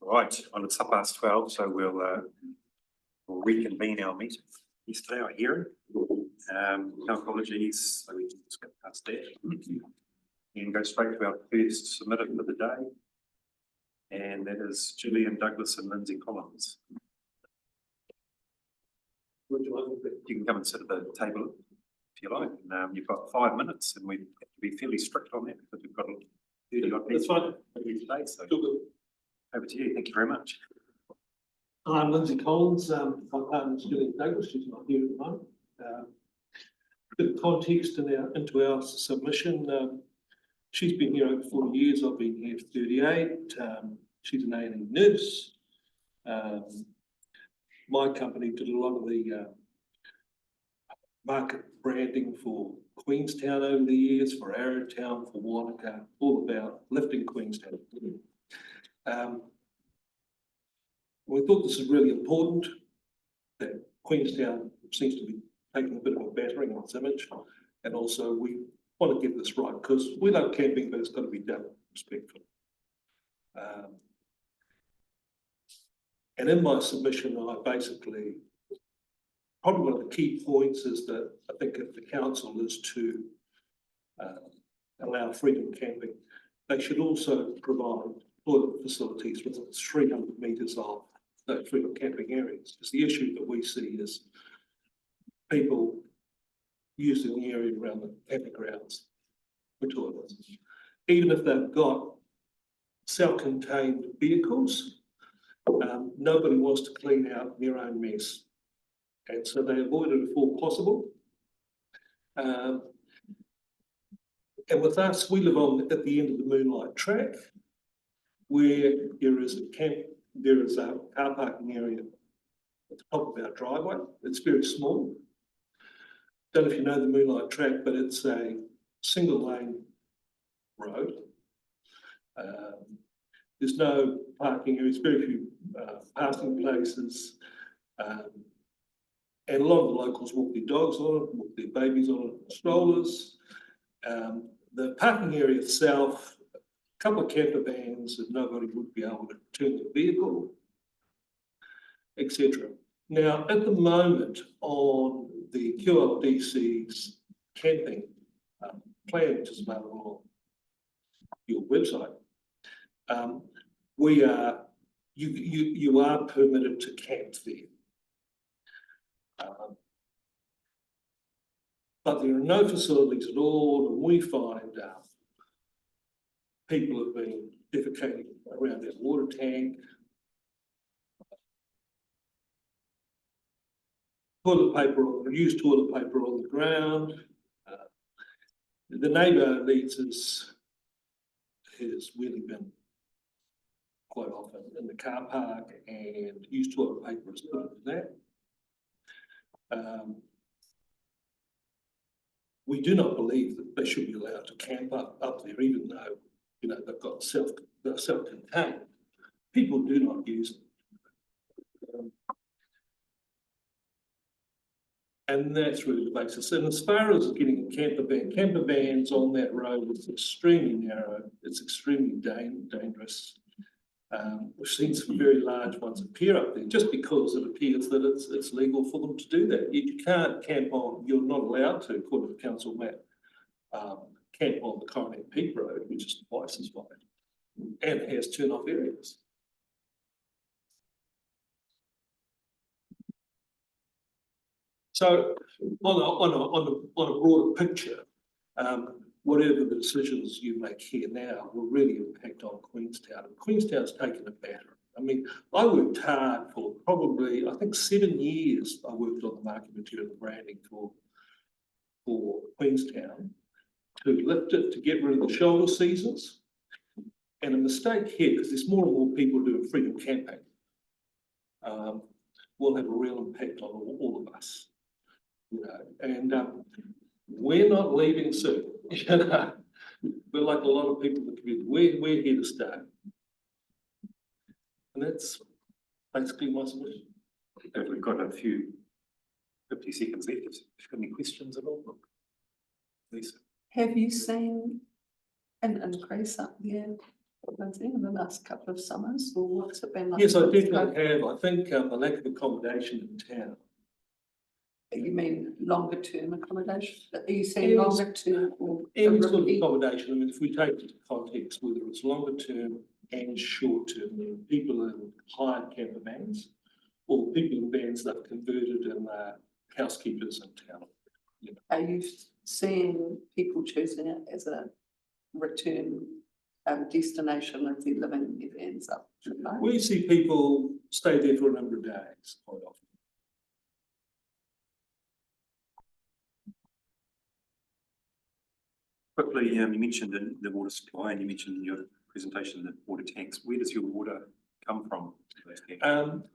Right, well, it's 12:30, so we'll reconvene our meeting. Yesterday, our hearing. No apologies, so we can just get past that. And go straight to our first submitted for the day. And that is Gillian Douglas and Lindsay Collins. You can come and sit at the table if you like. You've got 5 minutes, and we have to be fairly strict on that because we've got 30 odd That's fine. today. So over to you. Thank you very much. I'm Lindsay Collins. My partner's Gillian Douglas. She's not here at the moment. A bit of context into our submission. She's been here over 40 years. I've been here for 38. She's an A&E nurse. My company did a lot of the market branding for Queenstown over the years, for Arrowtown, for Wanaka, all about lifting Queenstown. We thought this is really important, that Queenstown seems to be taking a bit of a battering on its image, and also we want to get this right because we love camping, but it's got to be done respectfully. And in my submission, I basically, probably one of the key points is that I think if the council is to allow freedom camping, they should also provide toilet facilities within 300 metres of those freedom camping areas. Because the issue that we see is people using the area around the camping grounds for toilets. Even if they've got self-contained vehicles, nobody wants to clean out their own mess. And so they avoid it if all possible. And with us, we live at the end of the Moonlight Track, where there is a car parking area at the top of our driveway. It's very small. Don't know if you know the Moonlight Track, but it's a single lane road. There's no parking areas, very few parking places. And a lot of the locals walk their dogs on it, walk their babies on it, strollers. The parking area itself, a couple of camper vans that nobody would be able to turn their vehicle, etc. Now, at the moment, on the QLDC's camping plan, which is available on your website, you are permitted to camp there. But there are no facilities at all, and we find people have been defecating around their water tank, used toilet paper on the ground. The neighbour leads has really been quite often in the car park, and used toilet paper is put into that. We do not believe that they should be allowed to camp up there, even though they've got they're self-contained. People do not use them, and that's really the basis. And as far as getting a camper vans on that road is extremely narrow. It's extremely dangerous. We've seen some very large ones appear up there just because it appears that it's legal for them to do that. You can't camp on, you're not allowed to, according to the council map, camp on the Coronet Peak Road, which is twice as wide and has turn-off areas. So on a broader picture, whatever the decisions you make here now will really impact on Queenstown. And Queenstown's taken a batter. I mean, I worked hard for probably, I think 7 years. I worked on the market material and branding for Queenstown to lift it, to get rid of the shoulder seasons. And a mistake here, because there's more and more people doing freedom camping, will have a real impact on all of us. And we're not leaving soon. We're like a lot of people in the community. We're here to stay. And that's basically my submission. We've got a few 50 seconds left. If you've got any questions at all, Lisa. Have you seen an increase up there I think in the last couple of summers, or what's it been like? Yes, I definitely have. I think the lack of accommodation in town. You mean longer term accommodation? Are you saying Yes. longer term or? Any sort of accommodation, I mean, if we take it into context, whether it's longer term and short term, meaning people in hired camper vans or people in vans that are converted and housekeepers in town. Are you seeing people choosing it as a return destination if they're living in their vans up? We see people stay there for a number of days quite often. Quickly, you mentioned the water supply and you mentioned in your presentation the water tanks. Where does your water come from?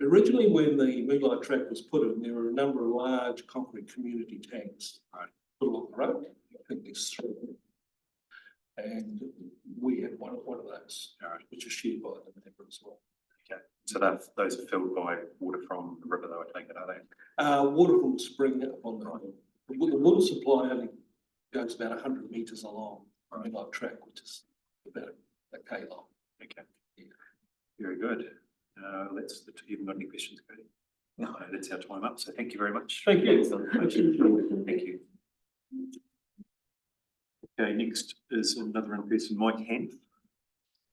Originally, when the Bylaw track was put in, there were a number of large concrete community tanks put along the road. I think there's 3. And we have one of those, which is shared by the neighbour as well. Okay, so those are filled by water from the river, though, I take it, are they? Water from the spring up on the road. The water supply only goes about 100 metres along the Bylaw track, which is about a K long. Okay, yeah. Very good. You've got any questions, Cody? No, that's our time up. So thank you very much. Thank you. Thank you. Okay, next is another in-person, Mike Hanf.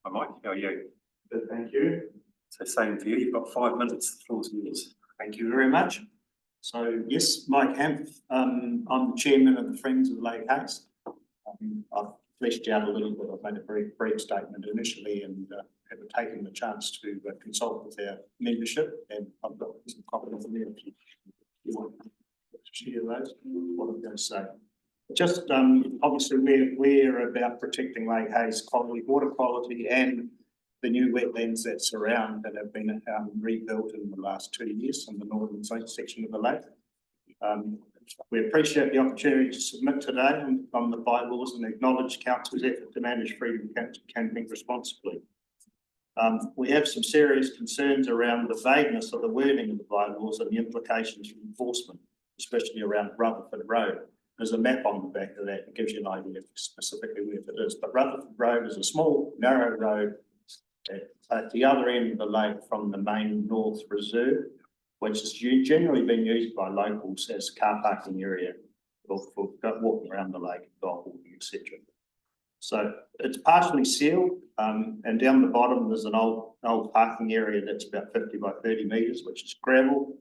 Hi, Mike. How are you? Good, thank you. So same for you. You've got 5 minutes. The floor's yours. Thank you very much. So yes, Mike Hanf. I'm the chairman of the Friends of Lake Hayes. I've fleshed out a little bit. I've made a very brief statement initially and have taken the chance to consult with our membership, and I've got some copies of them if you want to share those. What I'm going to say. Just obviously we're about protecting Lake Hayes quality, water quality, and the new wetlands that surround that have been rebuilt in the last 2 years in the northern section of the lake. We appreciate the opportunity to submit today on the bylaws and acknowledge Council's effort to manage freedom camping responsibly. We have some serious concerns around the vagueness of the wording of the bylaws and the implications for enforcement, especially around Rutherford Road. There's a map on the back of that that gives you an idea of specifically where it is. But Rutherford Road is a small, narrow road at the other end of the lake from the main North Reserve, which has generally been used by locals as car parking area for walking around the lake, dog walking, etc. So it's partially sealed, and down the bottom there's an old parking area that's about 50 by 30 metres, which is gravel.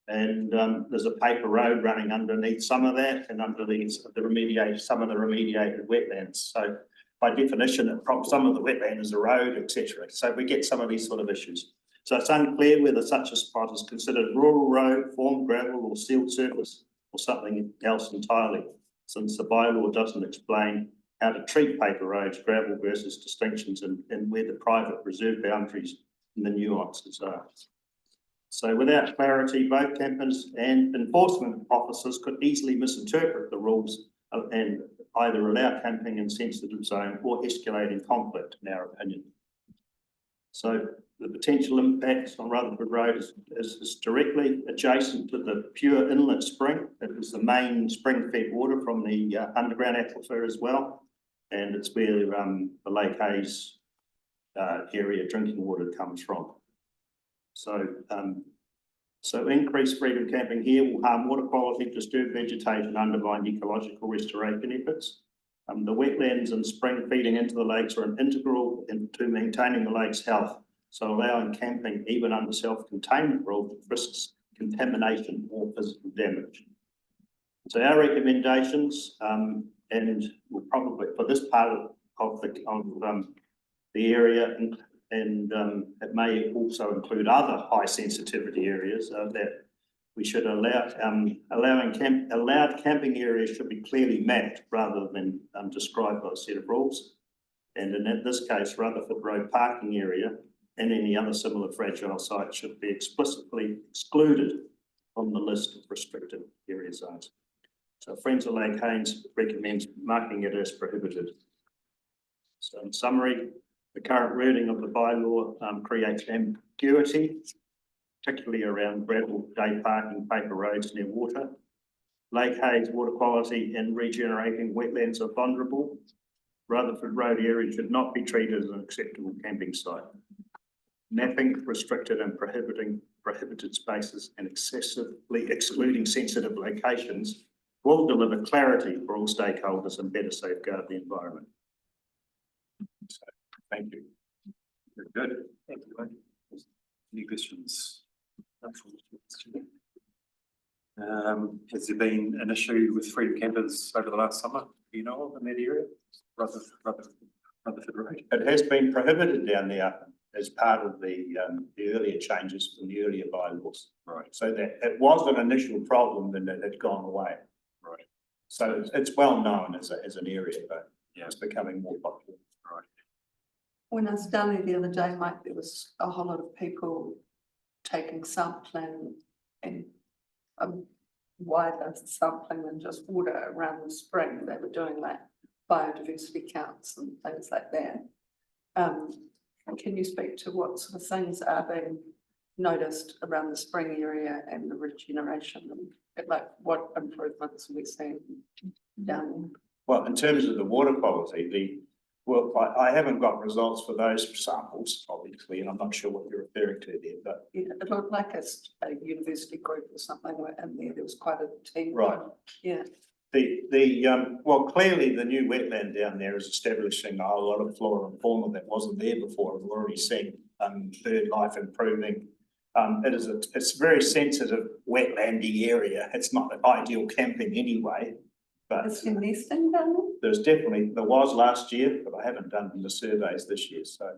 And there's a paper road running underneath some of that and underneath some of the remediated wetlands. So by definition, some of the wetland is a road, etc. So we get some of these sort of issues. So it's unclear whether such a spot is considered rural road, formed gravel or sealed surface or something else entirely, since the bylaw doesn't explain how to treat paper roads, gravel versus distinctions and where the private reserve boundaries and the nuances are. So without clarity, both campers and enforcement officers could easily misinterpret the rules and either allow camping in sensitive zone or escalating conflict, in our opinion. So the potential impacts on Rutherford Road is directly adjacent to the pure inlet spring. It is the main spring-fed water from the underground aquifer as well, and it's where the Lake Hayes area drinking water comes from. So increased freedom camping here will harm water quality, disturb vegetation, undermine ecological restoration efforts. The wetlands and spring feeding into the lakes are integral to maintaining the lake's health. So allowing camping, even under self-containment rules, risks contamination or physical damage. So our recommendations, and we'll probably for this part of the area, and it may also include other high sensitivity areas that we should allowed camping areas should be clearly mapped rather than described by a set of rules. And in this case, Rutherford Road parking area and any other similar fragile site should be explicitly excluded from the list of restricted area zones. So Friends of Lake Hayes recommends marking it as prohibited. So in summary, the current wording of the bylaw creates ambiguity, particularly around gravel, day parking, paper roads near water. Lake Hayes water quality and regenerating wetlands are vulnerable. Rutherford Road area should not be treated as an acceptable camping site. Mapping restricted and prohibited spaces and excessively excluding sensitive locations will deliver clarity for all stakeholders and better safeguard the environment. So, thank you. Very good. Thank you. Any questions? Has there been an issue with freedom campers over the last summer, you know, of in that area? Rutherford Road? It has been prohibited down there as part of the earlier changes in the earlier bylaws. Right. So that it was an initial problem and it had gone away. Right. So it's well known as an area, but yeah, it's becoming more popular. Right. When I was down there the other day, Mike, there was a whole lot of people taking sampling and wider sampling than just water around the spring. They were doing like biodiversity counts and things like that. Can you speak to what sort of things are being noticed around the spring area and the regeneration and like what improvements are we seeing down there? Well, in terms of the water quality, I haven't got results for those samples, obviously, and I'm not sure what you're referring to there, but. Yeah, it looked like a university group or something were in there. There was quite a team. Right. Yeah. Well, clearly the new wetland down there is establishing a whole lot of flora and fauna that wasn't there before. We're already seeing bird life improving. It's a very sensitive wetlandy area. It's not ideal camping anyway, but Is there nesting down there? there was last year, but I haven't done the surveys this year, so.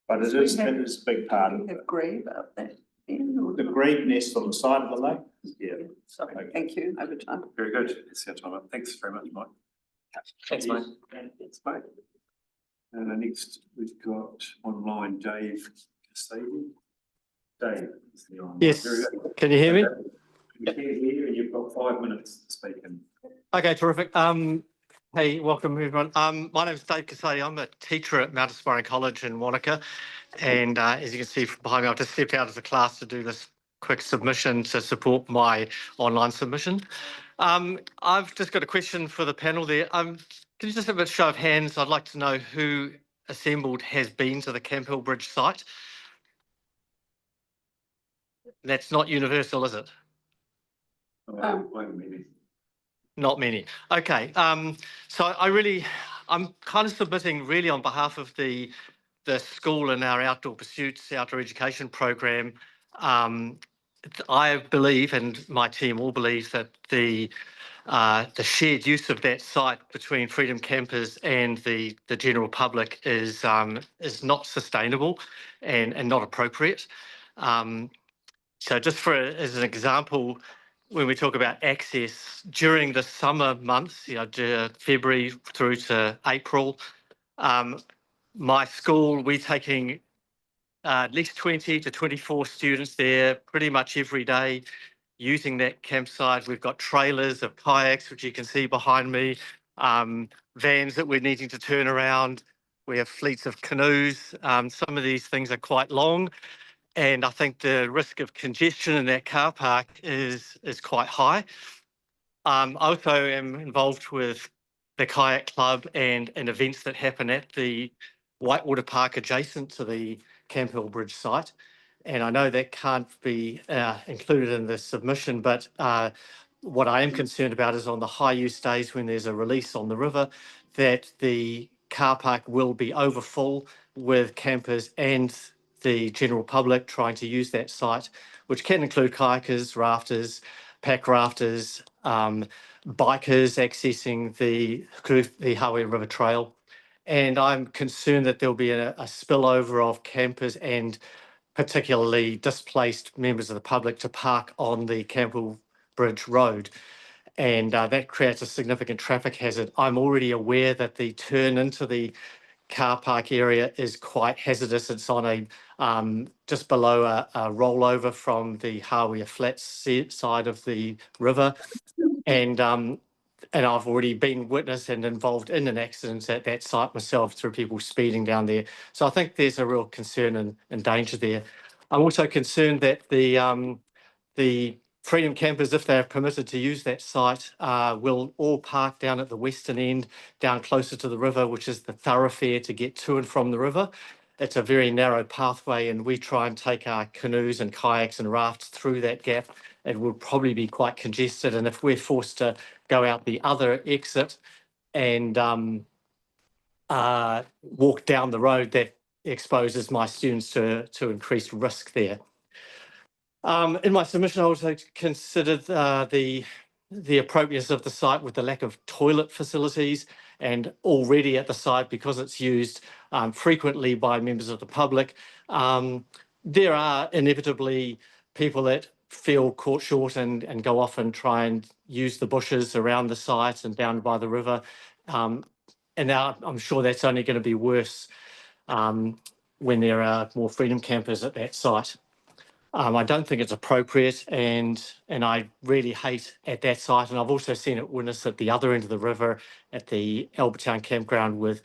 But it is a big part of it. Have grebe up there. The grebe nest on the side of the lake. Yeah. Sorry, Okay. thank you. Over time. Very good. That's our time up. Thanks very much, Mike. Thanks, Mike. Thanks, Mike. And next we've got online Dave Castady. Dave. Is the online. Yes, Very good. can you hear me? We can hear you and you've got 5 minutes to speak in. Okay, terrific. Hey, welcome everyone. My name is Dave Castady. I'm a teacher at Mount Aspiring College in Wanaka. And as you can see from behind me, I've just stepped out of the class to do this quick submission to support my online submission. I've just got a question for the panel there. Can you just have a show of hands? I'd like to know who assembled has been to the Camp Hill Bridge site. That's not universal, is it? Not many. Okay. So I'm kind of submitting really on behalf of the school and our outdoor pursuits, outdoor education program. I believe, and my team all believes, that the shared use of that site between Freedom Campers and the general public is not sustainable and not appropriate. So just as an example, when we talk about access during the summer months, February through to April, my school, we're taking at least 20 to 24 students there pretty much every day using that campsite. We've got trailers of kayaks, which you can see behind me, vans that we're needing to turn around. We have fleets of canoes. Some of these things are quite long. And I think the risk of congestion in that car park is quite high. I also am involved with the kayak club and events that happen at the Whitewater Park adjacent to the Camp Hill Bridge site. And I know that can't be included in the submission, but what I am concerned about is on the high use days when there's a release on the river, that the car park will be overfull with campers and the general public trying to use that site, which can include kayakers, rafters, pack rafters, bikers accessing the Hawea River Trail. And I'm concerned that there'll be a spillover of campers and particularly displaced members of the public to park on the Camp Hill Bridge Road. And that creates a significant traffic hazard. I'm already aware that the turn into the car park area is quite hazardous. It's on a just below a rollover from the Hawea Flats side of the river. And I've already been witness and involved in an accident at that site myself through people speeding down there. So I think there's a real concern and danger there. I'm also concerned that the Freedom campers, if they're permitted to use that site, will all park down at the western end, down closer to the river, which is the thoroughfare to get to and from the river. It's a very narrow pathway, and we try and take our canoes and kayaks and rafts through that gap. It would probably be quite congested, and if we're forced to go out the other exit and walk down the road, that exposes my students to increased risk there. In my submission, I also considered the appropriateness of the site with the lack of toilet facilities, and already at the site, because it's used frequently by members of the public, there are inevitably people that feel caught short and go off and try and use the bushes around the site and down by the river. And now I'm sure that's only going to be worse when there are more freedom campers at that site. I don't think it's appropriate, and I really hate at that site, and I've also seen it witnessed at the other end of the river at the Albertown campground with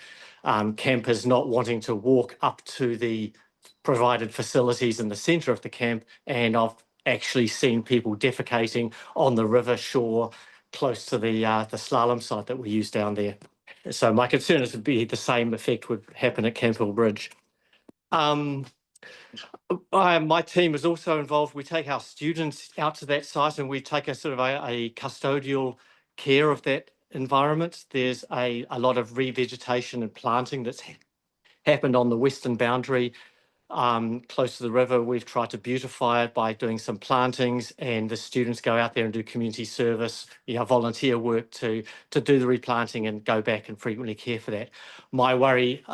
campers not wanting to walk up to the provided facilities in the centre of the camp, and I've actually seen people defecating on the river shore close to the slalom site that we use down there. So my concern is to be the same effect would happen at Campbell Bridge. My team is also involved. We take our students out to that site and we take a sort of a custodial care of that environment. There's a lot of revegetation and planting that's happened on the western boundary close to the river. We've tried to beautify it by doing some plantings, and the students go out there and do community service, volunteer work to do the replanting and go back and frequently care for that. My worry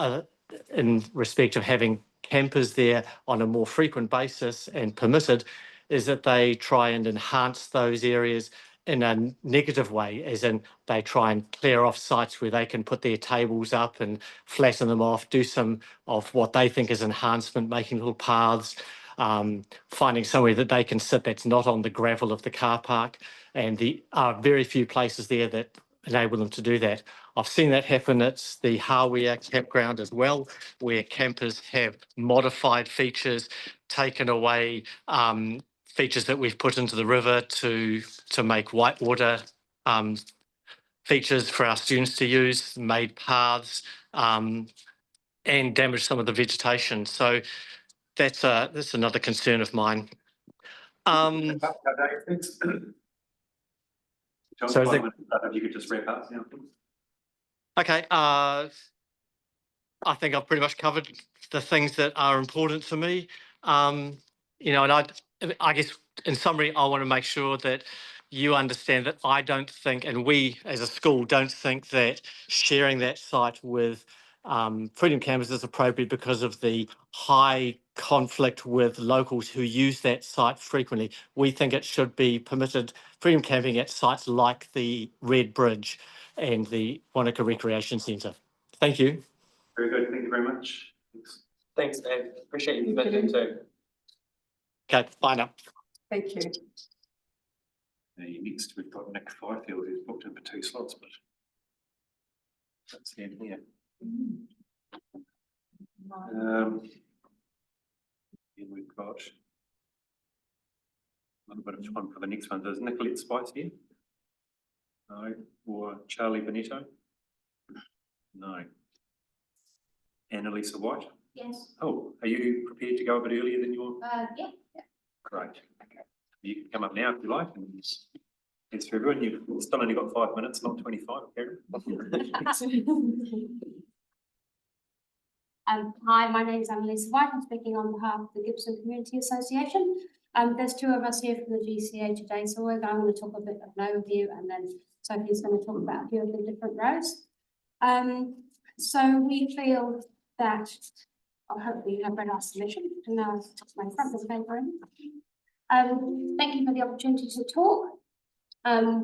in respect of having campers there on a more frequent basis and permitted is that they try and enhance those areas in a negative way, as in they try and clear off sites where they can put their tables up and flatten them off, do some of what they think is enhancement, making little paths, finding somewhere that they can sit that's not on the gravel of the car park. And there are very few places there that enable them to do that. I've seen that happen at the Hawea campground as well, where campers have modified features, taken away features that we've put into the river to make whitewater features for our students to use, made paths, and damaged some of the vegetation. So that's another concern of mine. John, So is if you could just wrap up. Okay. I think I've pretty much covered the things that are important to me. And I guess in summary, I want to make sure that you understand that I don't think, and we as a school don't think that sharing that site with freedom campers is appropriate because of the high conflict with locals who use that site frequently. We think it should be permitted freedom camping at sites like the Red Bridge and the Wanaka Recreation Centre. Thank you. Very good. Thank you very much. Thanks, Dave. Appreciate you committing too. Okay, bye now. Thank you. Next, we've got Nick Fifield, who's booked in for 2 slots, but that's him here. And we've got a little bit of time for the next one. Does Nicolette Spice here? No. Or Charlie Benetto? No. Annalisa White? Yes. Oh, are you prepared to go a bit earlier than your? Yeah. Great. Okay. You can come up now if you like. And thanks for everyone. You've still only got 5 minutes, not 25, apparently. Hi, my name is Annalisa White. I'm speaking on behalf of the Gibson Community Association. There's 2 of us here from the GCA today, so I'm going to talk a bit of an overview, and then Sophie's going to talk about a few of the different rows. So we feel that, hopefully you have read our submission, and now my front of the paper in. Thank you for the opportunity to talk.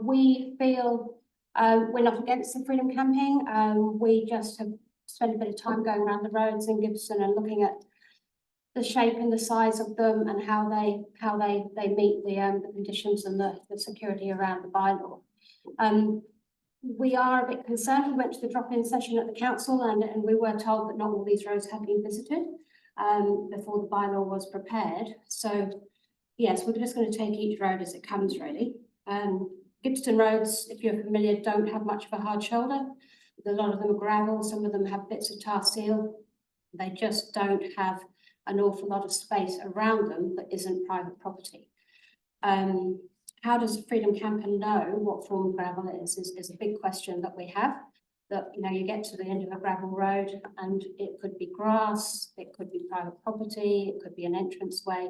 We feel we're not against the freedom camping. We just have spent a bit of time going around the roads in Gibson and looking at the shape and the size of them and how they meet the conditions and the security around the bylaw. We are a bit concerned. We went to the drop-in session at the council and we were told that not all these roads had been visited before the bylaw was prepared. So, yes, we're just going to take each road as it comes, really. Gippsland roads, if you're familiar, don't have much of a hard shoulder. A lot of them are gravel, some of them have bits of tar seal. They just don't have an awful lot of space around them that isn't private property. How does a freedom camper know what form of gravel it is a big question that we have. That, you know, you get to the end of a gravel road and it could be grass, it could be private property, it could be an entranceway.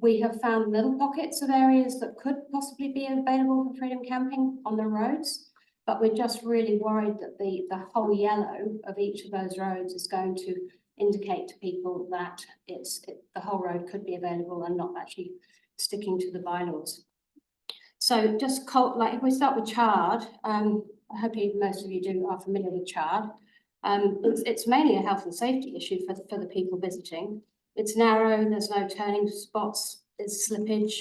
We have found little pockets of areas that could possibly be available for freedom camping on the roads, but we're just really worried that the whole yellow of each of those roads is going to indicate to people that the whole road could be available and not actually sticking to the bylaws. So just like if we start with chard, I hope most of you are familiar with chard. It's mainly a health and safety issue for the people visiting. It's narrow, there's no turning spots, there's slippage.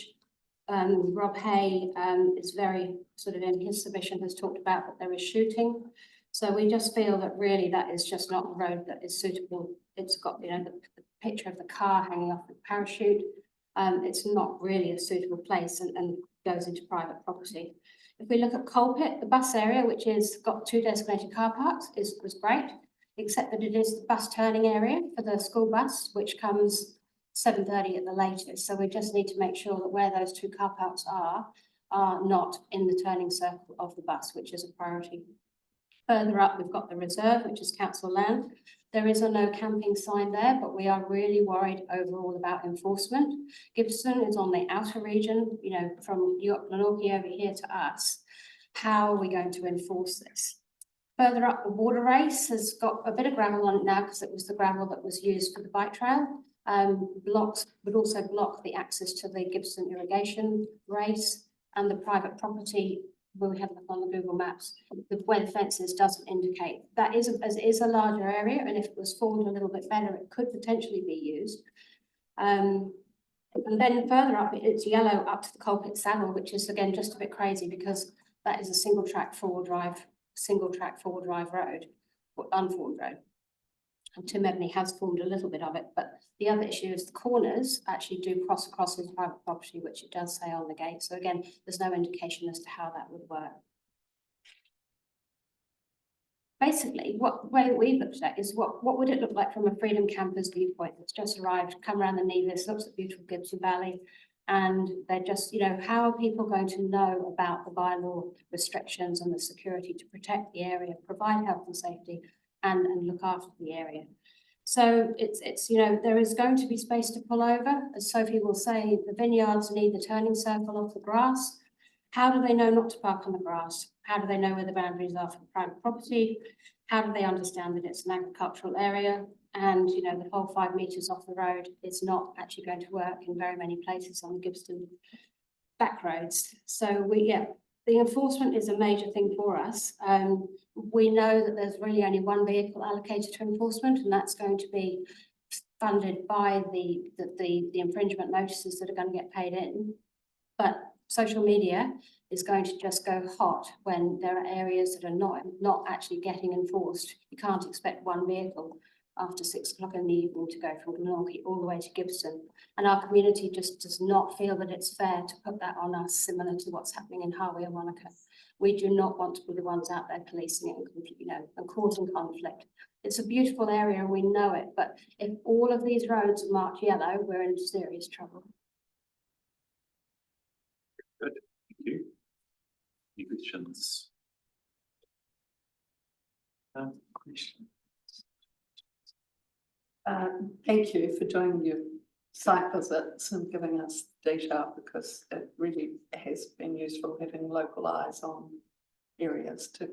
Rob Hay is very sort of in his submission has talked about that there is shooting. So we just feel that really that is just not a road that is suitable. It's got, you know, the picture of the car hanging off the parachute. It's not really a suitable place and goes into private property. If we look at Coalpit, the bus area, which has got 2 designated car parks, was great, except that it is the bus turning area for the school bus, which comes 7:30 at the latest. So we just need to make sure that where those 2 car parks are not in the turning circle of the bus, which is a priority. Further up, we've got the reserve, which is council land. There is a no camping sign there, but we are really worried overall about enforcement. Gippsland is on the outer region, you know, from Glenorchy over here to us. How are we going to enforce this? Further up, the water race has got a bit of gravel on it now because it was the gravel that was used for the bike trail. Blocks would also block the access to the Gippsland irrigation race, and the private property, when we have a look on the Google Maps, where the fence is doesn't indicate. That is a larger area, and if it was formed a little bit better, it could potentially be used. And then further up, it's yellow up to the Coalpit Saddle, which is again just a bit crazy because that is a single track four-wheel drive road, or unformed road. And Tim Ebony has formed a little bit of it, but the other issue is the corners actually do cross across into private property, which it does say on the gate. So again, there's no indication as to how that would work. Basically, what way we've looked at is what would it look like from a freedom camper's viewpoint that's just arrived, come around the Nevis, looks at beautiful Gippsland Valley, and they're just, you know, how are people going to know about the bylaw restrictions and the security to protect the area, provide health and safety, and look after the area. So it's you know, there is going to be space to pull over. As Sophie will say, the vineyards need the turning circle of the grass. How do they know not to park on the grass? How do they know where the boundaries are for private property? How do they understand that it's an agricultural area? And, you know, the whole 5 metres off the road is not actually going to work in very many places on the Gippsland back roads. So the enforcement is a major thing for us. We know that there's really only one vehicle allocated to enforcement, and that's going to be funded by the infringement notices that are going to get paid in. But social media is going to just go hot when there are areas that are not actually getting enforced. You can't expect one vehicle after 6 o'clock in the evening to go from Glenorchy all the way to Gippsland. And our community just does not feel that it's fair to put that on us, similar to what's happening in Harvey and Wanaka. We do not want to be the ones out there policing it and, you know, and causing conflict. It's a beautiful area and we know it, but if all of these roads are marked yellow, we're in serious trouble. Good, thank you. Any questions? Questions? Thank you for doing your site visits and giving us detail, because it really has been useful having local eyes on areas to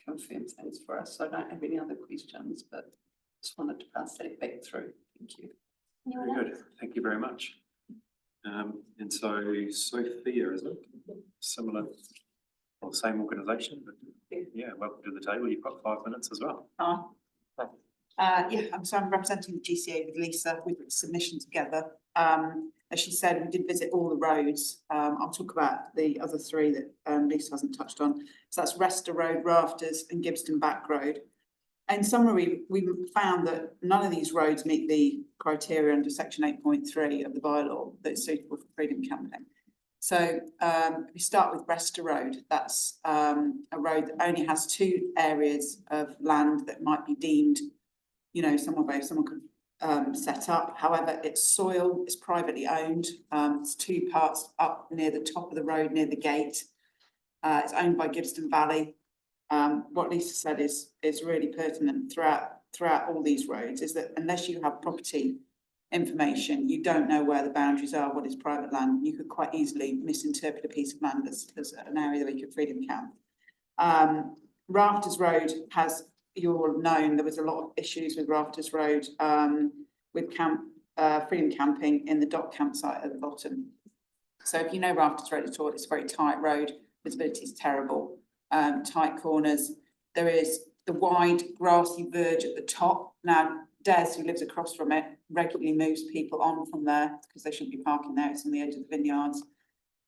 confirm things for us. So I don't have any other questions, but just wanted to pass that back through. Thank you. Very good, thank you very much. And so Sophia, is it similar or same organisation? But yeah, welcome to the table. You've got 5 minutes as well. Yeah, I'm representing the GCA with Lisa. We've put the submission together. As she said, we did visit all the roads. I'll talk about the other 3 that Lisa hasn't touched on. So that's Rester Road, Rafters and Gibbston Back Road. in summary, we found that none of these roads meet the criteria under section 8.3 of the bylaw that's suitable for freedom camping. So if we start with Brester Road, that's a road that only has 2 areas of land that might be deemed, you know, someone could set up. However, its soil is privately owned. It's 2 parts up near the top of the road, near the gate. It's owned by Gibston Valley. What Lisa said is really pertinent throughout all these roads, is that unless you have property information, you don't know where the boundaries are, what is private land. You could quite easily misinterpret a piece of land as an area that you could freedom camp. Rafters Road has, you'll have known, there was a lot of issues with Rafters Road with freedom camping in the dock campsite at the bottom. So if you know Rafters Road at all, it's a very tight road, visibility is terrible, tight corners. There is the wide grassy verge at the top. Now, Des, who lives across from it, regularly moves people on from there because they shouldn't be parking there. It's on the edge of the vineyards.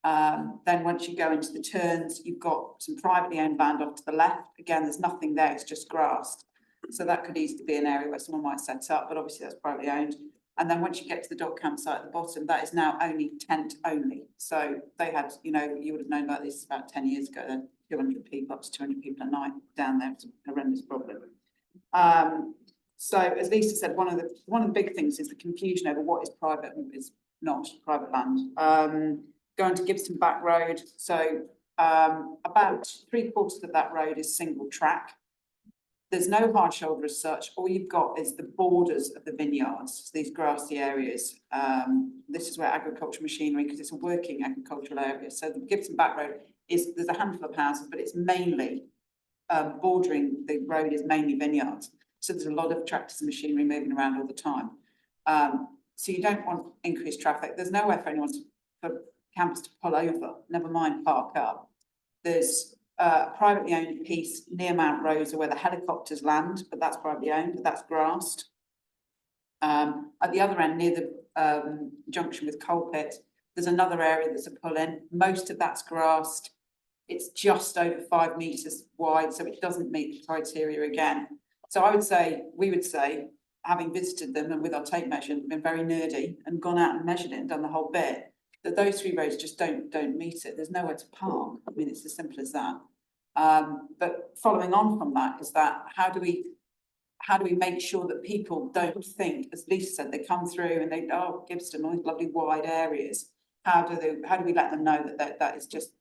Then once you go into the turns, you've got some privately owned land off to the left. Again, there's nothing there, it's just grass. So that could easily be an area where someone might set up, but obviously that's privately owned. And then once you get to the dock campsite at the bottom, that is now only tent only. So they had, you know, you would have known about this about 10 years ago, then 200 people, up to 200 people a night down there. It's a horrendous problem. So as Lisa said, one of the big things is the confusion over what is private and what is not private land. Going to Gibston Back Road, so about 3/4 of that road is single track. There's no hard shoulder as such. All you've got is the borders of the vineyards, these grassy areas. This is where agricultural machinery, because it's a working agricultural area. So the Gibston Back Road there's a handful of houses, but it's mainly bordering the road is mainly vineyards. So there's a lot of tractors and machinery moving around all the time. So you don't want increased traffic. There's nowhere for anyone for campers to pull over, never mind park up. There's a privately owned piece near Mount Rosa where the helicopters land, but that's privately owned, but that's grassed. At the other end, near the junction with Coal Pit, there's another area that's a pull-in. Most of that's grassed. It's just over 5 metres wide, so it doesn't meet the criteria again. So we would say, having visited them and with our tape measure, been very nerdy and gone out and measured it and done the whole bit, that those 3 roads just don't meet it. There's nowhere to park. I mean, it's as simple as that. But following on from that is that how do we make sure that people don't think, as Lisa said, they come through and they, oh, Gibston, all these lovely wide areas. How do we let them know that is just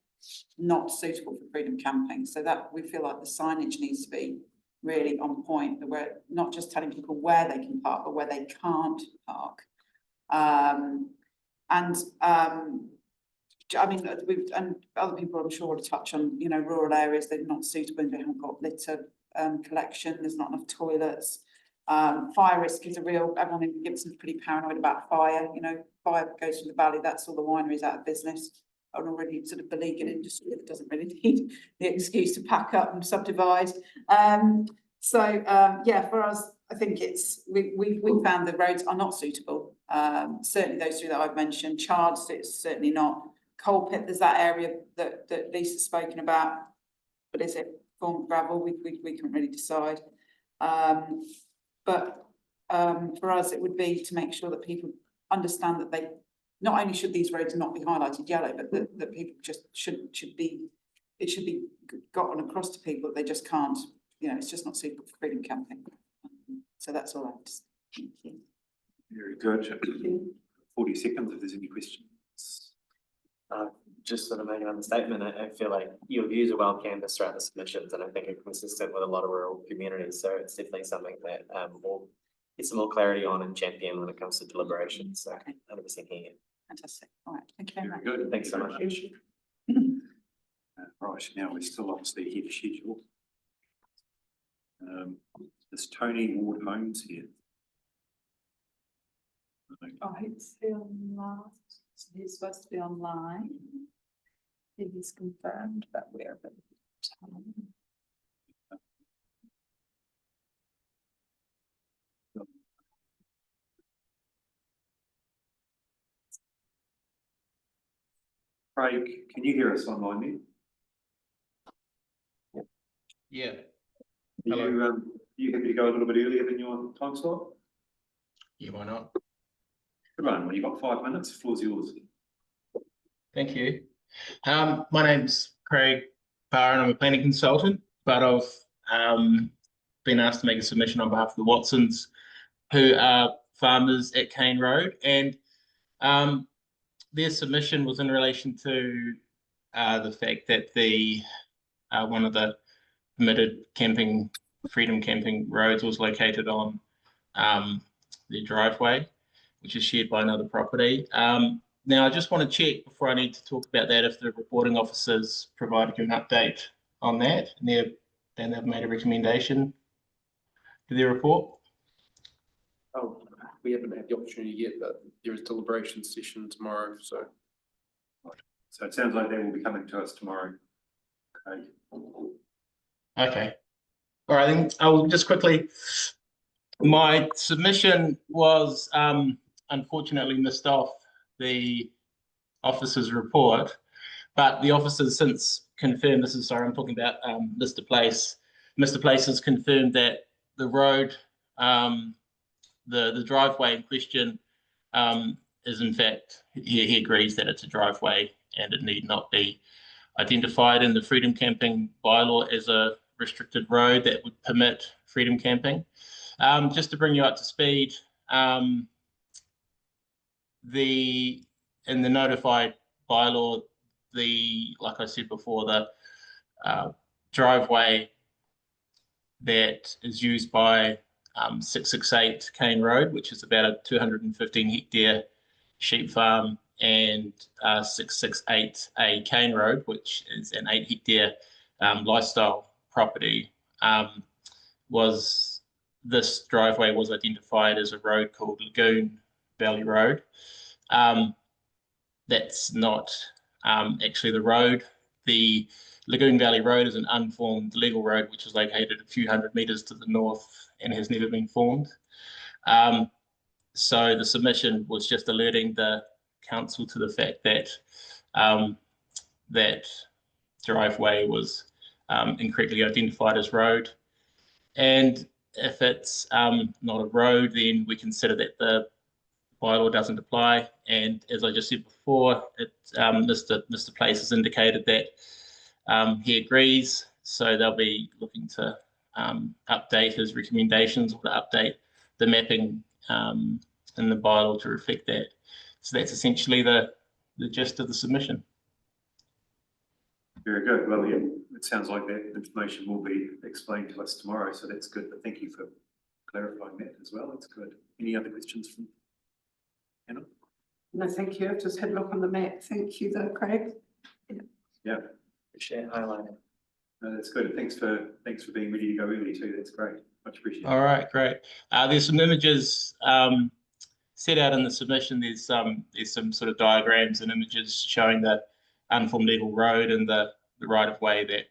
not suitable for freedom camping? So that we feel like the signage needs to be really on point, that we're not just telling people where they can park, but where they can't park. I mean, and other people I'm sure will touch on, you know, rural areas, they're not suitable, they haven't got litter collection, there's not enough toilets. Fire risk is a real, everyone in Gibson's pretty paranoid about fire, you know, fire goes through the valley, that's all the wineries out of business. An already sort of beleaguered industry that doesn't really need the excuse to pack up and subdivide. Yeah, for us, I think we found the roads are not suitable. Certainly those 3 that I've mentioned. Chards, it's certainly not. Coal Pit, there's that area that Lisa's spoken about, but is it formed gravel? We can't really decide. But for us, it would be to make sure that people understand that they not only should these roads not be highlighted yellow, but that people just should be gotten across to people that they just can't, you know, it's just not suitable for freedom camping. So that's all I have to say. Thank you. Very good. 40 seconds if there's any questions. Just sort of making another statement, I feel like your views are well canvassed throughout the submissions, and I think are consistent with a lot of rural communities. So it's definitely something that we'll get some more clarity on and champion when it comes to deliberations. So 100% here. Fantastic. All right. Thank you very much. Very good. Thanks so much. Right, now we're still obviously ahead of schedule. There's Tony Ward Holmes here. Oh, he's still last. He's supposed to be online. He's confirmed, but we're a bit of time. Craig, can you hear us online there? Yeah. Are Hello. you happy to go a little bit earlier than your time slot? Yeah, why not? Good one. Well, you've got 5 minutes. The floor's yours. Thank you. My name's Craig Barr and I'm a planning consultant, but I've been asked to make a submission on behalf of the Watsons, who are farmers at Cane Road, and their submission was in relation to the fact that the one of the permitted camping, freedom camping roads was located on their driveway, which is shared by another property. Now, I just want to check before I need to talk about that if the reporting officers provided you an update on that, and they've made a recommendation to their report. Oh, we haven't had the opportunity yet, but there is deliberation session tomorrow, so. So it sounds like they will be coming to us tomorrow. Okay. Okay. All right, then I'll just quickly. My submission was unfortunately missed off the officer's report, but the officers since confirmed, this is, sorry, I'm talking about Mr. Place. Mr. Place has confirmed that the road, the driveway in question is in fact, he agrees that it's a driveway and it need not be identified in the freedom camping bylaw as a restricted road that would permit freedom camping. Just to bring you up to speed, in the notified bylaw, like I said before, the driveway that is used by 668 Cane Road, which is about a 215 hectare sheep farm, and 668A Cane Road, which is an 8 hectare lifestyle property, this driveway was identified as a road called Lagoon Valley Road. That's not actually the road. The Lagoon Valley Road is an unformed legal road which is located a few hundred metres to the north and has never been formed. So the submission was just alerting the council to the fact that that driveway was incorrectly identified as road. And if it's not a road, then we consider that the bylaw doesn't apply. And as I just said before, Mr. Place has indicated that he agrees. So they'll be looking to update his recommendations or to update the mapping in the bylaw to reflect that. So that's essentially the gist of the submission. Very good. Well, yeah, it sounds like that information will be explained to us tomorrow, so that's good. But thank you for clarifying that as well. That's good. Any other questions from Anna? No, thank you. I've just had a look on the map. Thank you though, Craig. Yeah. Share highlight. No, that's good. Thanks for being ready to go early too. That's great. Much appreciated. All right, great. There's some images set out in the submission. There's some sort of diagrams and images showing the unformed legal road and the right of way that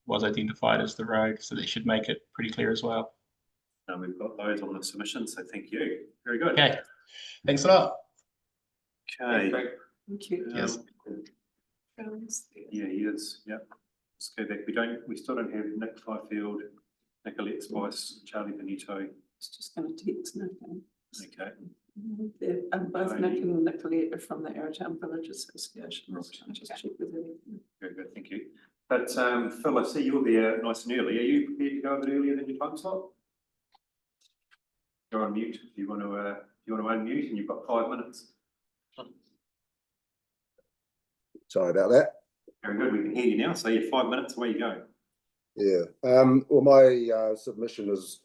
was identified as the road. So that should make it pretty clear as well. We've got those on the submission, so thank you. Very good. Okay, thanks a lot. Okay. Thank you. Yes. Yeah, he is. Yep. Let's go back. We still don't have Nick Fifield, Nicolette Spice, Charlie Benito. It's just going to text Nick. Okay. They're both Nick and Nicolette are from the Arrowtown Village Association. I'll just check with them. Very good, thank you. But Phil, I see you're there nice and early. Are you prepared to go a bit earlier than your time slot? You're on mute. If you want to unmute, and you've got 5 minutes. Sorry about that. Very good. We can hear you now. So you're 5 minutes. Away you go. Yeah. Well, my submission is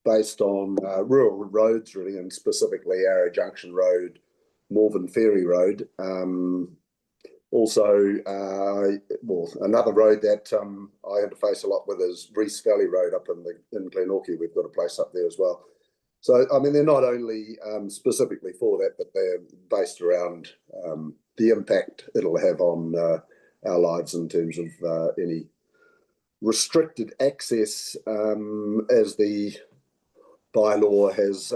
based on rural roads, really, and specifically Arrow Junction Road, Morven Ferry Road. Also, well, another road that I interface a lot with is Reese Valley Road up in Glenorchy. We've got a place up there as well. So, I mean, they're not only specifically for that, but they're based around the impact it'll have on our lives in terms of any restricted access as the bylaw has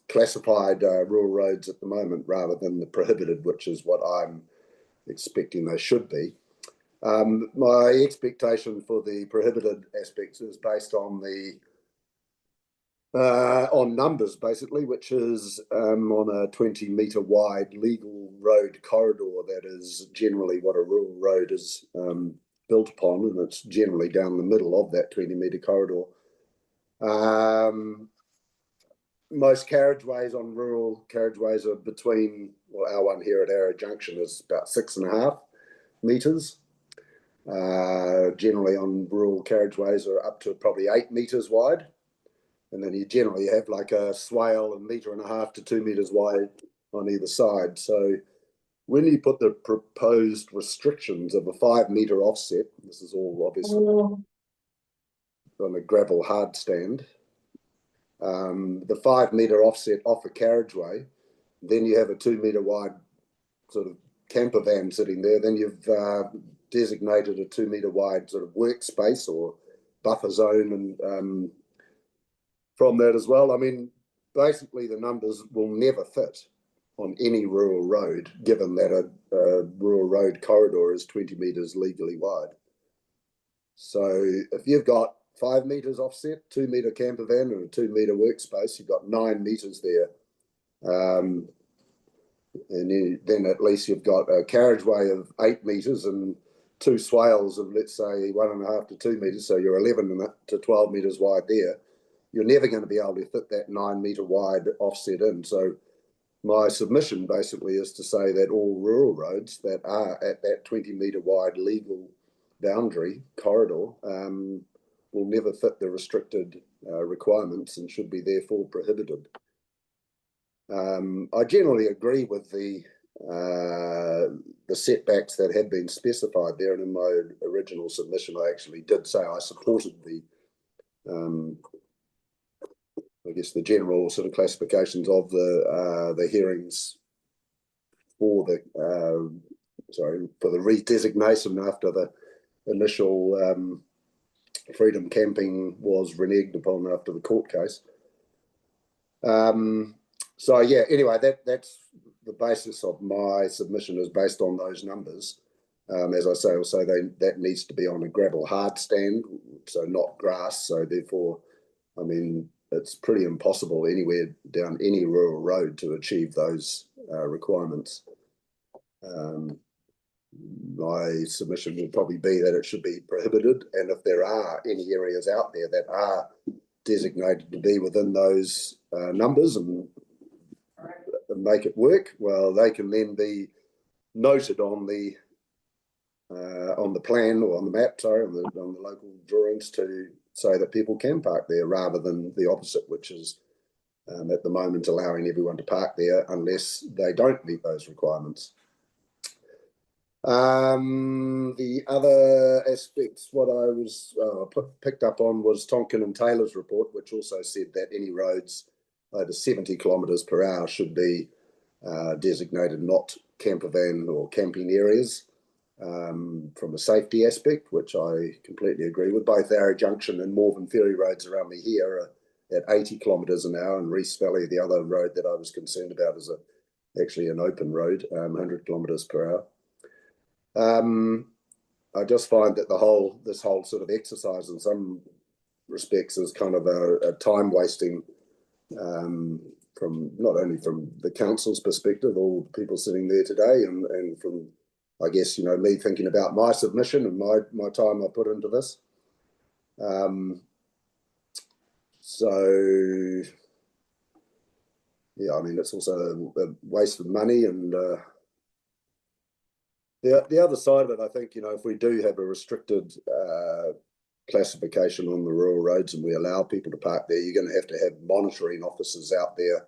classified rural roads at the moment rather than the prohibited, which is what I'm expecting they should be. My expectation for the prohibited aspects is based on the on numbers basically, which is on a 20-metre wide legal road corridor. That is generally what a rural road is built upon, and it's generally down the middle of that 20-metre corridor. Most carriageways on rural carriageways are between, well, our one here at Arrow Junction is about 6.5 metres. Generally on rural carriageways are up to probably 8 metres wide. And then you generally have like a swale 1.5 metres to 2 metres wide on either side. So when you put the proposed restrictions of a 5-metre offset, this is all obviously on a gravel hard stand, the 5-metre offset off a carriageway, then you have a 2-metre wide sort of camper van sitting there, then you've designated a 2-metre wide sort of workspace or buffer zone, and from that as well. I mean, basically the numbers will never fit on any rural road, given that a rural road corridor is 20 metres legally wide. So if you've got 5 metres offset, 2-metre camper van and a 2-metre workspace, you've got 9 metres there. And then at least you've got a carriageway of 8 metres and 2 swales of, let's say, 1.5 to 2 metres, so you're 11 to 12 metres wide there. You're never going to be able to fit that 9-metre wide offset in. So my submission basically is to say that all rural roads that are at that 20-metre wide legal boundary corridor will never fit the restricted requirements and should be therefore prohibited. I generally agree with the setbacks that had been specified there, and in my original submission I actually did say I supported the I guess the general sort of classifications of the hearings for the for the redesignation after the initial freedom camping was reneged upon after the court case. So yeah, anyway, that's the basis of my submission, is based on those numbers. As I say, also that needs to be on a gravel hard stand, so not grass. So therefore, I mean, it's pretty impossible anywhere down any rural road to achieve those requirements. My submission will probably be that it should be prohibited, and if there are any areas out there that are designated to be within those numbers and make it work, well, they can then be noted on the plan, or on the map, sorry, on the local drawings, to say that people can park there, rather than the opposite, which is at the moment allowing everyone to park there unless they don't meet those requirements. The other aspects, what I was picked up on, was Tonkin and Taylor's report, which also said that any roads over 70 kilometres per hour should be designated not camper van or camping areas, from a safety aspect, which I completely agree with. Both Arrow Junction and Morven Ferry roads around me here are at 80 kilometres an hour, and Reese Valley, the other road that I was concerned about, is actually an open road, 100 kilometres per hour. I just find that this whole sort of exercise in some respects is kind of a time wasting, from not only from the council's perspective, all the people sitting there today, and from, I guess, me thinking about my submission and my time I put into this. So yeah, I mean, it's also a waste of money, and the other side of it, I think, if we do have a restricted classification on the rural roads and we allow people to park there, you're going to have monitoring officers out there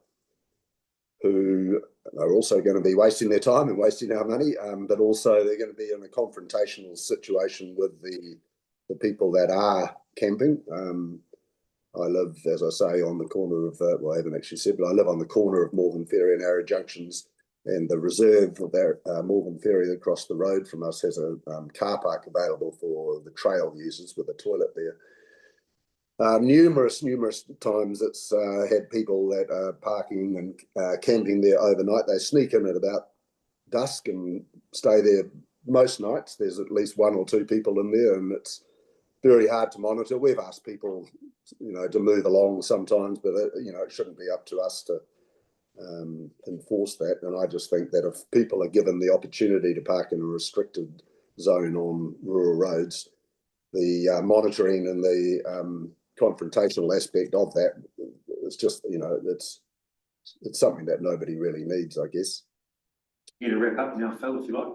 who are also going to be wasting their time and wasting our money, but also they're going to be in a confrontational situation with the people that are camping. I live, as I say, on the corner of, well, I haven't actually said, but I live on the corner of Morven Ferry and Arrow Junctions, and the reserve of Morven Ferry across the road from us has a car park available for the trail users with a toilet there. Numerous times it's had people that are parking and camping there overnight. They sneak in at about dusk and stay there most nights there's at least 1 or 2 people in there, and it's very hard to monitor. We've asked people, to move along sometimes, but it shouldn't be up to us to enforce that. And I just think that if people are given the opportunity to park in a restricted zone on rural roads, the monitoring and the confrontational aspect of that is just, it's something that nobody really needs, I guess. You to wrap up now, Phil, if you like.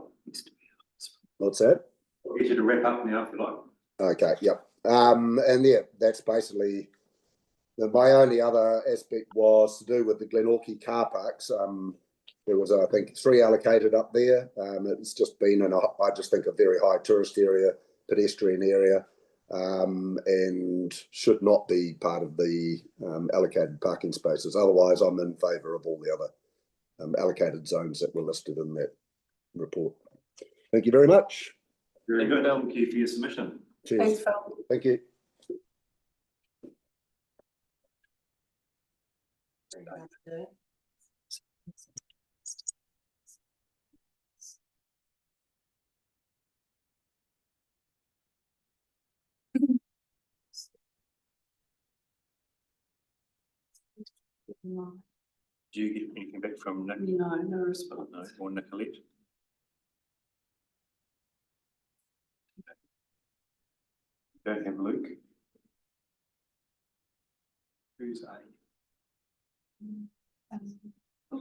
What's that? Get you to wrap up now, if you like. Okay, yep. And yeah, that's basically my only other aspect was to do with the Glenorchy car parks. There was, I think, 3 allocated up there. It's just been I just think a very high tourist area, pedestrian area, and should not be part of the allocated parking spaces. Otherwise, I'm in favour of all the other allocated zones that were listed in that report. Thank you very much. Very good. Thank you for your submission. Cheers. Thanks, Phil. Thank you. No, Do you get anything back from Nick? no response. No, or Nicolette? Don't have Luke. Who's A? So,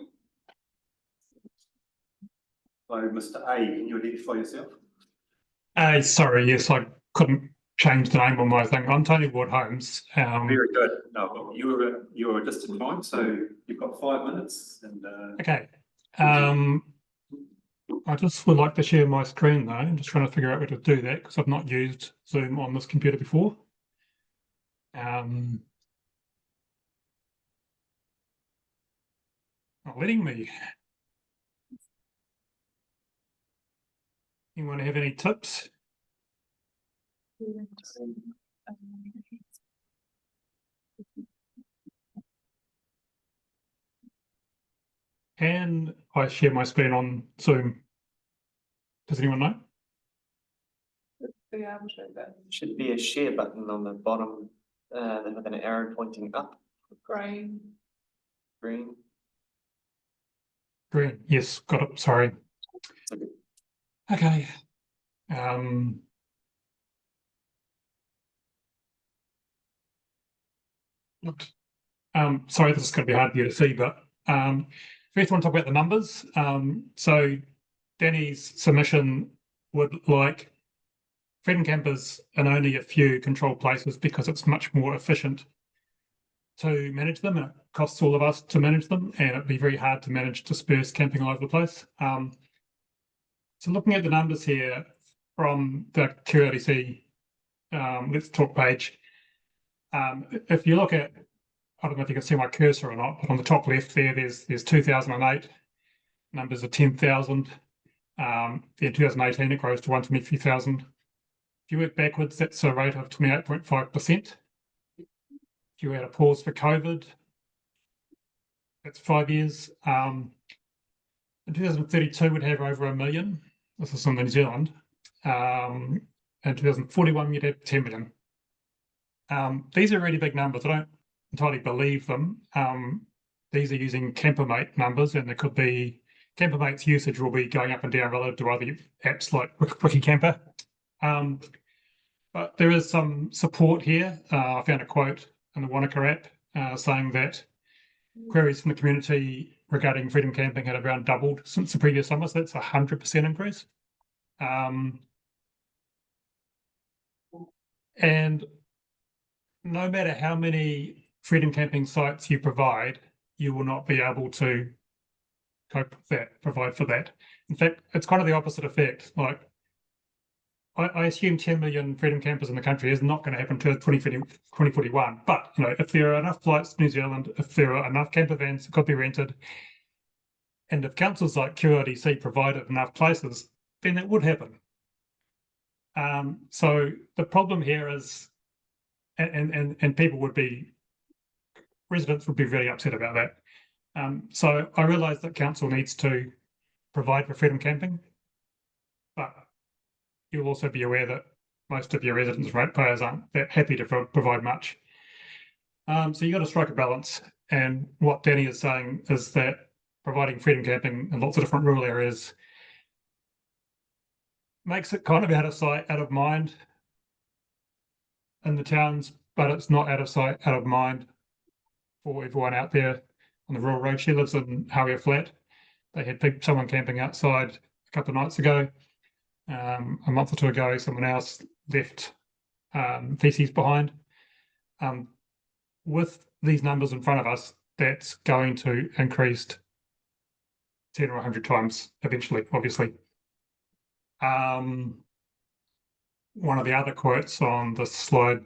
Mr. A, can you identify yourself? Sorry, yes, I couldn't change the name on my thing. I'm Tony Ward Holmes. Very good. No, you were a distant time, so you've got 5 minutes. And Okay. I just would like to share my screen though. I'm just trying to figure out where to do that because I've not used Zoom on this computer before. Not letting me. Anyone have any tips? Can I share my screen on Zoom? Does anyone know? Should be a share button on the bottom, then with an arrow pointing up. Green. Green. Green. Yes, got it. Sorry. Okay. Sorry, this is going to be hard for you to see, but first I want to talk about the numbers. So Danny's submission would like freedom campers in only a few controlled places because it's much more efficient to manage them, and it costs all of us to manage them, and it'd be very hard to manage dispersed camping all over the place. So looking at the numbers here from the QLDC Let's Talk page, if you look at, I don't know if you can see my cursor or not, but on the top left there's 2008 numbers of 10,000. Then 2018 it grows to 123,000. If you work backwards, that's a rate of 28.5%. If you had a pause for COVID, that's 5 years. In 2032 we'd have over 1 million. This is in New Zealand. In 2041 you'd have 10 million. These are really big numbers. I don't entirely believe them. These are using Campermate numbers, and there could be Campermate's usage will be going up and down relative to other apps like Wikicamper. But there is some support here. I found a quote in the Wanaka app saying that queries from the community regarding freedom camping had around doubled since the previous summer, so that's 100% increase. And no matter how many freedom camping sites you provide, you will not be able to cope with that, provide for that. In fact, it's kind of the opposite effect. Like, I assume 10 million freedom campers in the country is not going to happen until 2041. But if there are enough flights to New Zealand, if there are enough camper vans that could be rented, and if councils like QLDC provided enough places, then it would happen. So the problem here is, and people would be, residents would be really upset about that. So I realise that council needs to provide for freedom camping, but you'll also be aware that most of your residents ratepayers aren't that happy to provide much. So you got to strike a balance. And what Danny is saying is that providing freedom camping in lots of different rural areas makes it kind of out of sight, out of mind in the towns, but it's not out of sight, out of mind for everyone out there on the rural road. She lives in Hawea Flat. They had someone camping outside a couple of nights ago. A month or two ago, someone else left feces behind. With these numbers in front of us, that's going to increase 10 or 100 times eventually, obviously. One of the other quotes on this slide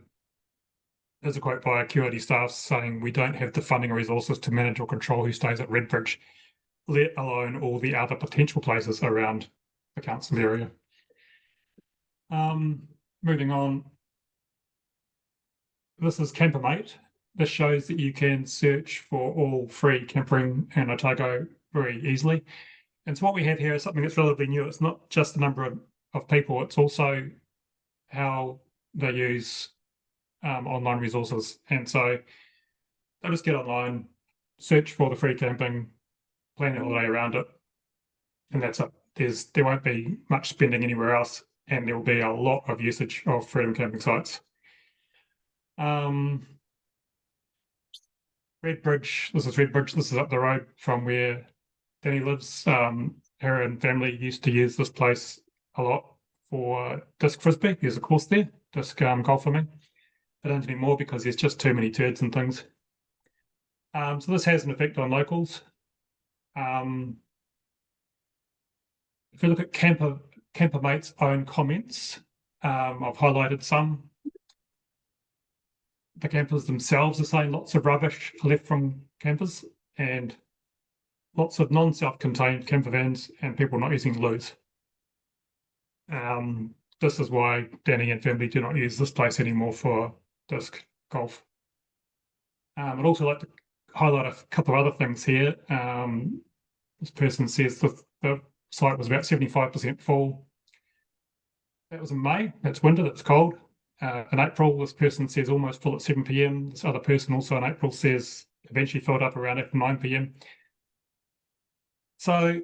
is a quote by a QLDC staff saying, "We don't have the funding or resources to manage or control who stays at Redbridge, let alone all the other potential places around the council area." Moving on. This is Campermate. This shows that you can search for all free campering in Otago very easily. And so what we have here is something that's relatively new. It's not just the number of people, it's also how they use online resources. And so they'll just get online, search for the free camping, plan a holiday around it, and that's it. There won't be much spending anywhere else, and there will be a lot of usage of freedom camping sites. Redbridge, this is Redbridge, this is up the road from where Danny lives. Her and family used to use this place a lot for disc frisbee. There's a course there, disc golf swimming. They don't anymore because there's just too many turds and things. So this has an effect on locals. If you look at Campermate's own comments, I've highlighted some. The campers themselves are saying lots of rubbish are left from campers and lots of non-self-contained camper vans and people not using loos. This is why Danny and family do not use this place anymore for disc golf. I'd also like to highlight a couple of other things here. This person says the site was about 75% full. That was in May. That's winter, that's cold. In April, this person says almost full at 7 p.m. This other person also in April says eventually filled up around 9 p.m. So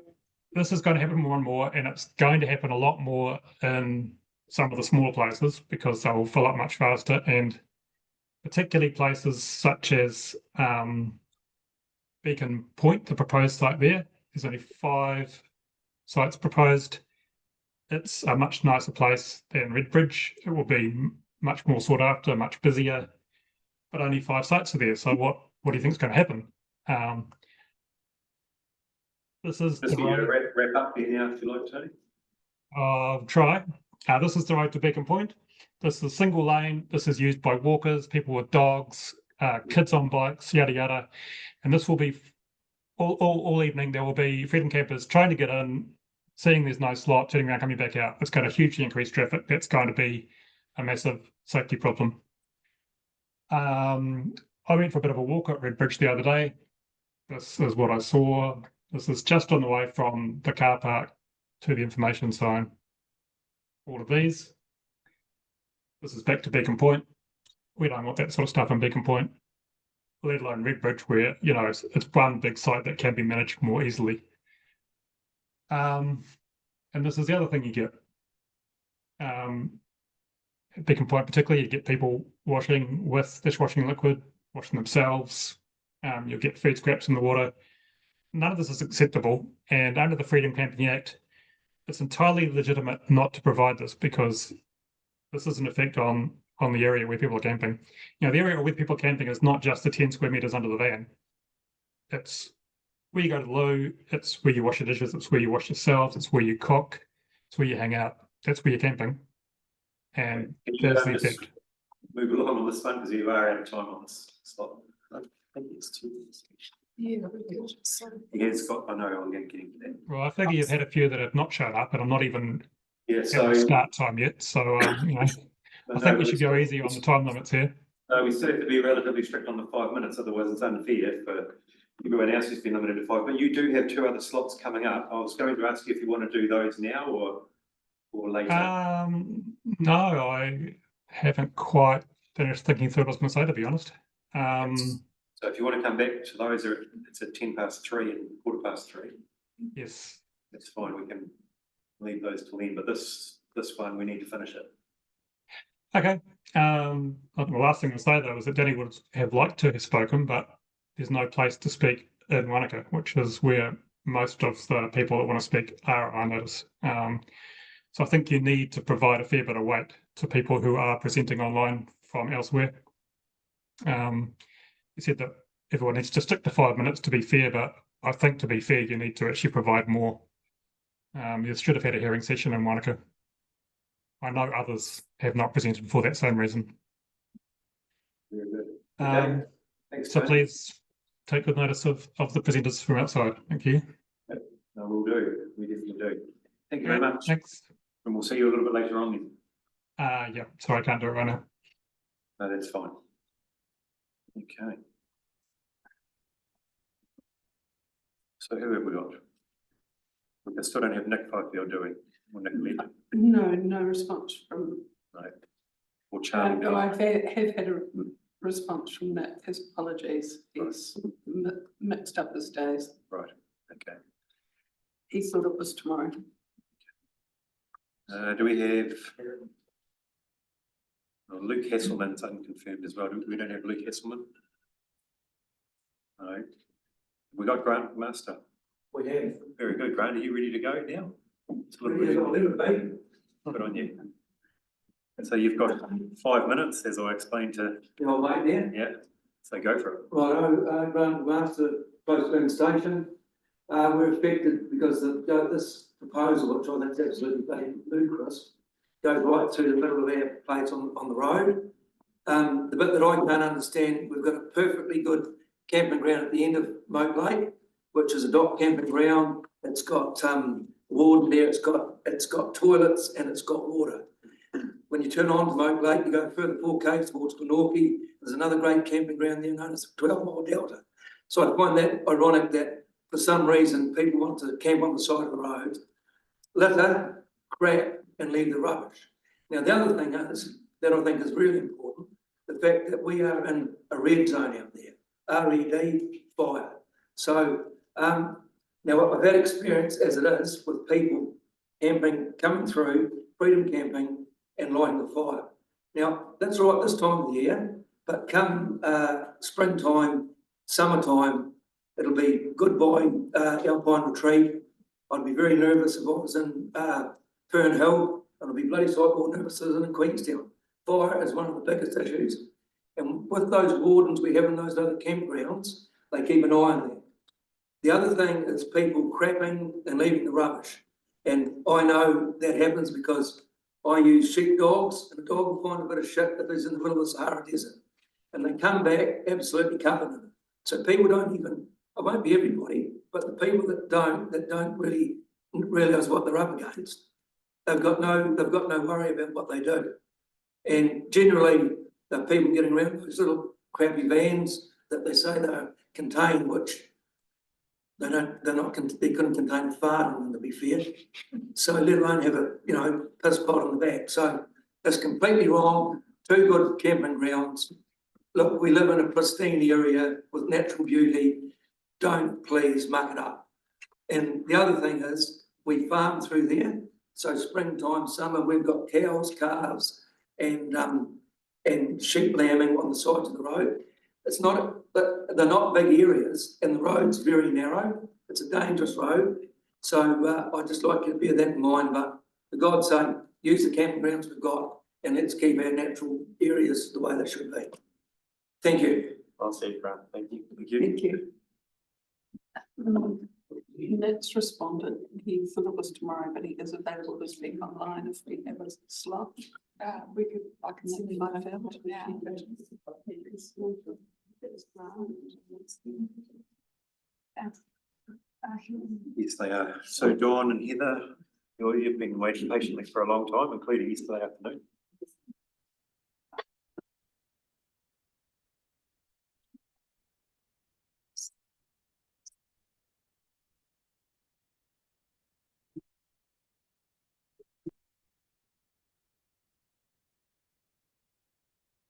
this is going to happen more and more, and it's going to happen a lot more in some of the smaller places because they will fill up much faster, and particularly places such as Beacon Point, the proposed site there. There's only 5 sites proposed. It's a much nicer place than Redbridge. It will be much more sought after, much busier, but only 5 sites are there. So what do you think is going to happen? This is the road. Wrap up here now, if you like, Tony. I'll try. This is the road to Beacon Point. This is single lane. This is used by walkers, people with dogs, kids on bikes, yada yada. And this will be all evening. There will be freedom campers trying to get in, seeing there's no slot, turning around, coming back out. It's going to hugely increase traffic. That's going to be a massive safety problem. I went for a bit of a walk at Redbridge the other day. This is what I saw. This is just on the way from the car park to the information sign. All of these. This is back to Beacon Point. We don't want that sort of stuff in Beacon Point, let alone Redbridge, where, you know, it's one big site that can be managed more easily. And this is the other thing you get. At Beacon Point particularly, you get people washing with dishwashing liquid, washing themselves. You'll get food scraps in the water. None of this is acceptable. And under the Freedom Camping Act, it's entirely legitimate not to provide this because this is an effect on the area where people are camping. You know, the area where people are camping is not just the 10 square meters under the van. It's where you go to the loo, it's where you wash your dishes, it's where you wash yourselves, it's where you cook, it's where you hang out. That's where you're camping. And there's the effect. Move along on this one because you are out of time on this slot. I think it's 2 minutes. Yeah, It's got, I know, I'm getting to that. Well, I figure you've had a few that have not shown up, and I'm not even Yeah, at so start time yet. So, you know, I think we should go easy on the time limits here. we still have to be relatively strict on the 5 minutes, otherwise it's unfair for everyone else who's been limited to 5. But you do have 2 other slots coming up. I was going to ask you if you want to do those now or or later? No, I haven't quite finished thinking through what I was going to say, to be honest. So if you want to come back to those, it's at 3:10 and 3:15. Yes. That's fine, we can leave those till then, but this one, we need to finish it. Okay. The last thing to say though is that Danny would have liked to have spoken, but there's no place to speak in Wanaka, which is where most of the people that want to speak are, I notice. So I think you need to provide a fair bit of weight to people who are presenting online from elsewhere. You said that everyone needs to stick to 5 minutes to be fair, but I think to be fair, you need to actually provide more. You should have had a hearing session in Wanaka. I know others have not presented for that same reason. Very good. Okay. Thanks, So Tony. please take good notice of the presenters from outside. Thank you. No, we'll do. We definitely do. Thank you very much. Thanks. And we'll see you a little bit later on then. Yeah, sorry, I can't do it right now. No, that's fine. Okay. So who have we got? We still don't have Nick Fifield, do we? Or Nick Lee? No response from, Right. Or Charlie? I have had a response from Nick. His apologies. He's mixed up his days. Right, okay. He thought it was tomorrow. Do we have? Luke Hasselman's unconfirmed as well. We don't have Luke Hasselman. No. We got Grant Master. We have. Very good, Grant. Are you ready to go now? It's a little Ready as bit- I'll ever be. Good on you. And so you've got 5 minutes, as I explained to, The old mate there. yeah, so go for it. Right, Grant Master, Postman Station. We're affected because of this proposal, which I think is absolutely ludicrous, goes right through the middle of our place on the road. The bit that I can't understand, we've got a perfectly good camping ground at the end of Moat Lake, which is a dock camping ground. It's got warden there, it's got toilets and it's got water. When you turn on to Moat Lake, you go further 4 k's towards Glenorchy, there's another great camping ground there known as the 12-mile Delta. So I find that ironic that for some reason people want to camp on the side of the road, litter, crap and leave the rubbish. Now the other thing is, that I think is really important, the fact that we are in a red zone out there, RED, fire. So now I've had experience as it is with people camping, coming through, freedom camping and lighting the fire. Now that's right this time of the year, but come springtime, summertime, it'll be goodbye Alpine Retreat. I'd be very nervous if I was in Fern Hill, and I'd be bloody sight more nervous as in Queenstown. Fire is one of the biggest issues. And with those wardens we have in those other campgrounds, they keep an eye on them. The other thing is people crapping and leaving the rubbish. And I know that happens because I use sheep dogs, and a dog will find a bit of shit if it's in the middle of the Sahara Desert. And they come back absolutely covered in it. So people don't even, it won't be everybody, but the people that don't really realise what they're up against, they've got no worry about what they do. And generally, the people getting around those little crappy vans that they say they're contained, which they couldn't contain a fart in them, to be fair. So let alone have a piss pot on the back. So that's completely wrong. 2 good camping grounds. Look, we live in a pristine area with natural beauty. Don't please muck it up. And the other thing is, we farm through there. So springtime, summer, we've got cows, calves, and sheep lambing on the sides of the road. They're not big areas, and the road's very narrow. It's a dangerous road. So I'd just like you to bear that in mind. But for God's sake, use the camping grounds we've got, and let's keep our natural areas the way they should be. Thank you. I'll see you, Grant. Thank you. Thank you. Thank you. Nick's responded. He thought it was tomorrow, but he is available to speak online if we have a slot. I can send him my phone. Yeah. Yes, they are. So Dawn and Heather, you've been waiting patiently for a long time, including yesterday afternoon.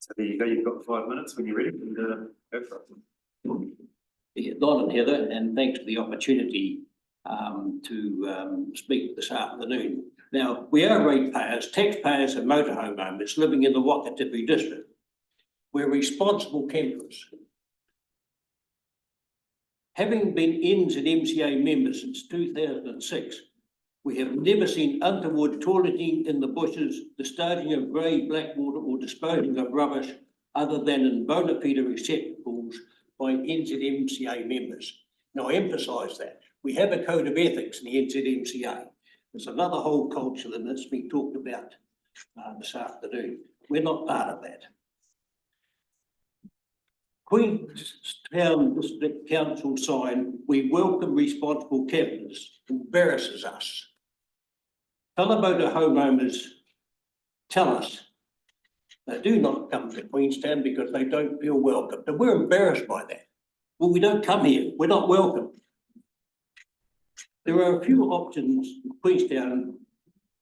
So there you go, you've got 5 minutes when you're ready, and go for it. Yeah, Don and Heather, and thanks for the opportunity to speak this afternoon. Now, we are ratepayers, taxpayers and motorhome owners living in the Wakatipu district. We're responsible campers. Having been NZMCA members since 2006, we have never seen untoward toileting in the bushes, discharging of grey black water or disposing of rubbish other than in bona fide receptacles by NZMCA members. Now, I emphasise that. We have a code of ethics in the NZMCA. There's another whole culture that's been talked about this afternoon. We're not part of that. Queenstown District Council sign, "We welcome responsible campers," embarrasses us. Fellow motor homeowners tell us they do not come to Queenstown because they don't feel welcome. And we're embarrassed by that. Well, we don't come here. We're not welcome. There are a few options in Queenstown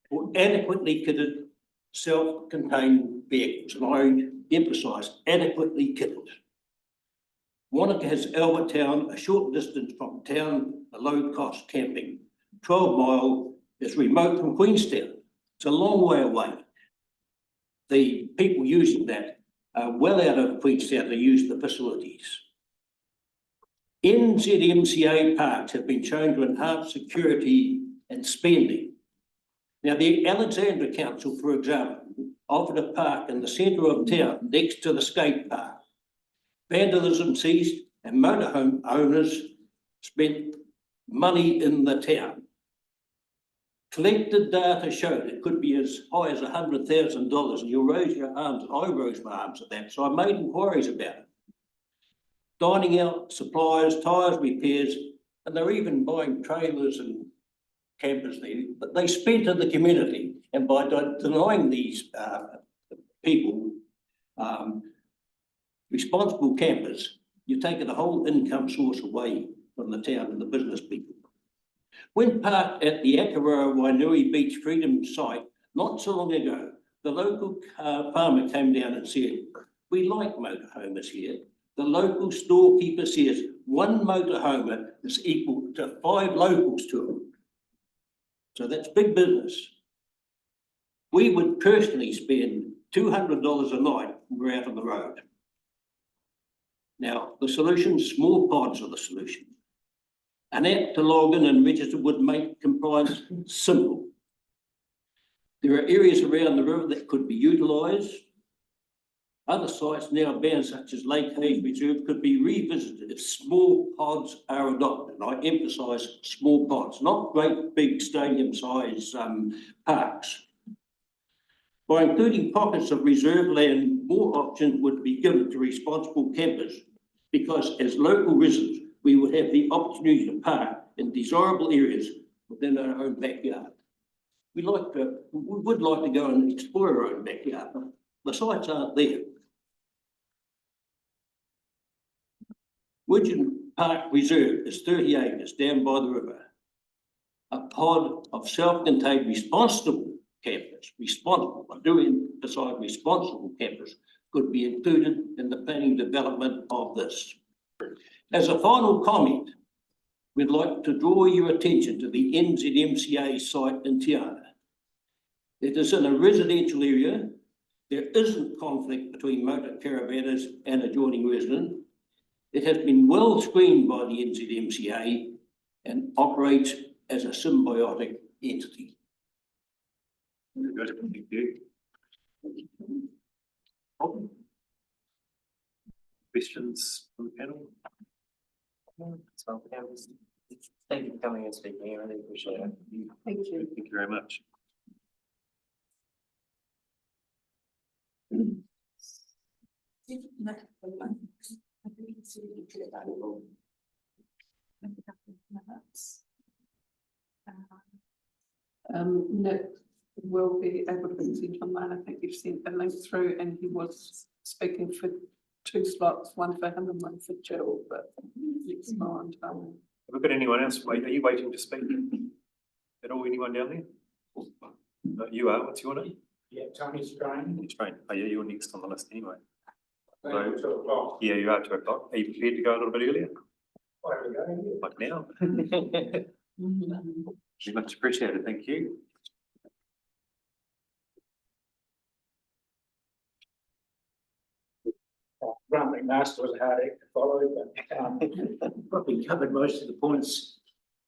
for adequately kitted, self-contained vehicles, and I emphasise adequately kitted. Wanaka has Albert Town, a short distance from town, a low-cost camping. 12 Mile is remote from Queenstown. It's a long way away. The people using that are well out of Queenstown to use the facilities. NZMCA parks have been shown to enhance security and spending. Now, the Alexandra Council, for example, offered a park in the centre of town next to the skate park. Vandalism ceased and motorhome owners spent money in the town. Collected data showed it could be as high as $100,000, and you'll raise your arms, and I rose my arms at that, so I made inquiries about it. Dining out, supplies, tyres repairs, and they're even buying trailers and campers there, but they spent in the community, and by denying these people responsible campers, you're taking the whole income source away from the town and the business people. When parked at the Akaroa Wainui Beach Freedom site not so long ago, the local farmer came down and said, "We like motorhomers here." The local storekeeper says one motorhomer is equal to 5 locals to them. So that's big business. We would personally spend $200 a night when we're out on the road. Now, the solution, small pods are the solution. An app to log in and register would make compliance simple. There are areas around the river that could be utilised. Other sites now banned, such as Lake Hayes Reserve, could be revisited if small pods are adopted. And I emphasise small pods, not great big stadium-size parks. By including pockets of reserve land, more options would be given to responsible campers, because as local residents, we would have the opportunity to park in desirable areas within our own backyard. We would like to go and explore our own backyard, but the sites aren't there. Widgeon Park Reserve is 30 acres down by the river. A pod of self-contained responsible campers, I do emphasise responsible campers, could be included in the planning development of this. As a final comment, we'd like to draw your attention to the NZMCA site in Tiana. It is in a residential area. There isn't conflict between motor caravanners and adjoining residents. It has been well screened by the NZMCA and operates as a symbiotic entity. Very good, thank you. Questions from the panel? So, thank you for coming and speaking. I really appreciate it. Thank you. Thank you very much. Nick will be able to be sent online. I think you've sent a link through, and he was speaking for 2 slots, one for him and one for Jill, but let's mind. Have we got anyone else? Are you waiting to speak? At all, anyone down there? No, you are. What's your name? Yeah, Tony Strain. It's right. Oh, yeah, you're next on the list anyway. So, 2 o'clock. Yeah, you are 2 o'clock. Are you prepared to go a little bit earlier? There we go. Like now? Very much appreciated. Thank you. Grumbling Master was a hard act to follow, but probably covered most of the points.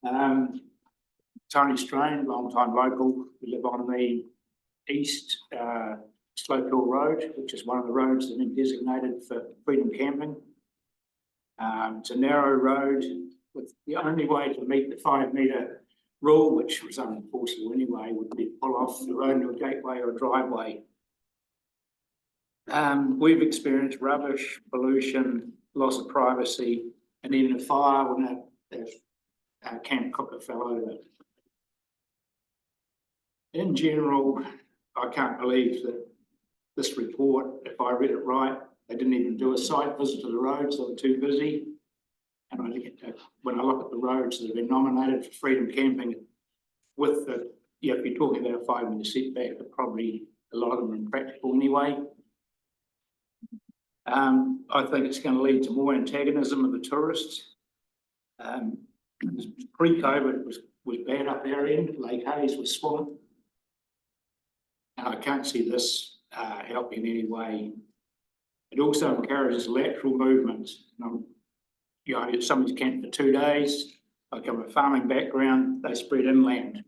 Tony Strain, long-time local, we live on the east Slope Hill Road, which is one of the roads that have been designated for freedom camping. It's a narrow road with the only way to meet the 5 metre rule, which was unenforceable anyway, would be pull off the road into a gateway or a driveway. We've experienced rubbish, pollution, loss of privacy, and even a fire when a camp cooker fell over. In general, I can't believe that this report, if I read it right, they didn't even do a site visit to the roads, they were too busy. And when I look at the roads that have been nominated for freedom camping, with the, yeah, if you're talking about a 5 metre setback, but probably a lot of them are impractical anyway. I think it's going to lead to more antagonism of the tourists. Pre-COVID was bad up our end. Lake Hayes was swamped. And I can't see this helping in any way. It also encourages lateral movement. You know, if somebody's camped for 2 days, I come from a farming background, they spread inland.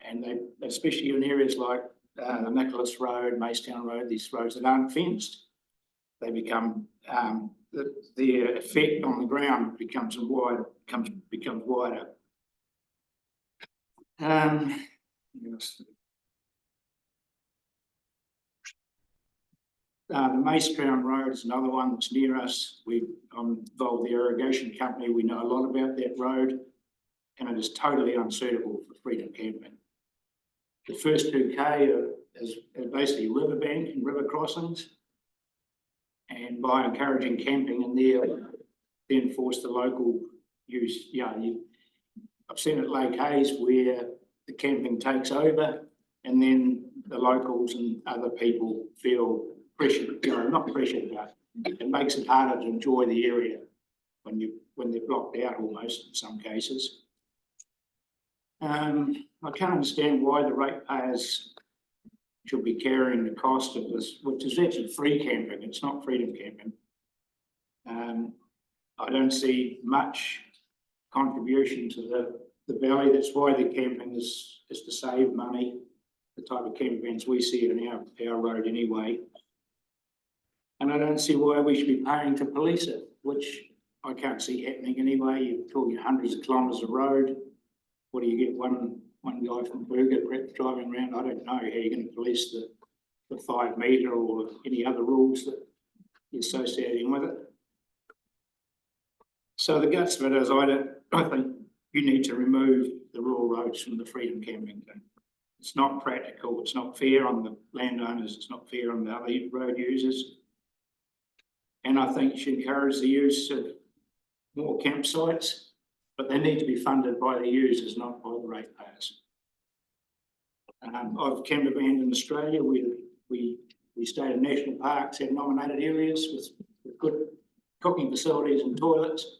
And they, especially in areas like the Nicholas Road, Macetown Road, these roads that aren't fenced, they become, the effect on the ground becomes wider. The Macetown Road is another one that's near us. I'm involved with the irrigation company. We know a lot about that road, and it is totally unsuitable for freedom camping. The first 2K is basically riverbank and river crossings. And by encouraging camping in there, then force the local use. Yeah, I've seen at Lake Hayes where the camping takes over, and then the locals and other people feel pressured, you know, not pressured, but it makes it harder to enjoy the area when they're blocked out almost in some cases. I can't understand why the ratepayers should be carrying the cost of this, which is actually free camping. It's not freedom camping. I don't see much contribution to the valley. That's why the camping is to save money. The type of campgrounds we see in our road anyway. And I don't see why we should be paying to police it, which I can't see happening anyway. You're talking hundreds of kilometres of road. What do you get? One guy from Burger driving around? I don't know how you're going to police the 5 metre or any other rules that you're associating with it. So the guts of it is, I think you need to remove the rural roads from the freedom camping thing. It's not practical. It's not fair on the landowners. It's not fair on the other road users. And I think you should encourage the use of more campsites, but they need to be funded by the users, not by the ratepayers. I've camper band in Australia. We stayed in national parks, have nominated areas with good cooking facilities and toilets.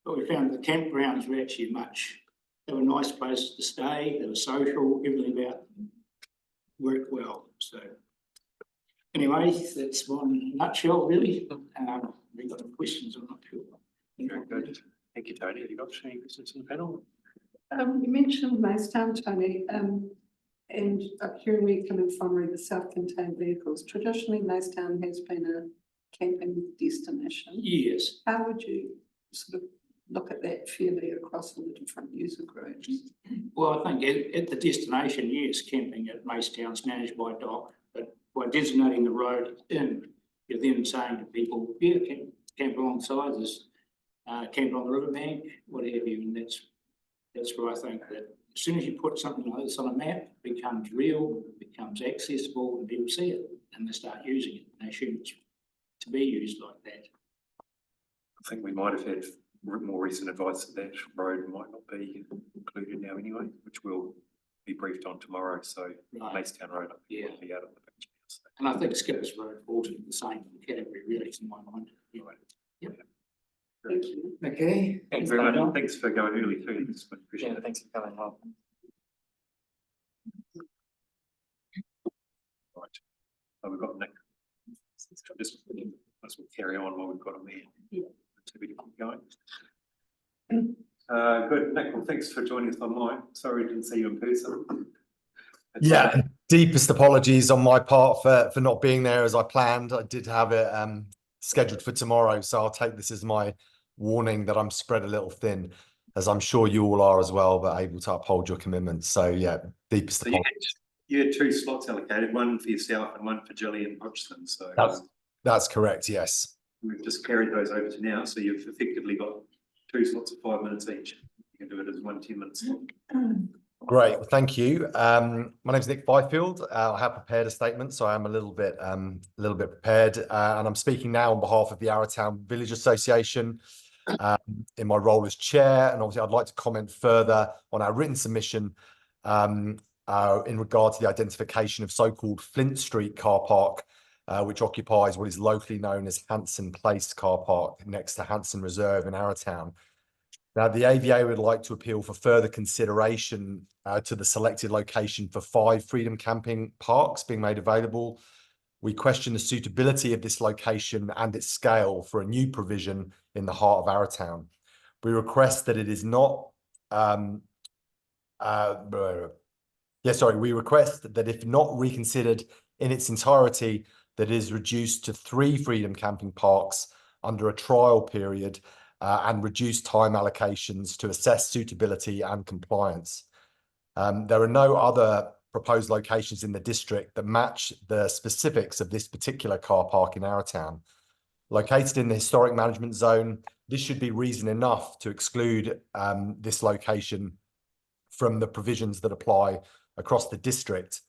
But we found the campgrounds were actually they were nice places to stay. They were social, everything about them worked well. So anyway, that's one nutshell, really. We've got some questions, I'm not sure. Very good. Thank you, Tony. Have you got any questions on the panel? You mentioned Macetown, Tony, and hearing where you're coming from, the self-contained vehicles. Traditionally, Macetown has been a camping destination. Yes. How would you sort of look at that fairly across all the different user groups? Well, I think at the destination, yes, camping at Macetown is managed by DOC, but by designating the road in, you're then saying to people, yeah, camp alongside this, camp on the riverbank, what have you, and that's where I think that as soon as you put something like this on a map, it becomes real, it becomes accessible, and people see it, and they start using it, and they assume it's to be used like that. I think we might have had more recent advice that road might not be included now anyway, which we'll be briefed on tomorrow, so Right. Macedown Road, I think, Yeah. will be out of the picture. So, And I think Skippers Road falls into the same category, really, in my mind. Anyway. Thank you. Okay. Thanks very much, and thanks for going early too, it's much Yeah, appreciated. thanks for coming on. Right, so we've got Nick. Just, let's carry on while we've got him there. Yeah. To be going. Good, Nick, well, thanks for joining us online. Sorry we didn't see you in person. Yeah, deepest apologies on my part for not being there as I planned. I did have it scheduled for tomorrow, so I'll take this as my warning that I'm spread a little thin, as I'm sure you all are as well, but able to uphold your commitments. So yeah, deepest So apologies. you had 2 slots allocated, one for yourself and one for Gillian Hodgson, so That's correct, yes. we've just carried those over to now, so you've effectively got 2 slots of 5 minutes each. You can do it as 1 10-minute slot. Great, well, thank you. My name's Nick Byfield. I have prepared a statement, so I am a little bit prepared, and I'm speaking now on behalf of the Arrowtown Village Association in my role as chair. And obviously, I'd like to comment further on our written submission in regard to the identification of so-called Flint Street car park, which occupies what is locally known as Hanson Place car park next to Hanson Reserve in Arrowtown. Now, the AVA would like to appeal for further consideration to the selected location for 5 freedom camping parks being made available. We question the suitability of this location and its scale for a new provision in the heart of Arrowtown. We request that it is not, we request that if not reconsidered in its entirety, that it is reduced to 3 freedom camping parks under a trial period and reduced time allocations to assess suitability and compliance. There are no other proposed locations in the district that match the specifics of this particular car park in Arrowtown. Located in the historic management zone, this should be reason enough to exclude this location from the provisions that apply across the district.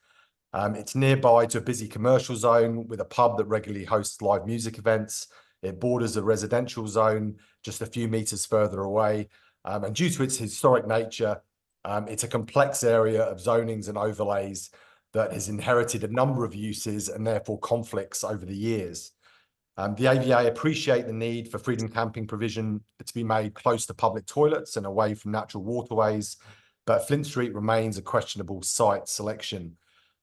It's nearby to a busy commercial zone with a pub that regularly hosts live music events. It borders a residential zone just a few meters further away. And due to its historic nature, it's a complex area of zonings and overlays that has inherited a number of uses and therefore conflicts over the years. The AVA appreciate the need for freedom camping provision to be made close to public toilets and away from natural waterways, but Flint Street remains a questionable site selection.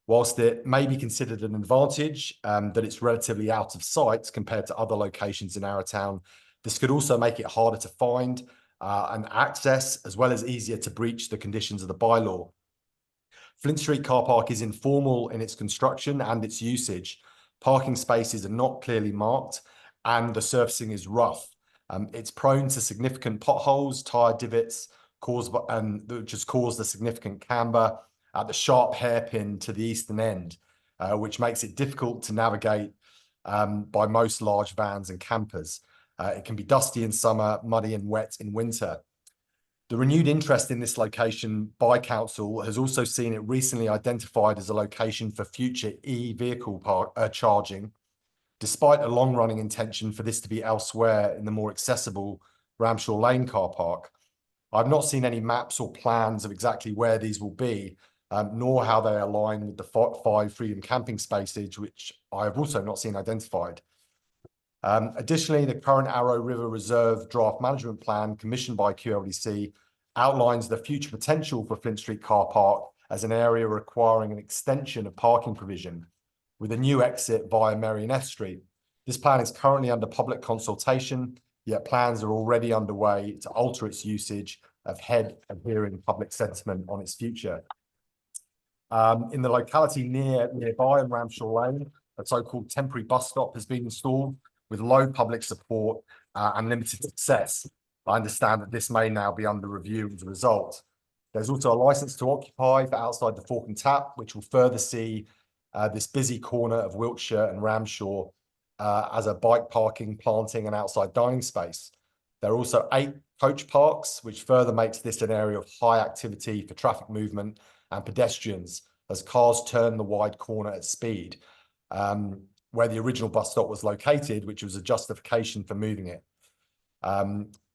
Whilst it may be considered an advantage that it's relatively out of sight compared to other locations in Arrowtown, this could also make it harder to find and access, as well as easier to breach the conditions of the bylaw. Flint Street car park is informal in its construction and its usage. Parking spaces are not clearly marked and the surfacing is rough. It's prone to significant potholes, tyre divots, which has caused a significant camber at the sharp hairpin to the eastern end, which makes it difficult to navigate by most large vans and campers. It can be dusty in summer, muddy and wet in winter. The renewed interest in this location by council has also seen it recently identified as a location for future e-vehicle charging, despite a long-running intention for this to be elsewhere in the more accessible Ramshaw Lane car park. I've not seen any maps or plans of exactly where these will be, nor how they align with the 5 freedom camping spaces, which I have also not seen identified. Additionally, the current Arrow River Reserve Draft Management Plan commissioned by QLDC outlines the future potential for Flint Street car park as an area requiring an extension of parking provision with a new exit via Merioneth Street. This plan is currently under public consultation, yet plans are already underway to alter its usage ahead of hearing public sentiment on its future. In the locality nearby in Ramshaw Lane, a so-called temporary bus stop has been installed with low public support and limited success. I understand that this may now be under review as a result. There's also a license to occupy for outside the Fork and Tap, which will further see this busy corner of Wiltshire and Ramshaw as a bike parking, planting and outside dining space. There are also 8 coach parks, which further makes this an area of high activity for traffic movement and pedestrians as cars turn the wide corner at speed, where the original bus stop was located, which was a justification for moving it.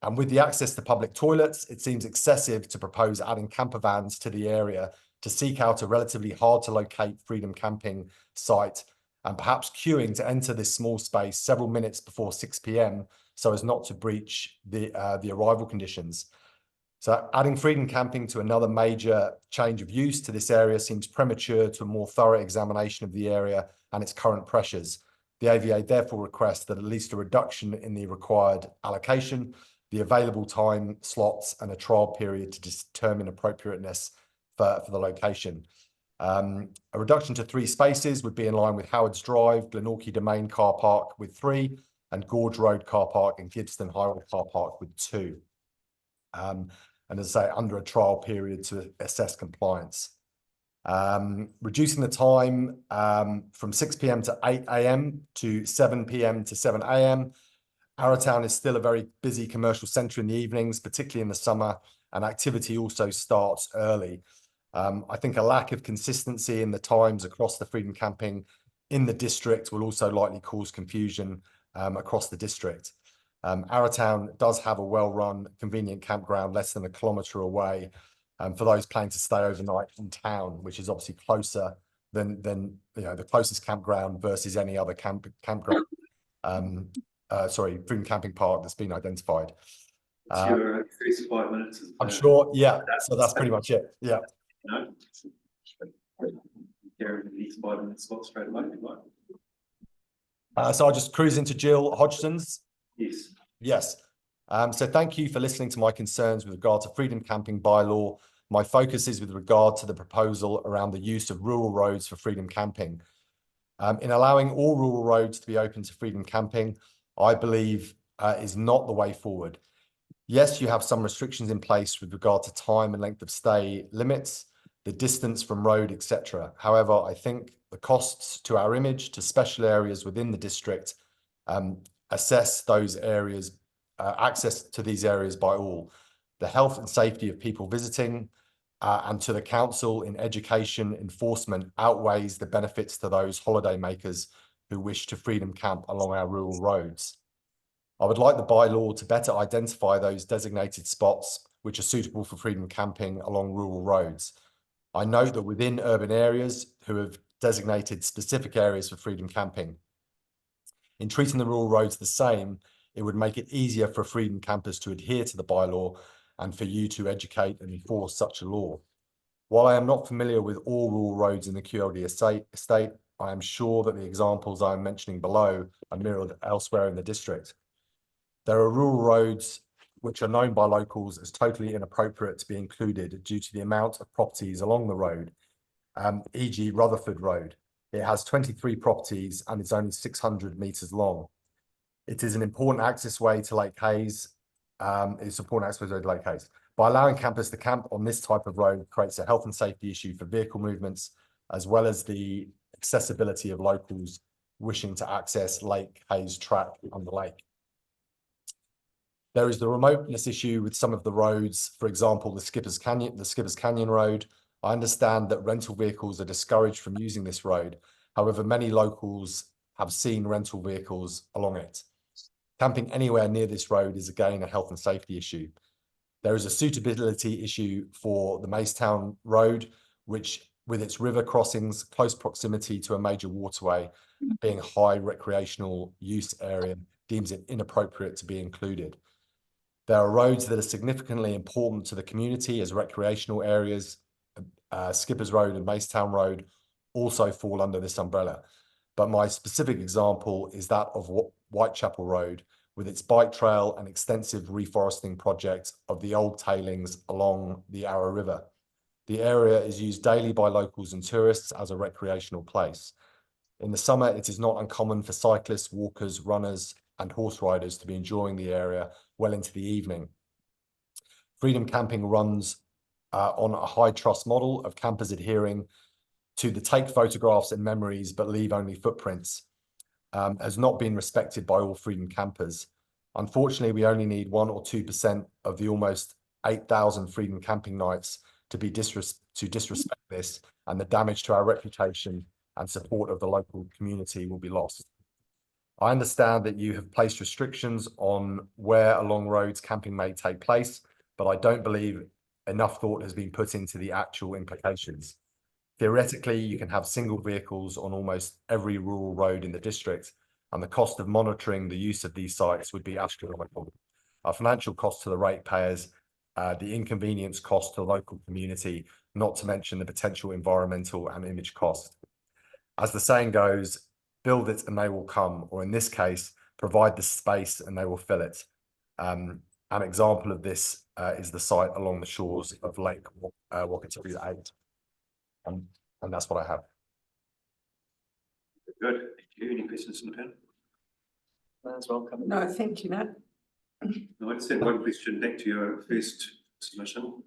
And with the access to public toilets, it seems excessive to propose adding camper vans to the area to seek out a relatively hard to locate freedom camping site and perhaps queuing to enter this small space several minutes before 6 p.m. so as not to breach the arrival conditions. So adding freedom camping to another major change of use to this area seems premature to a more thorough examination of the area and its current pressures. The AVA therefore requests that at least a reduction in the required allocation, the available time slots and a trial period to determine appropriateness for the location. A reduction to 3 spaces would be in line with Howard's Drive, Glenorchy Domain Car Park with 3, and Gorge Road Car Park and Gibbston Highway Car Park with 2. And as I say, under a trial period to assess compliance. Reducing the time from 6 p.m. to 8 a.m. to 7 p.m. to 7 a.m. Arrowtown is still a very busy commercial centre in the evenings, particularly in the summer, and activity also starts early. I think a lack of consistency in the times across the freedom camping in the district will also likely cause confusion across the district. Arrowtown does have a well-run, convenient campground less than a kilometre away for those planning to stay overnight in town, which is obviously closer than the closest campground versus any other campground. Freedom camping park that's been identified. Your 35 minutes. I'm sure. Yeah. So that's pretty much it. Yeah. No. Darren needs 5 minutes slot straight away. So I'll just cruise into Jill Hodgson's. Yes. Yes. So thank you for listening to my concerns with regard to freedom camping bylaw. My focus is with regard to the proposal around the use of rural roads for freedom camping. In allowing all rural roads to be open to freedom camping, I believe is not the way forward. Yes, you have some restrictions in place with regard to time and length of stay limits, the distance from road, etc. However, I think the costs to our image, to special areas within the district, assess those areas, access to these areas by all. The health and safety of people visiting and to the council in education enforcement outweighs the benefits to those holiday makers who wish to freedom camp along our rural roads. I would like the bylaw to better identify those designated spots which are suitable for freedom camping along rural roads. I note that within urban areas who have designated specific areas for freedom camping. In treating the rural roads the same, it would make it easier for freedom campers to adhere to the bylaw and for you to educate and enforce such a law. While I am not familiar with all rural roads in the QLD estate, I am sure that the examples I am mentioning below are mirrored elsewhere in the district. There are rural roads which are known by locals as totally inappropriate to be included due to the amount of properties along the road, e.g. Rutherford Road. It has 23 properties and is only 600 metres long. It is an important access way to Lake Hayes. It's an important access way to Lake Hayes. By allowing campers to camp on this type of road creates a health and safety issue for vehicle movements, as well as the accessibility of locals wishing to access Lake Hayes track on the lake. There is the remoteness issue with some of the roads, for example, the Skipper's Canyon Road. I understand that rental vehicles are discouraged from using this road. However, many locals have seen rental vehicles along it. Camping anywhere near this road is again a health and safety issue. There is a suitability issue for the Macetown Road, which with its river crossings, close proximity to a major waterway, being a high recreational use area, deems it inappropriate to be included. There are roads that are significantly important to the community as recreational areas. Skippers Road and Macetown Road also fall under this umbrella. But my specific example is that of Whitechapel Road, with its bike trail and extensive reforesting project of the old tailings along the Arrow River. The area is used daily by locals and tourists as a recreational place. In the summer, it is not uncommon for cyclists, walkers, runners, and horse riders to be enjoying the area well into the evening. Freedom camping runs on a high trust model of campers adhering to the take photographs and memories but leave only footprints, has not been respected by all freedom campers. Unfortunately, we only need 1 or 2% of the almost 8,000 freedom camping nights to disrespect this, and the damage to our reputation and support of the local community will be lost. I understand that you have placed restrictions on where along roads camping may take place, but I don't believe enough thought has been put into the actual implications. Theoretically, you can have single vehicles on almost every rural road in the district, and the cost of monitoring the use of these sites would be astronomical. Our financial cost to the ratepayers, the inconvenience cost to the local community, not to mention the potential environmental and image cost. As the saying goes, build it and they will come, or in this case, provide the space and they will fill it. An example of this is the site along the shores of Lake Wakatipu 8. And that's what I have. Good. Thank you. Any questions from the panel? That's welcome. No, thank you, Matt. No, I just had one question back to your first submission.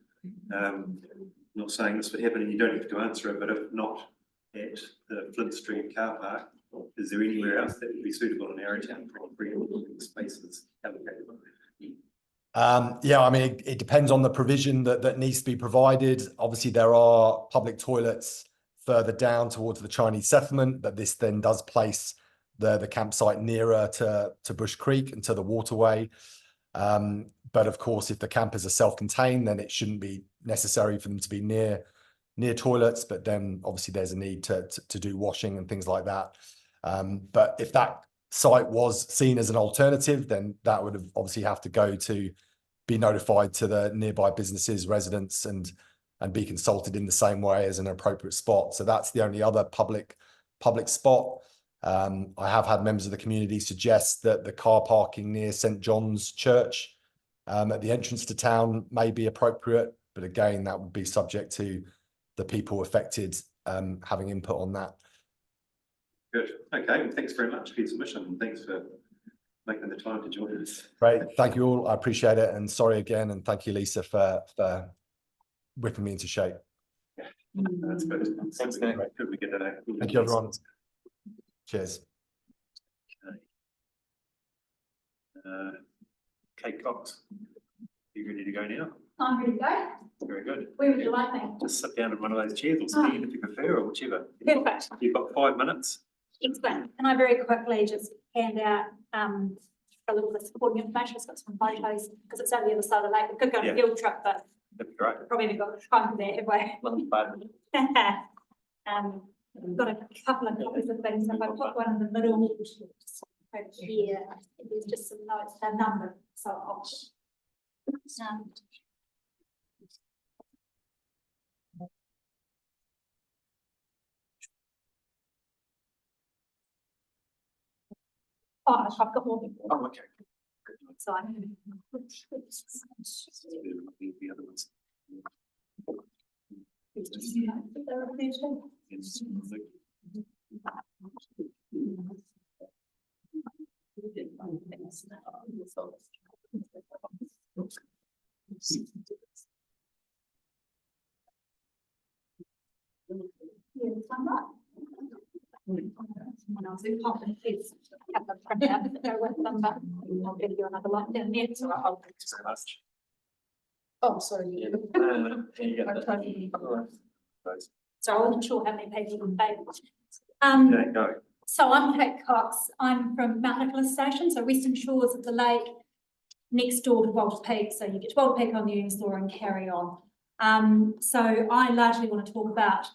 Not saying this would happen and you don't have to answer it, but if not at the Flint Street car park, is there anywhere else that would be suitable in Arrowtown for free spaces allocated? Yeah, I mean, it depends on the provision that needs to be provided. Obviously, there are public toilets further down towards the Chinese settlement, but this then does place the campsite nearer to Bush Creek and to the waterway. But of course, if the campers are self-contained, then it shouldn't be necessary for them to be near toilets. But then obviously there's a need to do washing and things like that. But if that site was seen as an alternative, then that would obviously have to go to be notified to the nearby businesses, residents, and be consulted in the same way as an appropriate spot. So that's the only other public spot. I have had members of the community suggest that the car parking near St. John's Church at the entrance to town may be appropriate, but again, that would be subject to the people affected having input on that. Good. Okay. Well, thanks very much for your submission, and thanks for making the time to join us. Great. Thank you all. I appreciate it. And sorry again. And thank you, Lisa, for whipping me into shape. Yeah, that's good. Thanks, Nick. Could we get that? Thank you, everyone. Cheers. Okay. Kate Cox, you ready to go now? I'm ready to go. Very good. Where would you like me? Just sit down in one of those chairs or stand if you prefer, or whichever. Perfect. You've got 5 minutes. Excellent. Can I very quickly just hand out a little bit of supporting information? It's got some photos because it's on the other side of the lake. We could go on a field trip, but That'd be great. probably haven't got time for that, have we? 5 minutes. We've got a couple of copies of things. If I put one in the middle, just over here, there's just some notes, a number. So I'll I've got more than Oh, okay. so I'm The other ones. Someone else who popped in, please have them print out if they're with them, but I'll give you another lot down there. So I'll. Thank you so much. Oh, sorry. You get that. So I wasn't sure how many people would pay. Yeah, go. So I'm Kate Cox. I'm from Mount Nicholas Station, so western shores of the lake, next door to Walter Peak. So you get to Walter Peak on the Earnslaw and carry on. So I largely want to talk about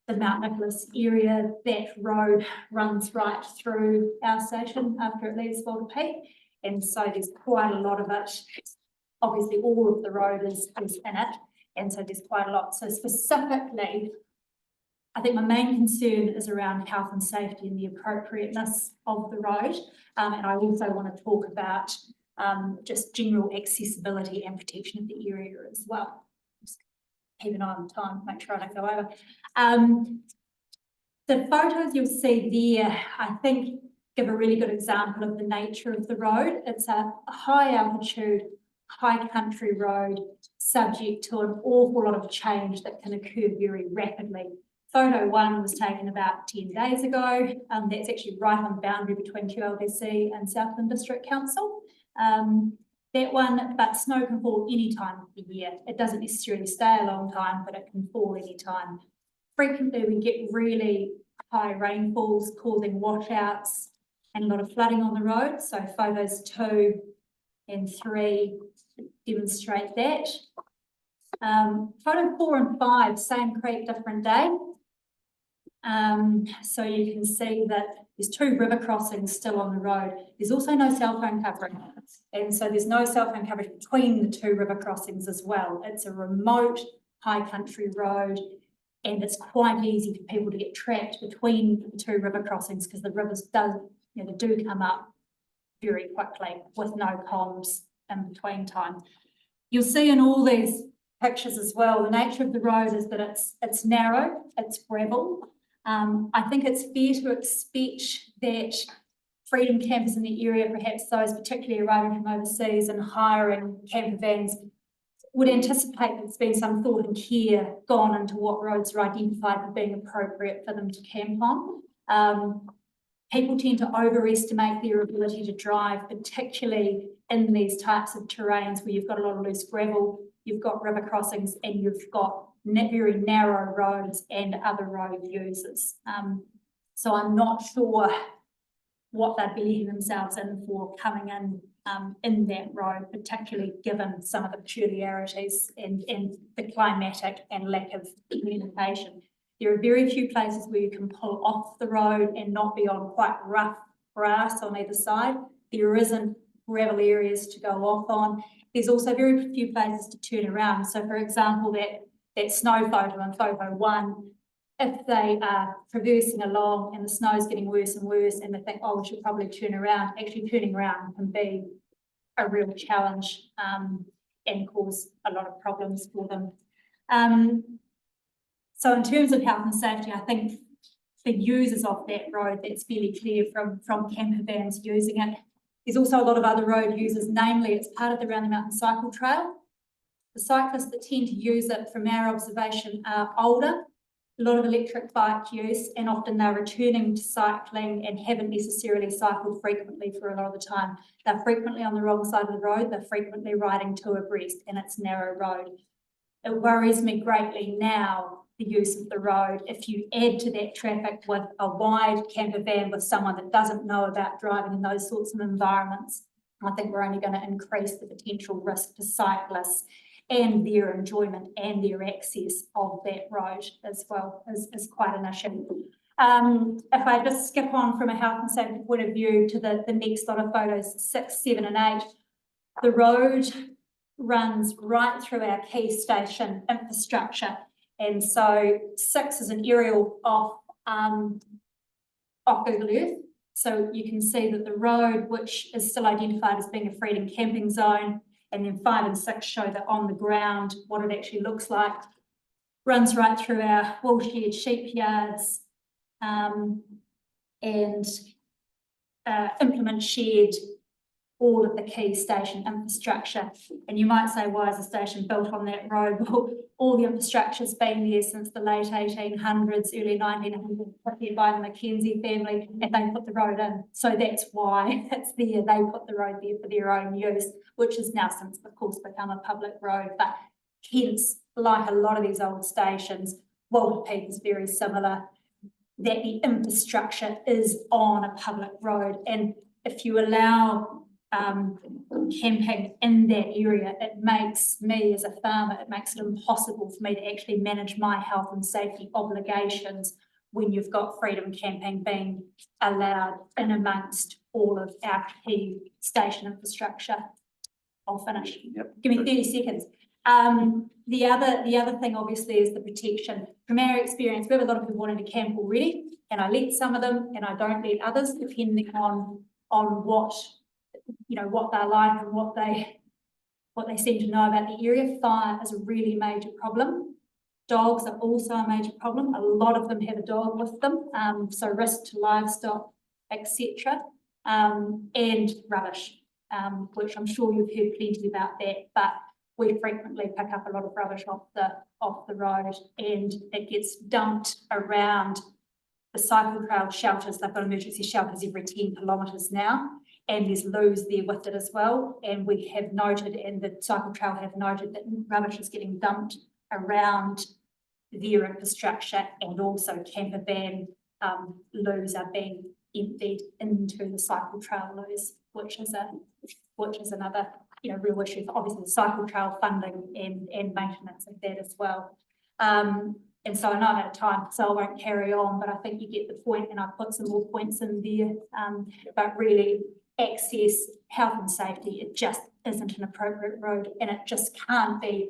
the Mount Nicholas area. That road runs right through our station after it leaves Walter Peak. And so there's quite a lot of it. Obviously, all of the road is in it. And so there's quite a lot. So specifically, I think my main concern is around health and safety and the appropriateness of the road. And I also want to talk about just general accessibility and protection of the area as well. Just keep an eye on the time, make sure I don't go over. The photos you'll see there, I think, give a really good example of the nature of the road. It's a high altitude, high country road, subject to an awful lot of change that can occur very rapidly. Photo 1 was taken about 10 days ago. That's actually right on the boundary between QLDC and Southland District Council. That one, but snow can fall any time of the year. It doesn't necessarily stay a long time, but it can fall any time. Frequently, we get really high rainfalls causing washouts and a lot of flooding on the road. So photos 2 and 3 demonstrate that. Photo 4 and 5, same creek, different day. So you can see that there's 2 river crossings still on the road. There's also no cell phone coverage. And so there's no cell phone coverage between the 2 river crossings as well. It's a remote high country road, and it's quite easy for people to get trapped between the 2 river crossings because the rivers do come up very quickly with no comms in between time. You'll see in all these pictures as well, the nature of the road is that it's narrow, it's gravel. I think it's fair to expect that freedom campers in the area, perhaps those particularly arriving from overseas and hiring camper vans, would anticipate that there's been some thought and care gone into what roads are identified for being appropriate for them to camp on. People tend to overestimate their ability to drive, particularly in these types of terrains where you've got a lot of loose gravel, you've got river crossings, and you've got very narrow roads and other road users. So I'm not sure what they'd be letting themselves in for coming in that road, particularly given some of the peculiarities and the climatic and lack of communication. There are very few places where you can pull off the road and not be on quite rough grass on either side. There isn't gravel areas to go off on. There's also very few places to turn around. So for example, that snow photo in photo 1, if they are traversing along and the snow's getting worse and worse and they think, oh, we should probably turn around, actually turning around can be a real challenge and cause a lot of problems for them. So in terms of health and safety, I think for users of that road, that's fairly clear from camper vans using it. There's also a lot of other road users, namely it's part of the Round the Mountain Cycle Trail. The cyclists that tend to use it, from our observation, are older, a lot of electric bike use, and often they're returning to cycling and haven't necessarily cycled frequently for a lot of the time. They're frequently on the wrong side of the road, they're frequently riding 2 abreast, and it's narrow road. It worries me greatly now, the use of the road, if you add to that traffic with a wide camper van with someone that doesn't know about driving in those sorts of environments. I think we're only going to increase the potential risk to cyclists and their enjoyment and their access of that road as well is quite an issue. If I just skip on from a health and safety point of view to the next lot of photos, 6, 7 and 8, the road runs right through our key station infrastructure. And so 6 is an aerial off Google Earth. So you can see that the road, which is still identified as being a freedom camping zone, and then 5 and 6 show that on the ground, what it actually looks like, runs right through our wool-shed sheep yards and implement shed, all of the key station infrastructure. And you might say, why is a station built on that road? Well, all the infrastructure's been there since the late 1800s, early 1900s, put there by the Mackenzie family, and they put the road in. So that's why it's there. They put the road there for their own use, which has now since, of course, become a public road. But hence, like a lot of these old stations, Walter Peak is very similar, that the infrastructure is on a public road. And if you allow camping in that area, it makes me as a farmer, it makes it impossible for me to actually manage my health and safety obligations when you've got freedom camping being allowed in amongst all of our key station infrastructure. I'll finish. Yep. Give me 30 seconds. The other thing obviously is the protection. From our experience, we have a lot of people wanting to camp already, and I let some of them and I don't let others, depending on what they're like and what they seem to know about the area. Fire is a really major problem. Dogs are also a major problem. A lot of them have a dog with them, so risk to livestock, etc. And rubbish, which I'm sure you've heard plenty about that, but we frequently pick up a lot of rubbish off the road, and it gets dumped around the cycle trail shelters. They've got emergency shelters every 10 kilometres now, and there's loos there with it as well. And we have noted, and the cycle trail have noted, that rubbish is getting dumped around their infrastructure, and also camper van loos are being emptied into the cycle trail loos, which is another real issue for obviously the cycle trail funding and maintenance of that as well. And so I know I'm out of time, so I won't carry on, but I think you get the point, and I've put some more points in there. But really, access, health and safety, it just isn't an appropriate road, and it just can't be.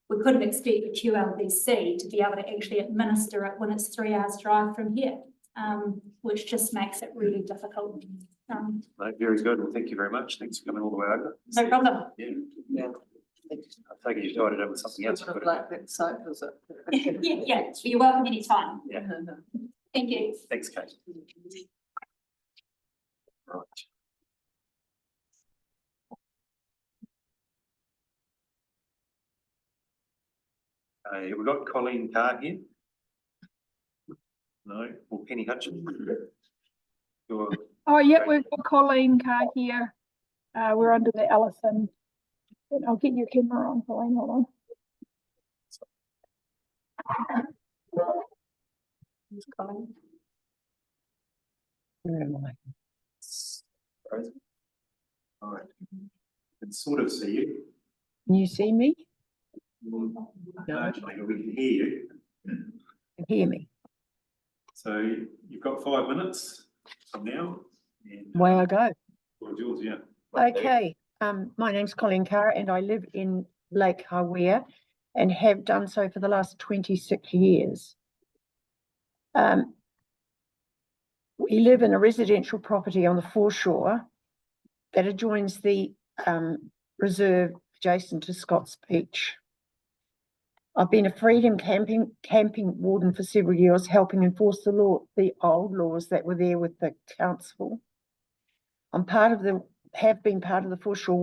We couldn't expect the QLDC to be able to actually administer it when it's 3 hours drive from here, which just makes it really difficult. No, very good. Well, thank you very much. Thanks for coming all the way over. No problem. Yeah. I take it you tied it up with something else. Sort of like that soap, is it? Yeah, you're welcome anytime. Yeah. Thank you. Thanks, Kate. Right. We've got Colleen Carr here. No, or Penny Hutchins. Oh, yeah, we've got Colleen Carr here. We're under the Ellison. And I'll get your camera on, Colleen, hold on. Colleen. Where am I? All right. I can sort of see you. Can you see me? No, we can hear you. You can hear me. So you've got 5 minutes from now. And, Way I go. well, yours, yeah. Okay, my name's Colleen Carr and I live in Lake Hawea and have done so for the last 26 years. We live in a residential property on the foreshore that adjoins the reserve adjacent to Scott's Beach. I've been a freedom camping warden for several years, helping enforce the old laws that were there with the council. Have been part of the foreshore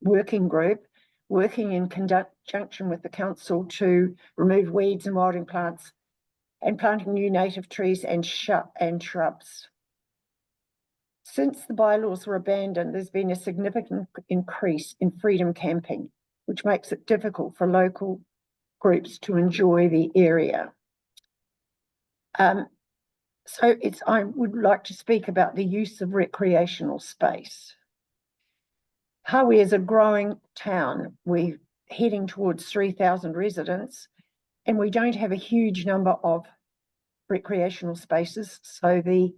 working group, working in conjunction with the council to remove weeds and wilding plants and planting new native trees and shrubs. Since the bylaws were abandoned, there's been a significant increase in freedom camping, which makes it difficult for local groups to enjoy the area. I would like to speak about the use of recreational space. Hawea is a growing town. We're heading towards 3,000 residents, and we don't have a huge number of recreational spaces. So the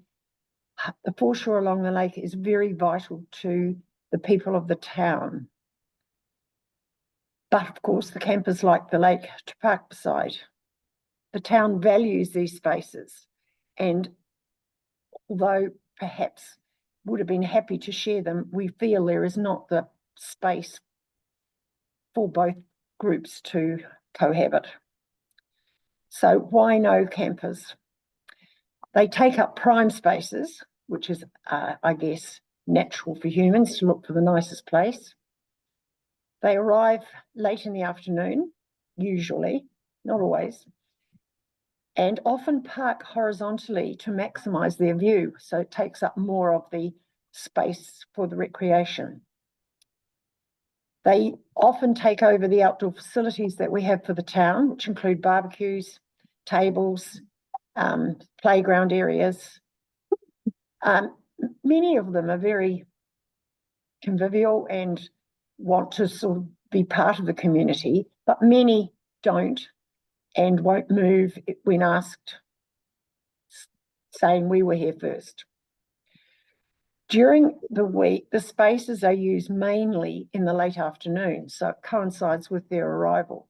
foreshore along the lake is very vital to the people of the town. But of course, the campers like the lake to park beside. The town values these spaces, and although perhaps would have been happy to share them, we feel there is not the space for both groups to cohabit. So why no campers? They take up prime spaces, which is, I guess, natural for humans to look for the nicest place. They arrive late in the afternoon, usually, not always, and often park horizontally to maximise their view. So it takes up more of the space for the recreation. They often take over the outdoor facilities that we have for the town, which include barbecues, tables, playground areas. Many of them are very convivial and want to sort of be part of the community, but many don't and won't move when asked, saying we were here first. During the week, the spaces are used mainly in the late afternoon, so it coincides with their arrival.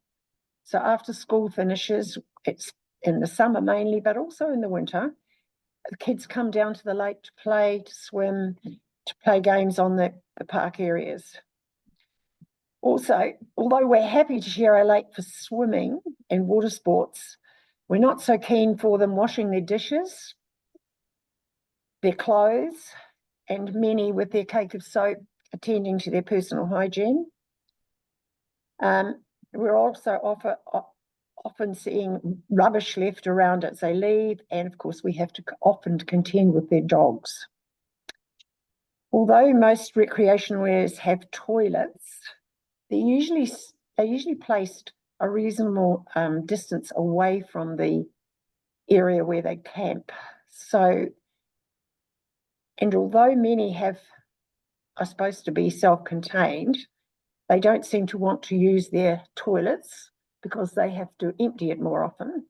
So after school finishes, it's in the summer mainly, but also in the winter, the kids come down to the lake to play, to swim, to play games on the park areas. Also, although we're happy to share our lake for swimming and water sports, we're not so keen for them washing their dishes, their clothes, and many with their cake of soap attending to their personal hygiene. We're also often seeing rubbish left around as they leave, and of course we have to often contend with their dogs. Although most recreational areas have toilets, they're usually placed a reasonable distance away from the area where they camp. So, and although many have are supposed to be self-contained, they don't seem to want to use their toilets because they have to empty it more often.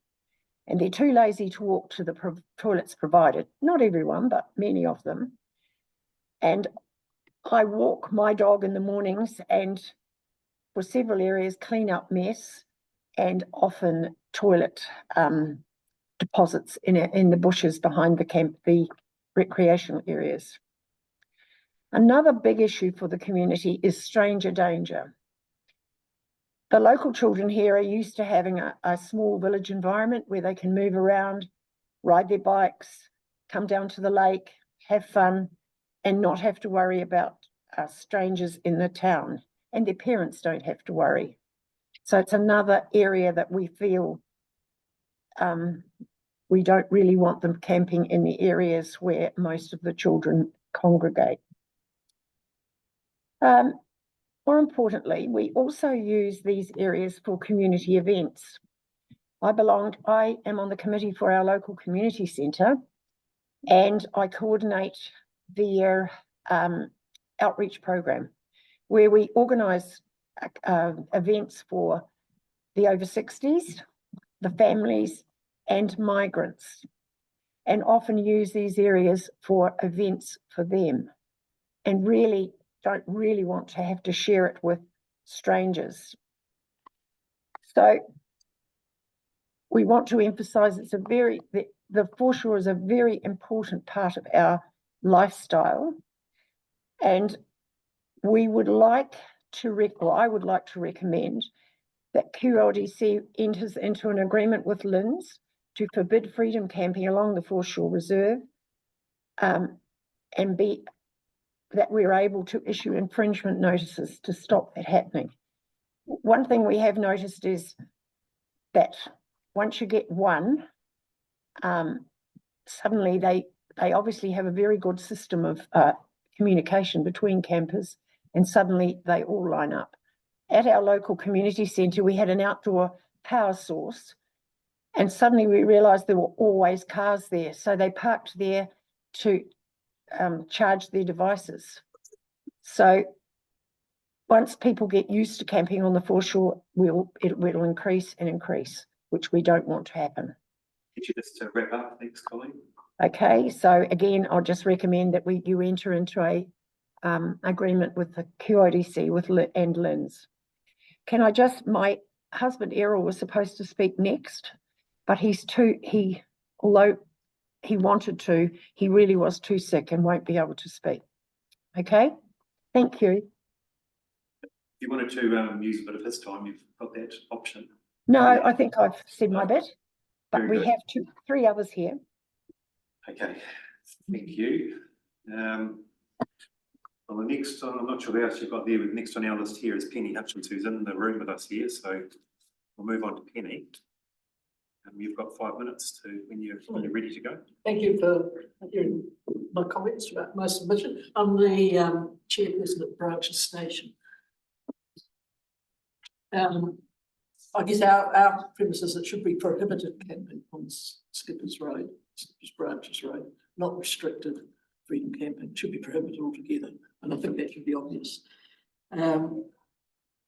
And they're too lazy to walk to the toilets provided. Not everyone, but many of them. And I walk my dog in the mornings and for several areas clean up mess and often toilet deposits in the bushes behind the recreational areas. Another big issue for the community is stranger danger. The local children here are used to having a small village environment where they can move around, ride their bikes, come down to the lake, have fun, and not have to worry about strangers in the town, and their parents don't have to worry. So it's another area that we feel we don't really want them camping in the areas where most of the children congregate. More importantly, we also use these areas for community events. I am on the committee for our local community centre, and I coordinate their outreach program, where we organise events for the over 60s, the families, and migrants, and often use these areas for events for them, and really don't really want to have to share it with strangers. So we want to emphasise the foreshore is a very important part of our lifestyle, and we would like to, I would like to recommend that QLDC enters into an agreement with LINZ to forbid freedom camping along the foreshore reserve, and that we're able to issue infringement notices to stop that happening. One thing we have noticed is that once you get one, suddenly they obviously have a very good system of communication between campers, and suddenly they all line up. At our local community centre, we had an outdoor power source, and suddenly we realised there were always cars there. So they parked there to charge their devices. So once people get used to camping on the foreshore, it will increase and increase, which we don't want to happen. Could you just wrap up, thanks, Colleen? Okay, so again, I'll just recommend that you enter into a agreement with the QLDC and LINZ. Can I just, my husband Errol was supposed to speak next, but although he wanted to, he really was too sick and won't be able to speak. Okay, thank you. If you wanted to use a bit of his time, you've got that option. No, I think I've said my bit, but Very we good. have three others here. Okay, thank you. Well, the next one, I'm not sure who else you've got there, but next on our list here is Penny Hutchins, who's in the room with us here. So we'll move on to Penny. You've got 5 minutes to when you're ready to go. Thank you for hearing my comments about my submission. I'm the chairperson at Branches Station. I guess our premise is it should be prohibited camping on Skippers Road, Skippers Branches Road, not restricted. Freedom camping should be prohibited altogether, and I think that should be obvious.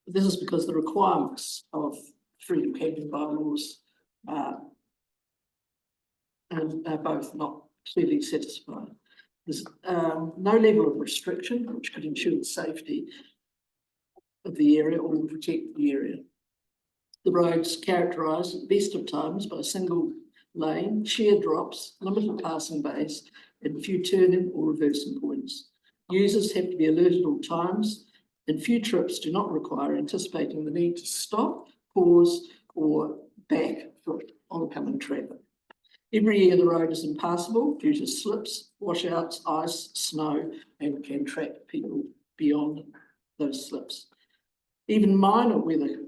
This is because the requirements of freedom camping bylaws are both not clearly satisfied. There's no level of restriction which could ensure the safety of the area or protect the area. The road's characterised at the best of times by a single lane, sheer drops, limited passing bays, and few turning or reversing points. Users have to be alerted at all times, and few trips do not require anticipating the need to stop, pause, or back for oncoming traffic. Every year the road is impassable due to slips, washouts, ice, snow, and can trap people beyond those slips. Even minor weather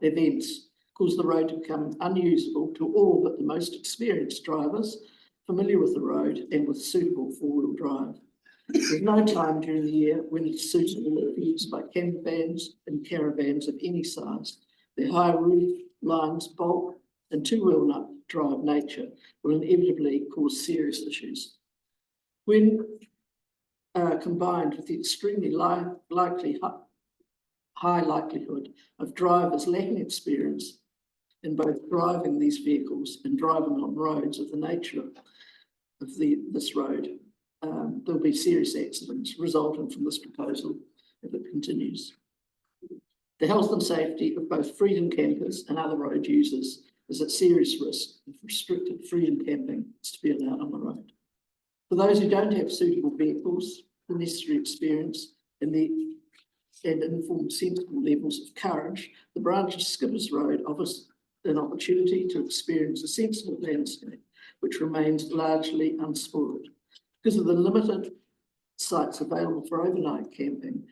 events cause the road to become unusable to all but the most experienced drivers familiar with the road and with suitable four-wheel drive. There's no time during the year when it's suitable for use by camper vans and caravans of any size. Their high roof lines, bulk, and two-wheel drive nature will inevitably cause serious issues. When combined with the extremely high likelihood of drivers lacking experience in both driving these vehicles and driving on roads of the nature of this road, there'll be serious accidents resulting from this proposal if it continues. The health and safety of both freedom campers and other road users is at serious risk if restricted freedom camping is to be allowed on the road. For those who don't have suitable vehicles, the necessary experience and informed sensible levels of courage, the branch of Skippers Road offers an opportunity to experience a sensible landscape which remains largely unspoiled. Because of the limited sites available for overnight camping,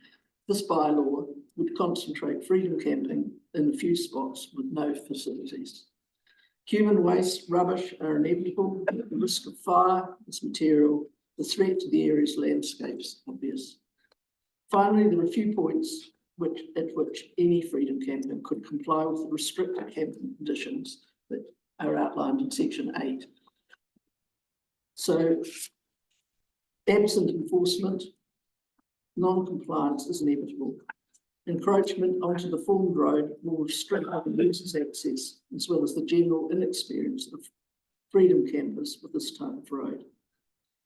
this bylaw would concentrate freedom camping in a few spots with no facilities. Human waste, rubbish are inevitable, the risk of fire, this material, the threat to the area's landscapes obvious. Finally, there are a few points at which any freedom camping could comply with the restricted camping conditions that are outlined in section 8. So, absent enforcement, non-compliance is inevitable. Encroachment onto the formed road will restrict other users' access, as well as the general inexperience of freedom campers with this type of road.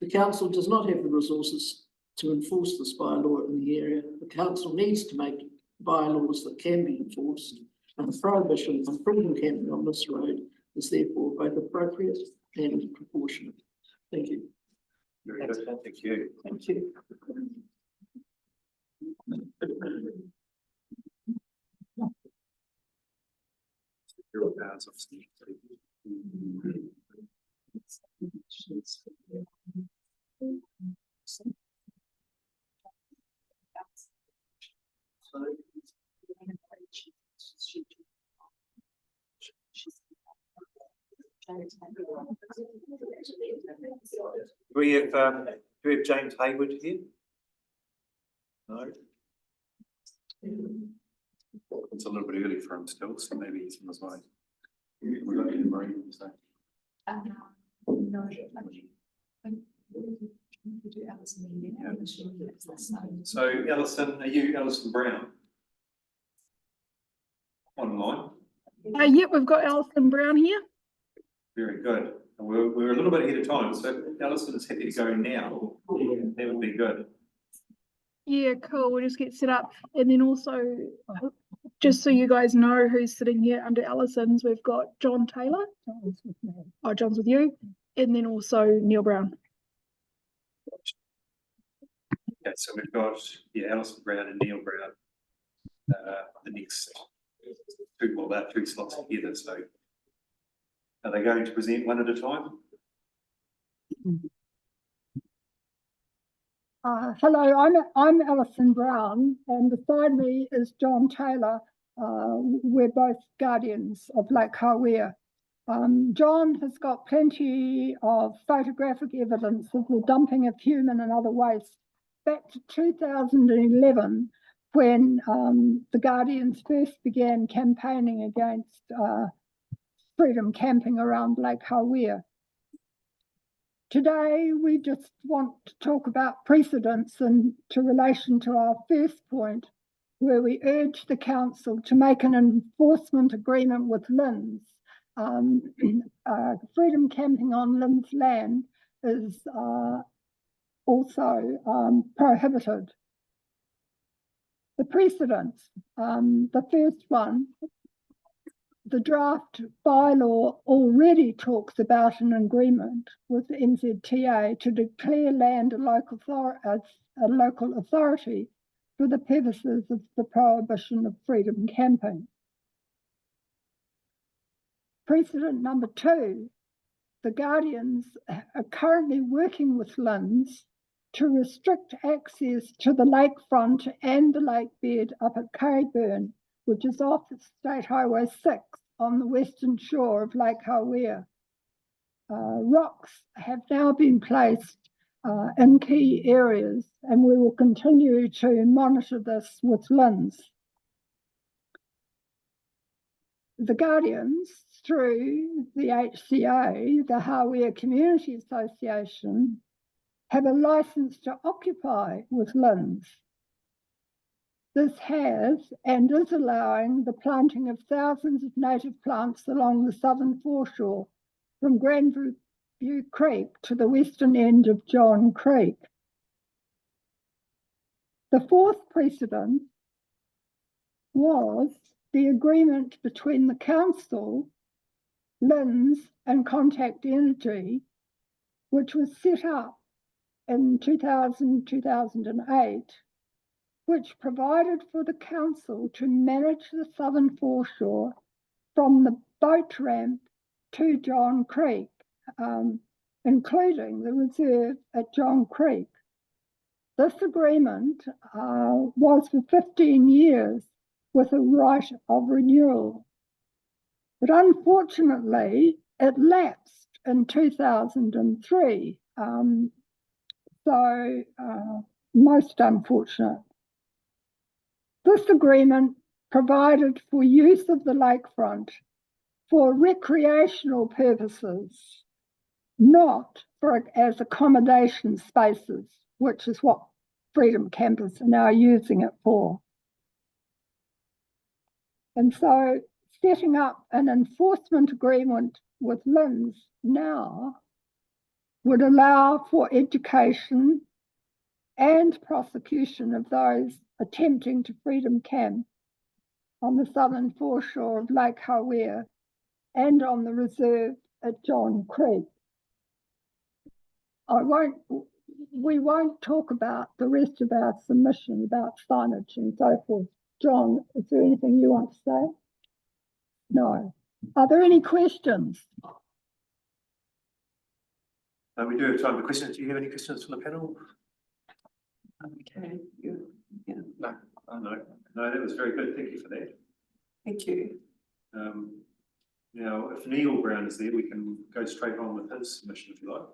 The council does not have the resources to enforce this bylaw in the area. The council needs to make bylaws that can be enforced, and the prohibition on freedom camping on this road is therefore both appropriate and proportionate. Thank you. Very good. Thank you. Thank you. Your powers of sleep. Do we have James Hayward here? No. It's a little bit early for him still, so maybe he's on his way. We got him marine, so. No. So Alison, are you Alison Brown? Online? Yep, we've got Alison Brown here. Very good. And we're a little bit ahead of time, so Alison is happy to go now. That would be good. Yeah, cool. We'll just get set up. And then also, just so you guys know who's sitting here under Alison's, we've got John Taylor. Oh, John's with you. And then also Neil Brown. Okay, so we've got Alison Brown and Neil Brown. The next about two slots together. So are they going to present one at a time? Hello, I'm Alison Brown, and beside me is John Taylor. We're both guardians of Lake Hawea. John has got plenty of photographic evidence of the dumping of human and other waste back to 2011, when the Guardians first began campaigning against freedom camping around Lake Hawea. Today, we just want to talk about precedents and to relation to our first point, where we urge the council to make an enforcement agreement with LINZ. Freedom camping on LINZ land is also prohibited. The precedents, the first one, the draft bylaw already talks about an agreement with NZTA to declare land a local authority for the purposes of the prohibition of freedom camping. Precedent number 2, the Guardians are currently working with LINZ to restrict access to the lakefront and the lake bed up at Cayburn, which is off State Highway 6 on the western shore of Lake Hawea. Rocks have now been placed in key areas, and we will continue to monitor this with LINZ. The Guardians, through the HCA, the Hawea Community Association, have a license to occupy with LINZ. This has and is allowing the planting of thousands of native plants along the southern foreshore from Grandview Creek to the western end of John Creek. The fourth precedent was the agreement between the council, LINZ and Contact Energy, which was set up in 2008, which provided for the council to manage the southern foreshore from the boat ramp to John Creek, including the reserve at John Creek. This agreement was for 15 years with a right of renewal. But unfortunately, it lapsed in 2003. Most unfortunate. This agreement provided for use of the lakefront for recreational purposes, not as accommodation spaces, which is what Freedom Campers are now using it for. And so setting up an enforcement agreement with LINZ now would allow for education and prosecution of those attempting to freedom camp on the southern foreshore of Lake Hawea and on the reserve at John Creek. We won't talk about the rest of our submission about signage and so forth. John, is there anything you want to say? No. Are there any questions? We do have time for questions. Do you have any questions from the panel? Okay, No, that was very good. Thank you for that. Thank you. Now, if Neil Brown is there, we can go straight on with his submission if you like.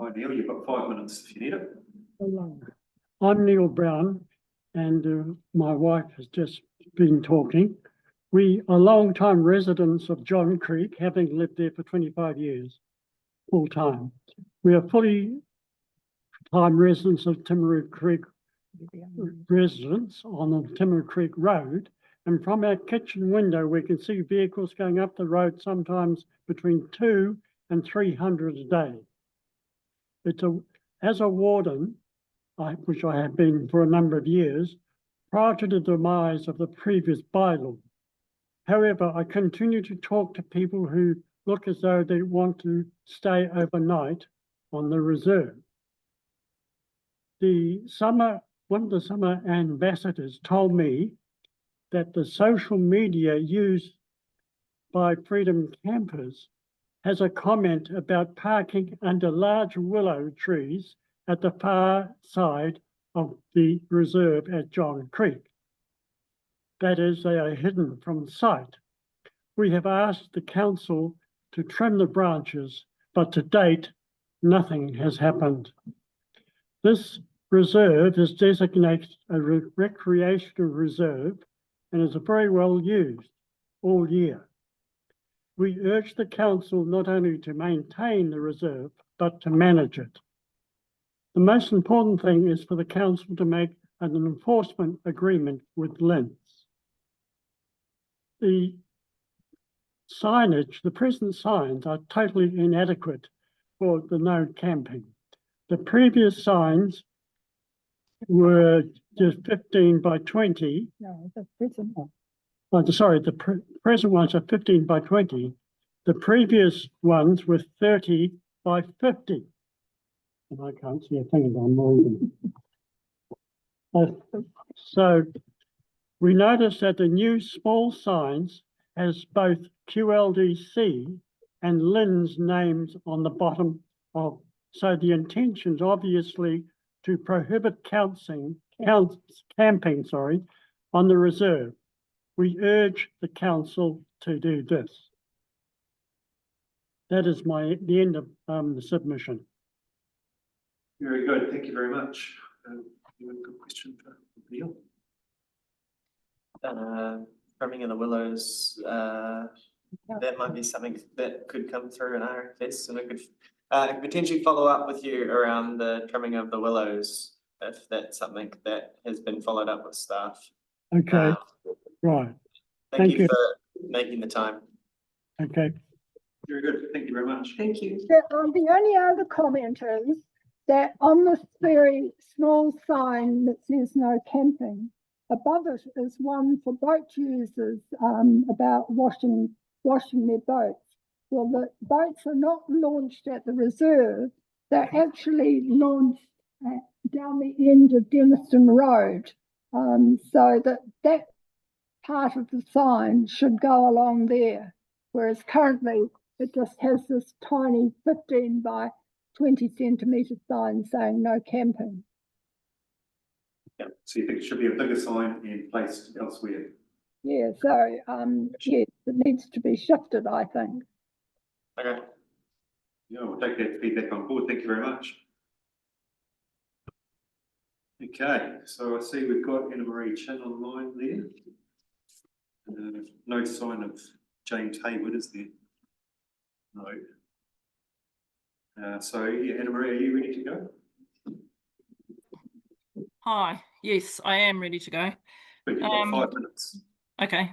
Hi Neil, you've got 5 minutes if you need it. Hello. I'm Neil Brown and my wife has just been talking. We are long-time residents of John Creek, having lived there for 25 years, full-time. We are fully-time residents of Timaru Creek residents on the Timaru Creek Road, and from our kitchen window we can see vehicles going up the road sometimes between 200 and 300 a day. As a warden, which I have been for a number of years, prior to the demise of the previous bylaw. However, I continue to talk to people who look as though they want to stay overnight on the reserve. One of the summer ambassadors told me that the social media used by Freedom Campers has a comment about parking under large willow trees at the far side of the reserve at John Creek. That is, they are hidden from sight. We have asked the council to trim the branches, but to date, nothing has happened. This reserve is designated a recreational reserve and is very well used all year. We urge the council not only to maintain the reserve, but to manage it. The most important thing is for the council to make an enforcement agreement with LINZ. The signage, the present signs are totally inadequate for the no camping. The previous signs were just 15 by 20. No, the present one. Oh, sorry, the present ones are 15 by 20. The previous ones were 30 by 50. And I can't see a thing about moving. So we notice that the new small signs has both QLDC and LINZ names on the bottom of, so the intention's obviously to prohibit camping on the reserve. We urge the council to do this. That is the end of the submission. Very good, thank you very much. You have a good question for Neil? Trimming of the willows, that might be something that could come through an RFS, and it could potentially follow up with you around the trimming of the willows, if that's something that has been followed up with staff. Okay, right. Thank you for making the time. Okay. Very good, thank you very much. Thank you. The only other comment is that on this very small sign that says no camping, above it is one for boat users about washing their boats. Well, the boats are not launched at the reserve, they're actually launched down the end of Denniston Road. So that part of the sign should go along there, whereas currently it just has this tiny 15 by 20 centimetre sign saying no camping. Yeah, so you think it should be a bigger sign and placed elsewhere? Yeah, so yes, it needs to be shifted, I think. Okay. Yeah, we'll take that feedback on board. Thank you very much. Okay, so I see we've got Anna Marie Chin online there. No sign of James Hayward, is there? No. So yeah, Anna Marie, are you ready to go? Hi, yes, I am ready to go. But you've got 5 minutes. Okay.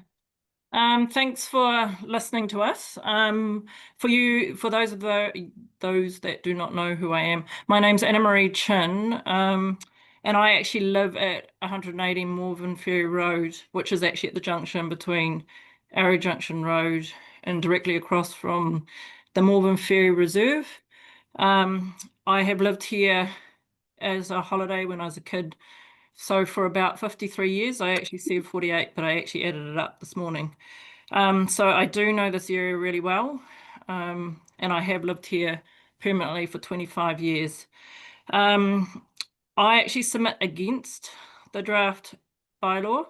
Thanks for listening to us. For those that do not know who I am, my name's Anna Marie Chin, and I actually live at 180 Morven Ferry Road, which is actually at the junction between Arrow Junction Road and directly across from the Morven Ferry Reserve. I have lived here as a holiday when I was a kid. So for about 53 years, I actually said 48, but I actually added it up this morning. So I do know this area really well, and I have lived here permanently for 25 years. I actually submit against the draft bylaw,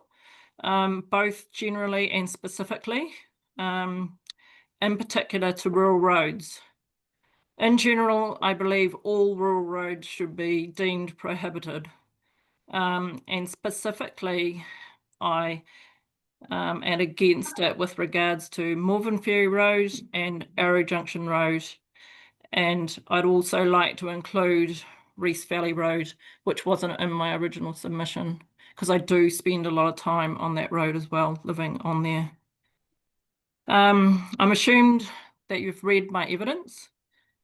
both generally and specifically, in particular to rural roads. In general, I believe all rural roads should be deemed prohibited. And specifically, I am against it with regards to Morven Ferry Road and Arrow Junction Road. And I'd also like to include Reese Valley Road, which wasn't in my original submission, because I do spend a lot of time on that road as well, living on there. I'm assumed that you've read my evidence.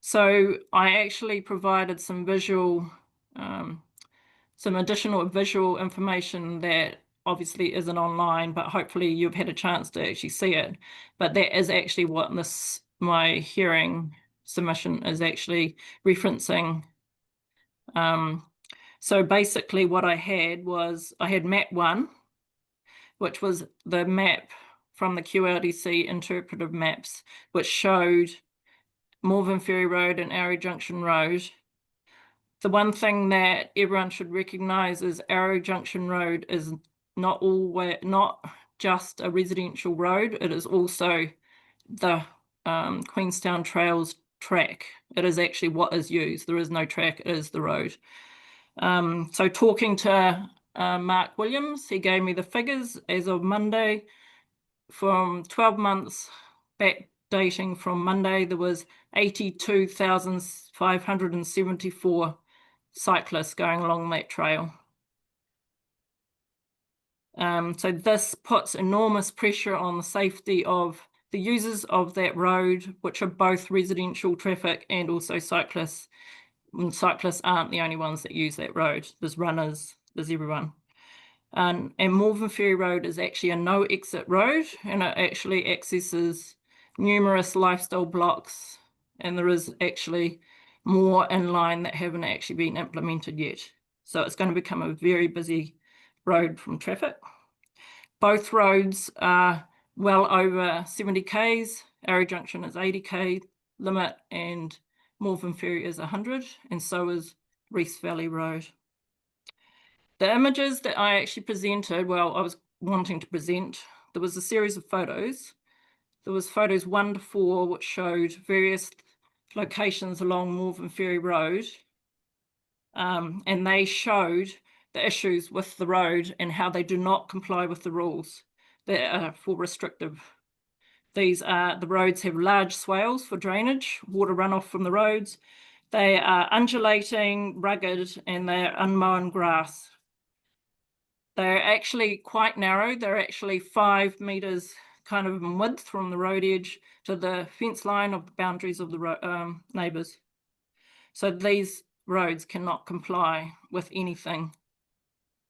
So I actually provided some additional visual information that obviously isn't online, but hopefully you've had a chance to actually see it. But that is actually what my hearing submission is actually referencing. So basically what I had map 1, which was the map from the QLDC interpretive maps, which showed Morven Ferry Road and Arrow Junction Road. The one thing that everyone should recognise is Arrow Junction Road is not just a residential road, it is also the Queenstown Trails track. It is actually what is used. There is no track, it is the road. So talking to Mark Williams, he gave me the figures as of Monday. From 12 months back dating from Monday, there was 82,574 cyclists going along that trail. So this puts enormous pressure on the safety of the users of that road, which are both residential traffic and also cyclists. And cyclists aren't the only ones that use that road. There's runners, there's everyone. And Morven Ferry Road is actually a no exit road, and it actually accesses numerous lifestyle blocks, and there is actually more in line that haven't actually been implemented yet. So it's going to become a very busy road from traffic. Both roads are well over 70 k's. Arrow Junction is 80 k limit and Morven Ferry is 100, and so is Reese Valley Road. The images that I actually presented, well, I was wanting to present, there was a series of photos. there was photos 1 to 4, which showed various locations along Morven Ferry Road. And they showed the issues with the road and how they do not comply with the rules that are for restrictive. These are, the roads have large swales for drainage, water runoff from the roads. They are undulating, rugged, and they're unmown grass. They're actually quite narrow. They're actually 5 meters kind of in width from the road edge to the fence line of the boundaries of the neighbours. So these roads cannot comply with anything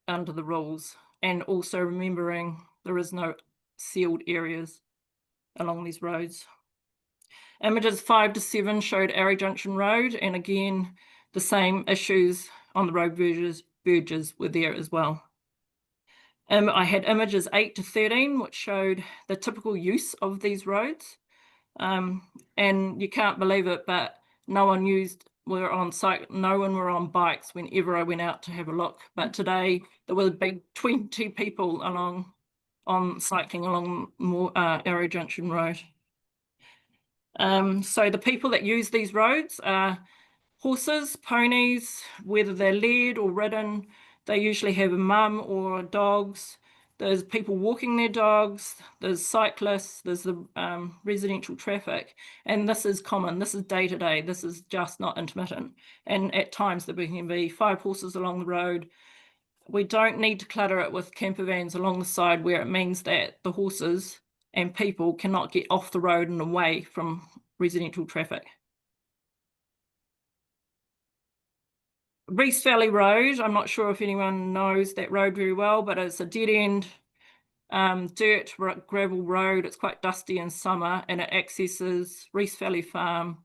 under the rules. And also remembering there is no sealed areas along these roads. Images 5 to 7 showed Arry Junction Road, and again, the same issues on the road verges were there as well. I had images 8 to 13, which showed the typical use of these roads. And you can't believe it, but no one were on bikes whenever I went out to have a look. But today there were big 20 people cycling along Arry Junction Road. So the people that use these roads are horses, ponies, whether they're led or ridden. They usually have a mum or dogs. There's people walking their dogs, there's cyclists, there's the residential traffic, and this is common. This is day to day. This is just not intermittent. And at times there can be 5 horses along the road. We don't need to clutter it with camper vans along the side where it means that the horses and people cannot get off the road and away from residential traffic. Reese Valley Road, I'm not sure if anyone knows that road very well, but it's a dead end dirt gravel road. It's quite dusty in summer, and it accesses Reese Valley Farm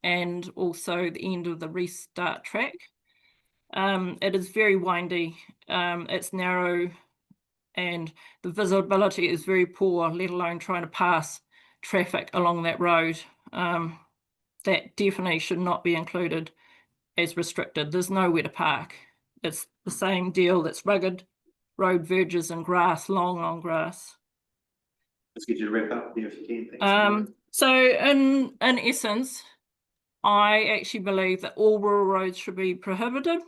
and also the end of the Restart track. It is very windy, it's narrow, and the visibility is very poor, let alone trying to pass traffic along that road. That definitely should not be included as restricted. There's nowhere to park. It's the same deal. That's rugged road verges and grass, long grass. Let's get you to wrap up there if you can. Thanks. So in essence, I actually believe that all rural roads should be prohibited.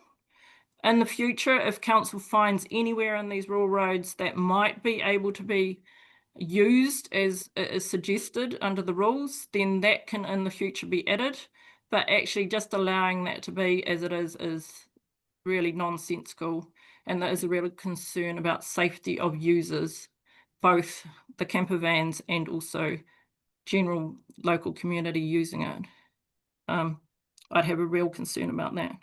In the future, if council finds anywhere in these rural roads that might be able to be used as is suggested under the rules, then that can in the future be added. But actually just allowing that to be as it is really nonsensical, and there is a real concern about safety of users, both the camper vans and also general local community using it. I'd have a real concern about that.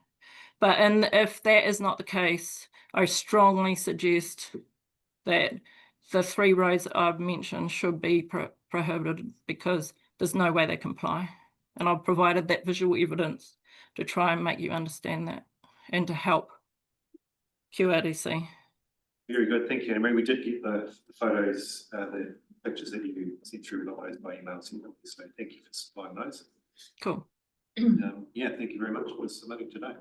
But if that is not the case, I strongly suggest that the 3 roads that I've mentioned should be prohibited, because there's no way they comply. And I've provided that visual evidence to try and make you understand that and to help QLDC. Very good, thank you, Anne-Marie. We did get the photos, the pictures that you sent through by email, so thank you for supplying those. Cool. Yeah, thank you very much for submitting today.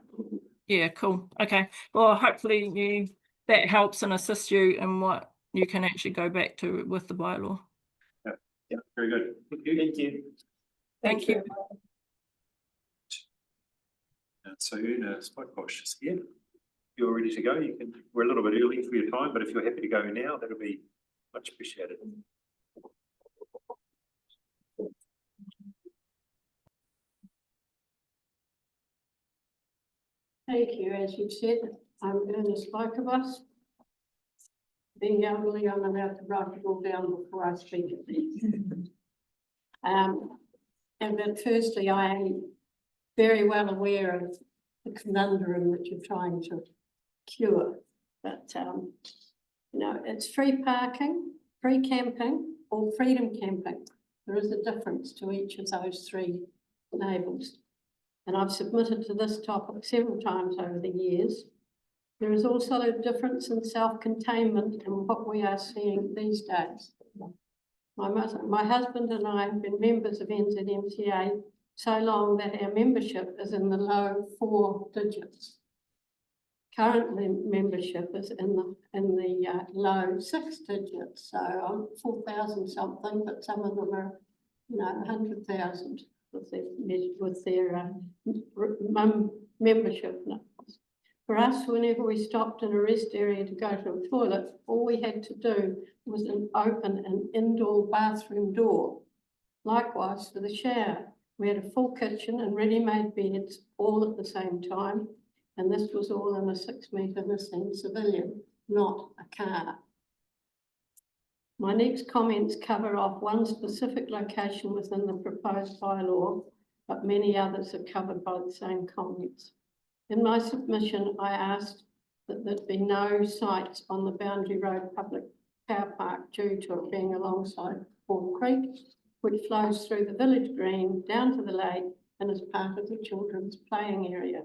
Yeah, cool. Okay. Well, hopefully that helps and assists you in what you can actually go back to with the bylaw. Yeah, very good. Thank you. Thank you. Thank you. So Spike Bosch is here. If you're ready to go, you can. We're a little bit early for your time, but if you're happy to go now, that'll be much appreciated. Thank you. As you said, I'm Ernest Lycobus. Being elderly, I'm allowed to write it all down before I speak at these. But firstly, I am very well aware of the conundrum that you're trying to cure. But, you know, it's free parking, free camping, or freedom camping. There is a difference to each of those 3 labels. And I've submitted to this topic several times over the years. There is also a difference in self-containment and what we are seeing these days. My husband and I have been members of NZMCA so long that our membership is in the low 4 digits. currently membership is in the low 6 digits, so I'm 4,000 something, but some of them are, 100,000 with their membership numbers. For us, whenever we stopped in a rest area to go to a toilet, all we had to do was open an indoor bathroom door. Likewise for the shower, we had a full kitchen and ready-made beds all at the same time. And this was all in a 6-metre Nissan Civilian, not a car. My next comments cover off one specific location within the proposed bylaw, but many others are covered by the same comments. In my submission, I asked that there be no sites on the Boundary Road public car park due to it being alongside Horn Creek, which flows through the village green down to the lake and is part of the children's playing area.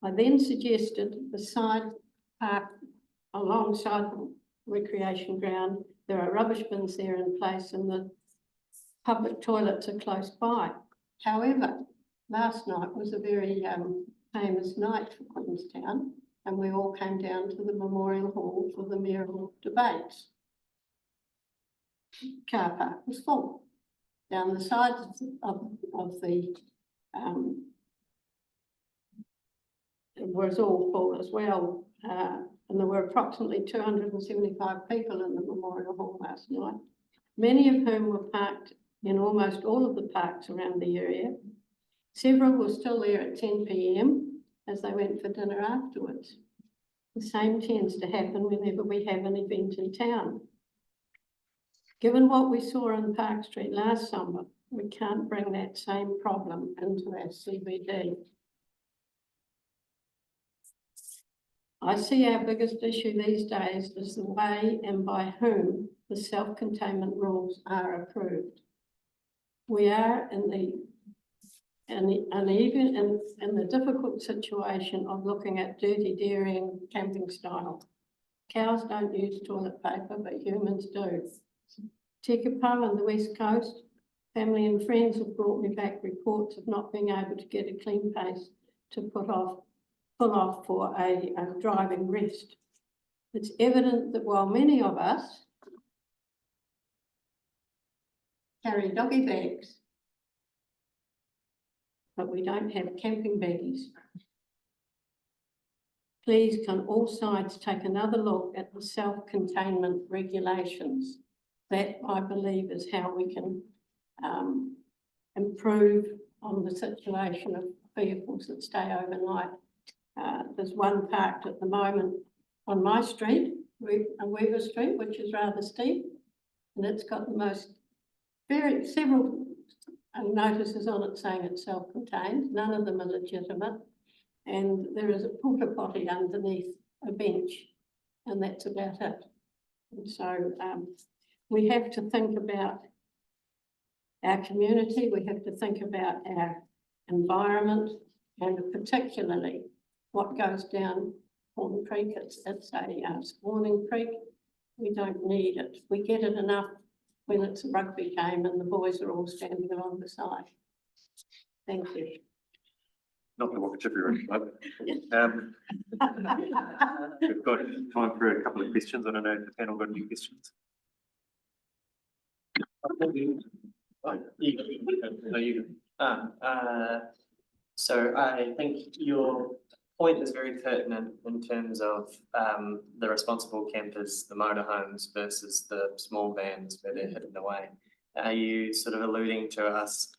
I then suggested the side park alongside the recreation ground. There are rubbish bins there in place and the public toilets are close by. However, last night was a very famous night for Queenstown and we all came down to the Memorial Hall for the mayoral debates. Car park was full. Down the sides of the it was all full as well, and there were approximately 275 people in the Memorial Hall last night, many of whom were parked in almost all of the parks around the area. Several were still there at 10 p.m. as they went for dinner afterwards. The same tends to happen whenever we have an event in town. Given what we saw on Park Street last summer, we can't bring that same problem into our CBD. I see our biggest issue these days is the way and by whom the self-containment rules are approved. We are in the difficult situation of looking at dirty dairying camping style. Cows don't use toilet paper, but humans do. Tekapo on the West Coast, family and friends have brought me back reports of not being able to get a clean place to pull off for a driving rest. It's evident that while many of us carry doggy bags, but we don't have camping baggies. Please can all sides take another look at the self-containment regulations. That, I believe, is how we can improve on the situation of vehicles that stay overnight. There's one parked at the moment on my street, Weaver Street, which is rather steep, and it's got the most several notices on it saying it's self-contained. None of them are legitimate, and there is a porta potty underneath a bench, and that's about it. And so we have to think about our community, we have to think about our environment, and particularly what goes down Horn Creek. It's a spawning creek. We don't need it. We get it enough when it's a rugby game and the boys are all standing along the side. Thank you. Not the Wakatipu Club. We've got time for a couple of questions. I don't know if the panel got any questions. So I think your point is very pertinent in terms of the responsible campers, the motorhomes versus the small vans where they're hidden away. Are you sort of alluding to us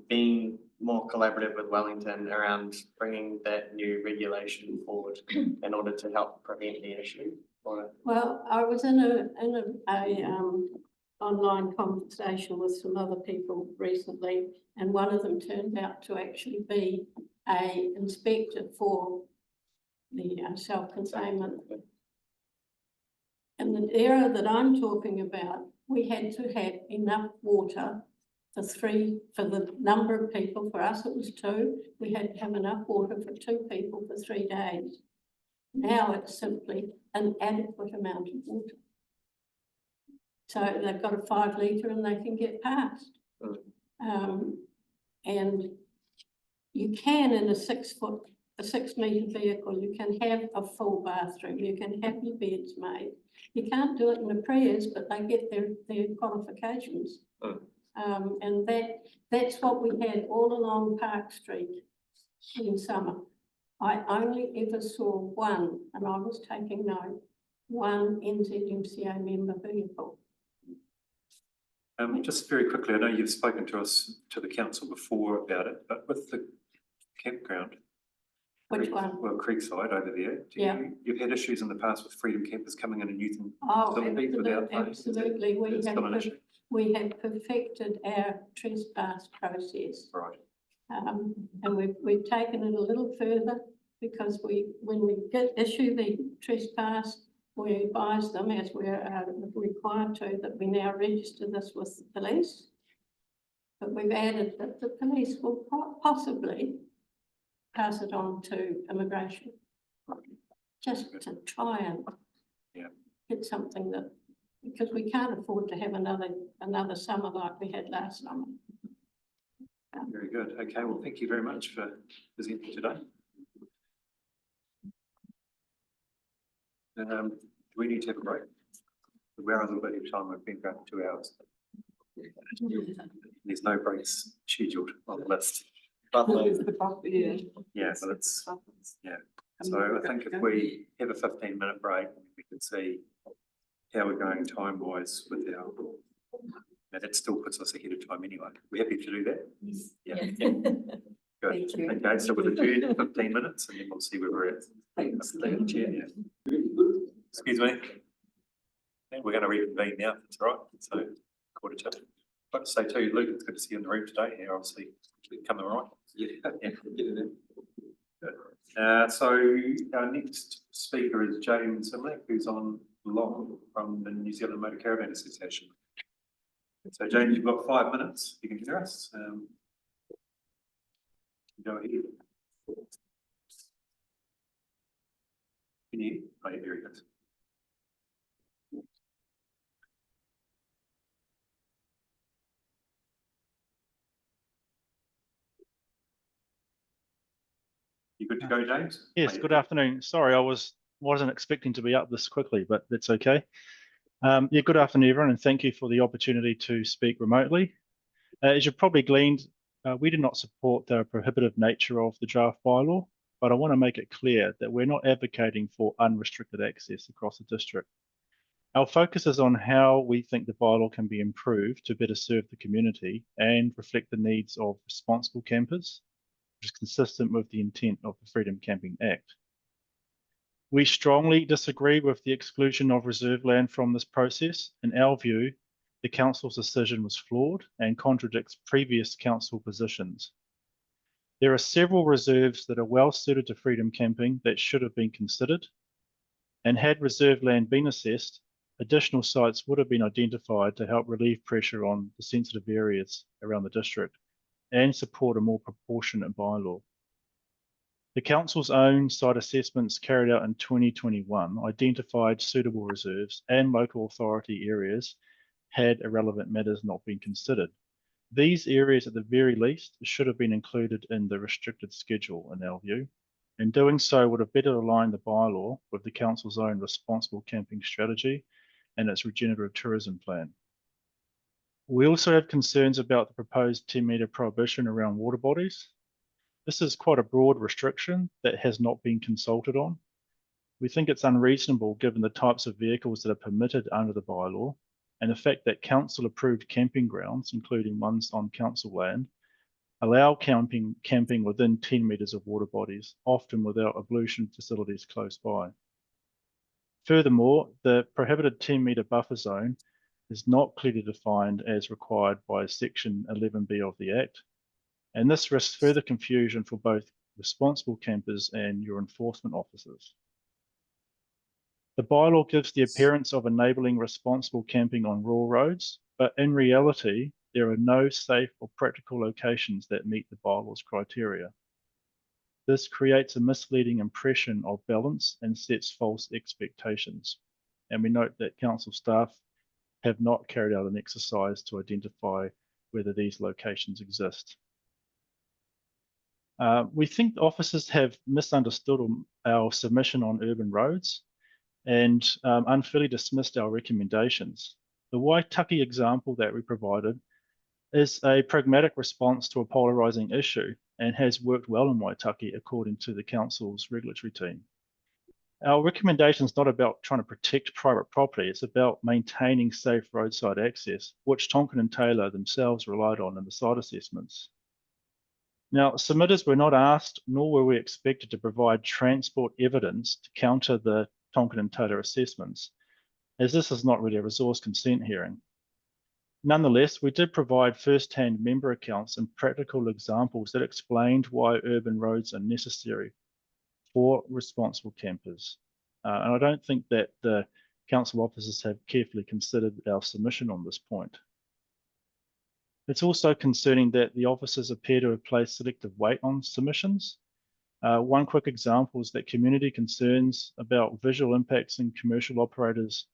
being more collaborative with Wellington around bringing that new regulation forward in order to help prevent the issue? Or? Well, I was in a online conversation with some other people recently, and one of them turned out to actually be a inspector for the self-containment. In the area that I'm talking about, we had to have enough water for the number of people. For us, it was 2. We had to have enough water for 2 people for 3 days. Now it's simply an adequate amount of water. So they've got a 5 litre and they can get past. And you can, in a 6-foot a 6-metre vehicle, you can have a full bathroom, you can have your beds made. You can't do it in the prayers, but they get their qualifications. And that's what we had all along Park Street in summer. I only ever saw one, and I was taking note, one NZMCA member vehicle. Just very quickly, I know you've spoken to the council before about it, but with the campground. Which one? Well, Creekside over there. You've had issues in the past with Freedom Campers coming in and using facilities without paying? Absolutely. We have perfected our trespass process. Right. And we've taken it a little further because when we issue the trespass, we advise them, as we're required to, that we now register this with the police. But we've added that the police will possibly pass it on to immigration. Just to try and get something that, because we can't afford to have another summer like we had last summer. Very good. Okay, well, thank you very much for presenting today. Do we need to have a break? We're a little bit of time. We've been going 2 hours. There's no breaks scheduled on the list. Yeah, so it's So I think if we have a 15-minute break, we can see how we're going time-wise with our. Now that still puts us ahead of time anyway. We're happy to do that. Yes. Yeah. Good. Okay, so we'll adjourn 15 minutes and then we'll see where we're at. Thanks. Excuse me. And we're going to reconvene now, if that's all right. So 1:45. I'd like to say too, Luke, it's good to see you in the room today. You're obviously coming all right. Good. So our next speaker is James Simlick, who's on long from the New Zealand Motor Caravan Association. So James, you've got 5 minutes. You can hear us. Go ahead. Can you? Oh, yeah, there he goes. You good to go, James? Yes, good afternoon. Sorry, I wasn't expecting to be up this quickly, but that's okay. Yeah, good afternoon, everyone, and thank you for the opportunity to speak remotely. As you've probably gleaned, we do not support the prohibitive nature of the draft bylaw, but I want to make it clear that we're not advocating for unrestricted access across the district. Our focus is on how we think the bylaw can be improved to better serve the community and reflect the needs of responsible campers, which is consistent with the intent of the Freedom Camping Act. We strongly disagree with the exclusion of reserve land from this process. In our view, the council's decision was flawed and contradicts previous council positions. There are several reserves that are well suited to freedom camping that should have been considered, and had reserve land been assessed, additional sites would have been identified to help relieve pressure on the sensitive areas around the district and support a more proportionate bylaw. The council's own site assessments carried out in 2021 identified suitable reserves and local authority areas had irrelevant matters not been considered. These areas at the very least should have been included in the restricted schedule in our view, and doing so would have better aligned the bylaw with the council's own responsible camping strategy and its regenerative tourism plan. We also have concerns about the proposed 10-metre prohibition around water bodies. This is quite a broad restriction that has not been consulted on. We think it's unreasonable given the types of vehicles that are permitted under the bylaw and the fact that council-approved camping grounds, including ones on council land, allow camping within 10 metres of water bodies, often without ablution facilities close by. Furthermore, the prohibited 10-metre buffer zone is not clearly defined as required by Section 11B of the Act, and this risks further confusion for both responsible campers and your enforcement officers. The bylaw gives the appearance of enabling responsible camping on rural roads, but in reality, there are no safe or practical locations that meet the bylaw's criteria. This creates a misleading impression of balance and sets false expectations. And we note that council staff have not carried out an exercise to identify whether these locations exist. We think officers have misunderstood our submission on urban roads and unfairly dismissed our recommendations. The Waitaki example that we provided is a pragmatic response to a polarising issue and has worked well in Waitaki according to the council's regulatory team. Our recommendation is not about trying to protect private property, it's about maintaining safe roadside access, which Tonkin and Taylor themselves relied on in the site assessments. Now, submitters were not asked, nor were we expected to provide transport evidence to counter the Tonkin and Taylor assessments, as this is not really a resource consent hearing. Nonetheless, we did provide first-hand member accounts and practical examples that explained why urban roads are necessary for responsible campers. And I don't think that the council officers have carefully considered our submission on this point. It's also concerning that the officers appear to have placed selective weight on submissions. One quick example is that community concerns about visual impacts in commercial operators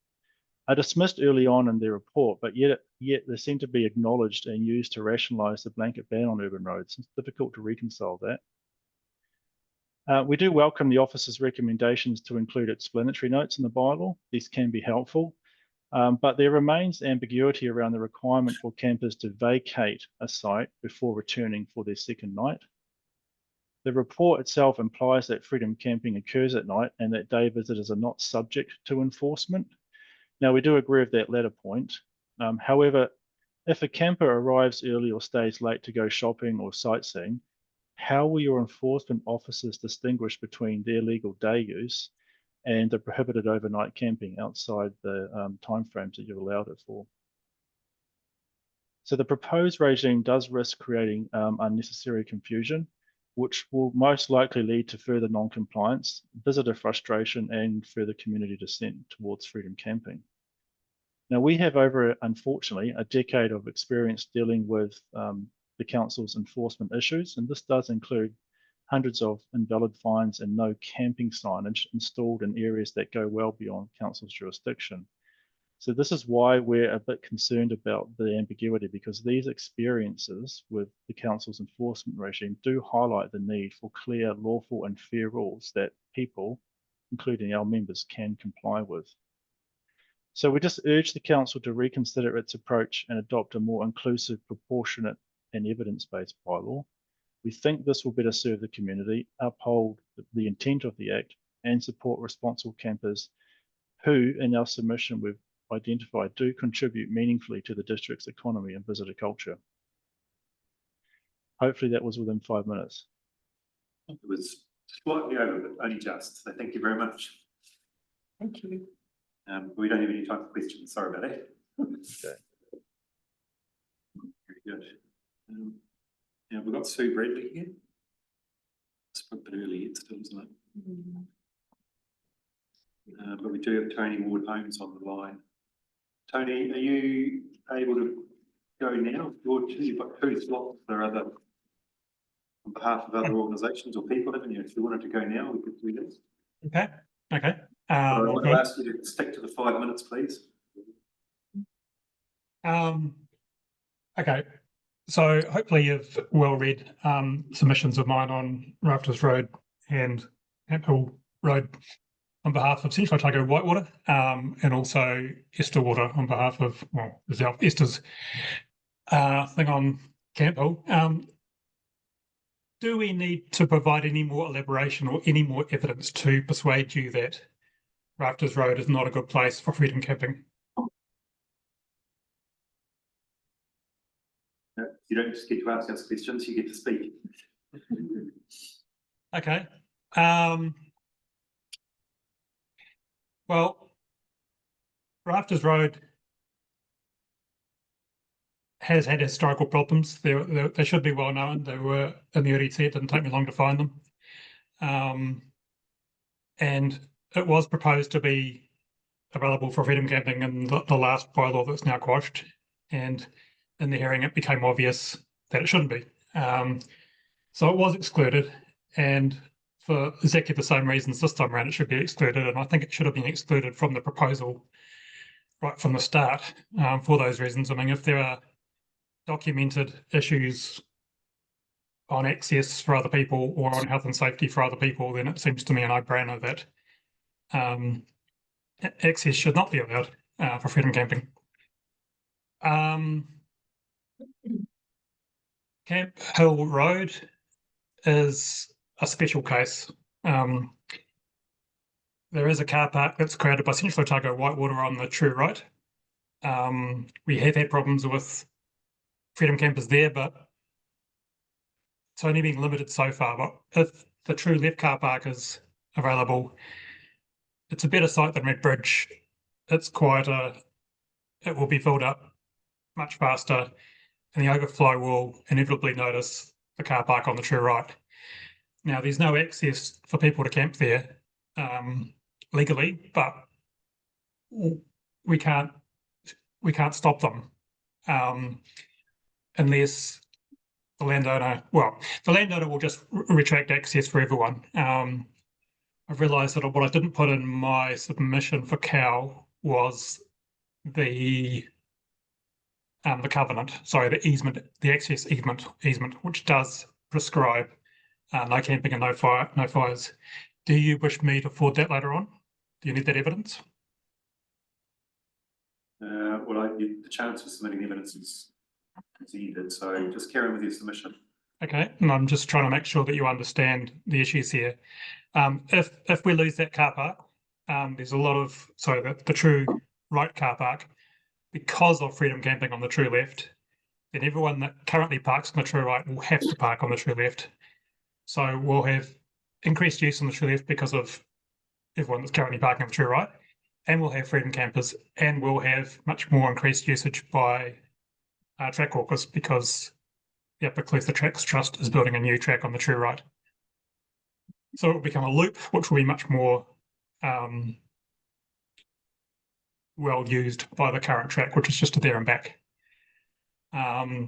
are dismissed early on in their report, but yet they seem to be acknowledged and used to rationalise the blanket ban on urban roads. It's difficult to reconcile that. We do welcome the officer's recommendations to include explanatory notes in the bylaw. These can be helpful, but there remains ambiguity around the requirement for campers to vacate a site before returning for their second night. The report itself implies that freedom camping occurs at night and that day visitors are not subject to enforcement. Now, we do agree with that latter point. However, if a camper arrives early or stays late to go shopping or sightseeing, how will your enforcement officers distinguish between their legal day use and the prohibited overnight camping outside the timeframes that you've allowed it for? So the proposed regime does risk creating unnecessary confusion, which will most likely lead to further non-compliance, visitor frustration, and further community dissent towards freedom camping. Now, we have unfortunately, a decade of experience dealing with the council's enforcement issues, and this does include hundreds of invalid fines and no camping signage installed in areas that go well beyond council's jurisdiction. So this is why we're a bit concerned about the ambiguity, because these experiences with the council's enforcement regime do highlight the need for clear, lawful and fair rules that people, including our members, can comply with. So we just urge the council to reconsider its approach and adopt a more inclusive, proportionate and evidence-based bylaw. We think this will better serve the community, uphold the intent of the Act and support responsible campers who, in our submission, we've identified do contribute meaningfully to the district's economy and visitor culture. Hopefully that was within 5 minutes. It was slightly over, but only just. So thank you very much. Thank you. We don't have any time for questions. Sorry about that. Okay. Very good. Now we've got Sue Bradley here. Spoke a bit early, it's still, isn't it? But we do have Tony Ward Holmes on the line. Tony, are you able to go now? You've got 2 slots for other, on behalf of other organisations or people, haven't you? If you wanted to go now, we could do this. Okay. I want to ask you to stick to the 5 minutes, please. Okay. So hopefully you've well read submissions of mine on Rafters Road and Hamphill Road on behalf of Central Otago Whitewater, and also Esther Water on behalf of, well, Esther's thing on Campbell. Do we need to provide any more elaboration or any more evidence to persuade you that Rafters Road is not a good place for freedom camping? You don't just get to ask us questions, you get to speak. Okay. Well, Rafters Road has had historical problems. They should be well known. They were in the EDC. It didn't take me long to find them. And it was proposed to be available for freedom camping in the last bylaw that's now quashed. And in the hearing, it became obvious that it shouldn't be. So it was excluded, and for exactly the same reasons this time around, it should be excluded. And I think it should have been excluded from the proposal right from the start for those reasons. I mean, if there are documented issues on access for other people or on health and safety for other people, then it seems to me a no-brainer that access should not be allowed for freedom camping. Camp Hill Road is a special case. There is a car park that's created by Central Otago Whitewater on the true right. We have had problems with freedom campers there, but it's only been limited so far. But if the true left car park is available, it's a better site than Red Bridge. It's quieter. It will be filled up much faster, and the overflow will inevitably notice the car park on the true right. Now, there's no access for people to camp there legally, but we can't stop them unless the landowner will just retract access for everyone. I've realised that what I didn't put in my submission for Cal was the covenant, sorry, the easement, the access easement, which does prescribe no camping and no fires. Do you wish me to forward that later on? Do you need that evidence? Well, the chance of submitting evidence is ended, so just carry on with your submission. Okay, and I'm just trying to make sure that you understand the issues here. If we lose that car park, there's a lot of, the true right car park, because of freedom camping on the true left, then everyone that currently parks on the true right will have to park on the true left. So we'll have increased use on the true left because of everyone that's currently parking on the true right, and we'll have freedom campers, and we'll have much more increased usage by track walkers because the Upper Cleatha Tracks Trust is building a new track on the true right. So it will become a loop, which will be much more well used by the current track, which is just a there and back. I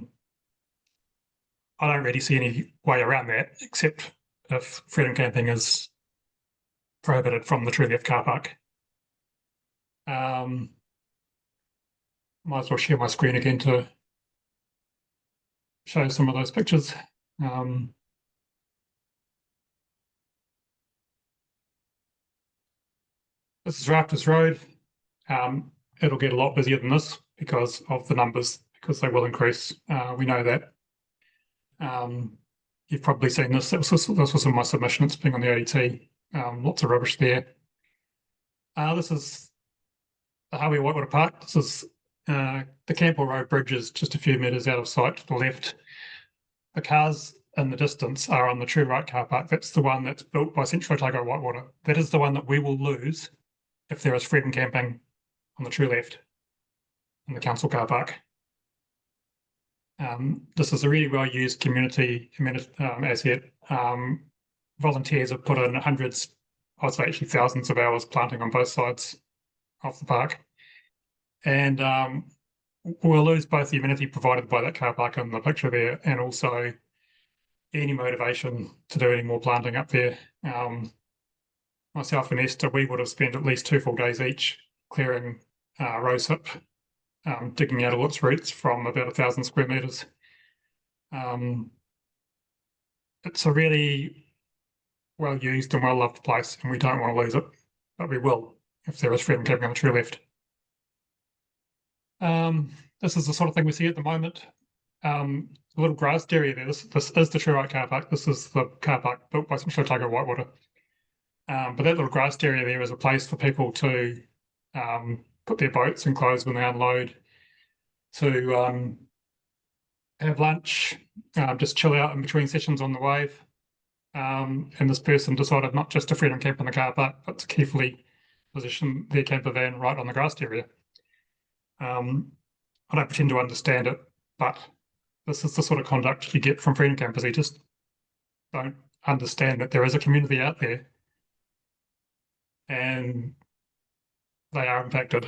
don't really see any way around that, except if freedom camping is prohibited from the true left car park. Might as well share my screen again to show some of those pictures. This is Rafters Road. It'll get a lot busier than this because of the numbers, because they will increase. We know that. You've probably seen this. This was in my submission. It's been on the ODT. Lots of rubbish there. This is the Harvey Whitewater Park. This is the Campbell Road Bridge is just a few metres out of sight to the left. The cars in the distance are on the true right car park. That's the one that's built by Central Otago Whitewater. That is the one that we will lose if there is freedom camping on the true left in the council car park. This is a really well-used community asset. Volunteers have put in hundreds, I'd say actually thousands of hours planting on both sides of the park. And we'll lose both the amenity provided by that car park in the picture there, and also any motivation to do any more planting up there. Myself and Esther, we would have spent at least 2 full days each clearing rosehip, digging out all its roots from about 1,000 square metres. It's a really well-used and well-loved place, and we don't want to lose it, but we will if there is freedom camping on the true left. This is the sort of thing we see at the moment. The little grassed area there, this is the true right car park. This is the car park built by Central Otago Whitewater. But that little grassed area there is a place for people to put their boats and clothes when they unload, to have lunch, just chill out in between sessions on the wave. And this person decided not just to freedom camp in the car park, but to carefully position their camper van right on the grassed area. I don't pretend to understand it, but this is the sort of conduct you get from freedom campers. They just don't understand that there is a community out there and they are impacted.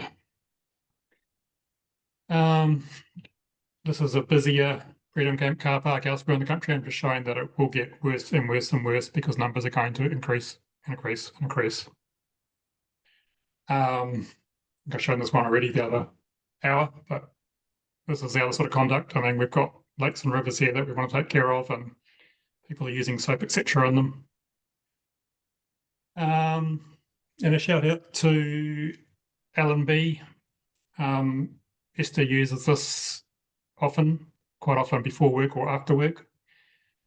This is a busier freedom camp car park elsewhere in the country. I'm just showing that it will get worse and worse and worse because numbers are going to increase and increase and increase. I've shown this one already the other hour, but this is the other sort of conduct. I mean, we've got lakes and rivers here that we want to take care of, and people are using soap, etc. on them. And a shout out to Alan B. Esther uses this quite often before work or after work,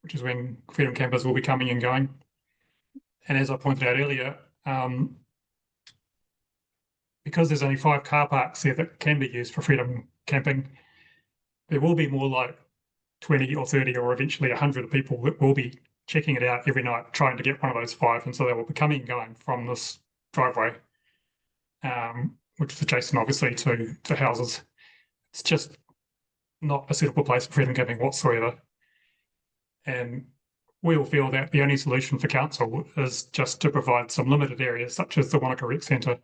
which is when Freedom Campers will be coming and going. And as I pointed out earlier, because there's only 5 car parks there that can be used for Freedom Camping, there will be more like 20 or 30 or eventually 100 people that will be checking it out every night, trying to get one of those 5. And so they will be coming and going from this driveway, which is adjacent obviously to houses. It's just not a suitable place for Freedom Camping whatsoever. And we all feel that the only solution for council is just to provide some limited areas, such as the Wanaka Rec Centre,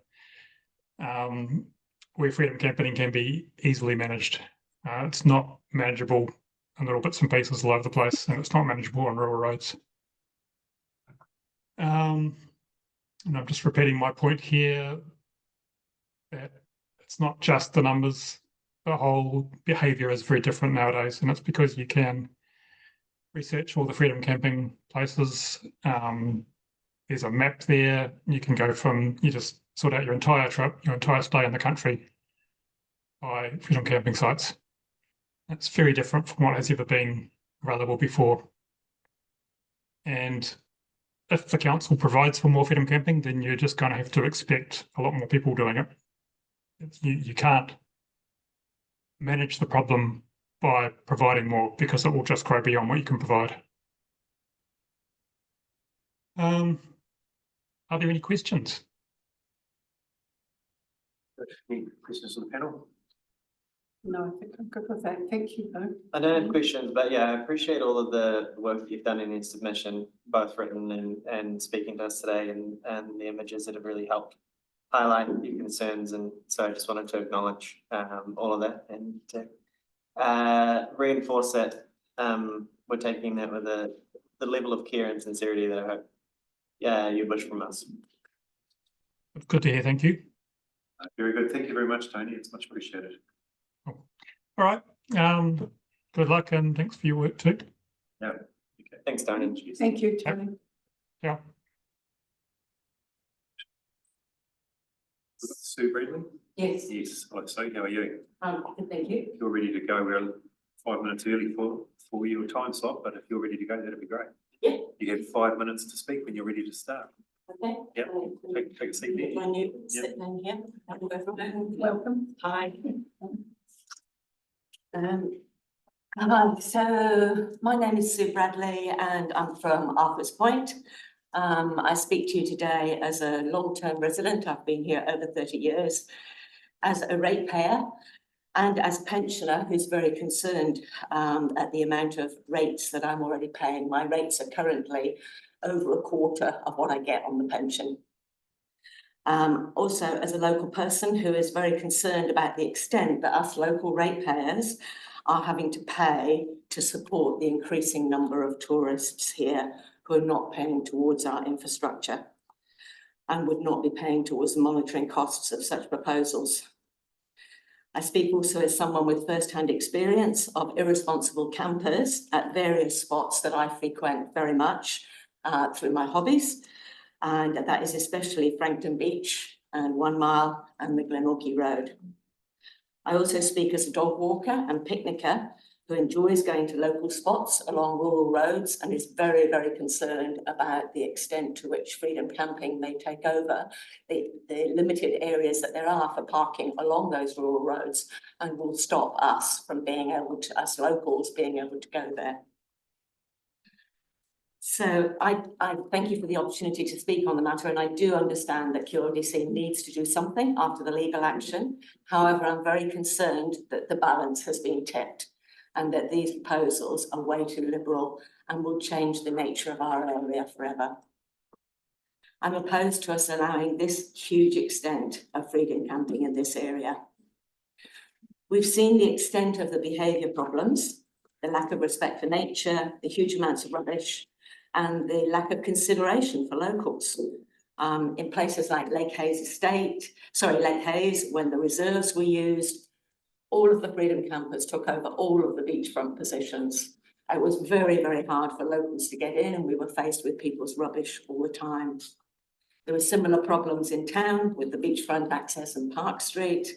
where Freedom Camping can be easily managed. It's not manageable in little bits and pieces all over the place, and it's not manageable on rural roads. And I'm just repeating my point here that it's not just the numbers, the whole behaviour is very different nowadays, and it's because you can research all the Freedom Camping places. There's a map there. You can go you just sort out your entire trip, your entire stay in the country by Freedom Camping sites. It's very different from what has ever been available before. And if the council provides for more Freedom Camping, then you're just going to have to expect a lot more people doing it. You can't manage the problem by providing more, because it will just grow beyond what you can provide. Are there any questions? Any questions on the panel? No, I think I'm good with that. Thank you, though. I don't have questions, but yeah, I appreciate all of the work that you've done in your submission, both written and speaking to us today, and the images that have really helped highlight your concerns. And so I just wanted to acknowledge all of that and to reinforce that we're taking that with the level of care and sincerity that I hope you wish from us. Good to hear, thank you. Very good. Thank you very much, Tony. It's much appreciated. All right. Good luck and thanks for your work too. Yeah. Okay. Thanks, Tony. Thank you, Tony. Yeah. Sue Bradley? Yes. Yes. Hi, Sue. How are you? Thank you. If you're ready to go, we're 5 minutes early for your time slot, but if you're ready to go, that'd be great. Yeah. You have 5 minutes to speak when you're ready to start. Okay. Yep. Take a seat there. My new sit down here. I'll go from there. Welcome. Hi. Hi, so my name is Sue Bradley and I'm from Arthur's Point. I speak to you today as a long-term resident. I've been here over 30 years, as a ratepayer and as a pensioner who's very concerned at the amount of rates that I'm already paying. My rates are currently over a quarter of what I get on the pension. Also, as a local person who is very concerned about the extent that us local ratepayers are having to pay to support the increasing number of tourists here who are not paying towards our infrastructure and would not be paying towards the monitoring costs of such proposals. I speak also as someone with first-hand experience of irresponsible campers at various spots that I frequent very much through my hobbies. And that is especially Frankton Beach and 1 Mile and the Glenorchy Road. I also speak as a dog walker and picnicker who enjoys going to local spots along rural roads and is very, very concerned about the extent to which Freedom Camping may take over the limited areas that there are for parking along those rural roads and will stop us from being able to, us locals being able to go there. So I thank you for the opportunity to speak on the matter, and I do understand that QLDC needs to do something after the legal action. However, I'm very concerned that the balance has been tipped and that these proposals are way too liberal and will change the nature of our area forever. I'm opposed to us allowing this huge extent of freedom camping in this area. We've seen the extent of the behaviour problems, the lack of respect for nature, the huge amounts of rubbish, and the lack of consideration for locals. In places like Lake Hayes, when the reserves were used, all of the freedom campers took over all of the beachfront positions. It was very, very hard for locals to get in, and we were faced with people's rubbish all the time. There were similar problems in town with the beachfront access and Park Street.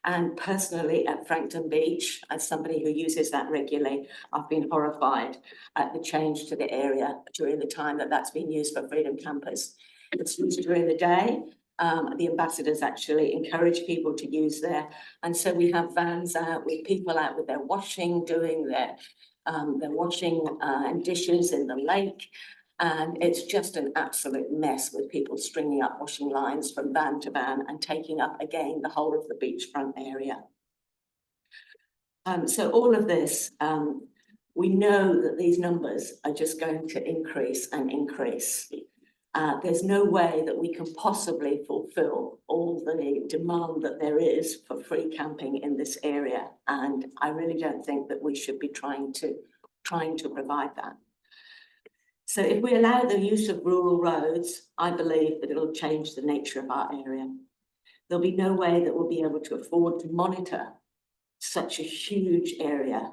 And personally at Frankton Beach, as somebody who uses that regularly, I've been horrified at the change to the area during the time that that's been used for Freedom Campers. It's used during the day. The ambassadors actually encourage people to use there. And so we have vans out with people out with their washing, doing their washing and dishes in the lake. And it's just an absolute mess with people stringing up washing lines from van to van and taking up again the whole of the beachfront area. So all of this, we know that these numbers are just going to increase and increase. There's no way that we can possibly fulfill all the demand that there is for free camping in this area. And I really don't think that we should be trying to provide that. So if we allow the use of rural roads, I believe that it'll change the nature of our area. There'll be no way that we'll be able to afford to monitor such a huge area.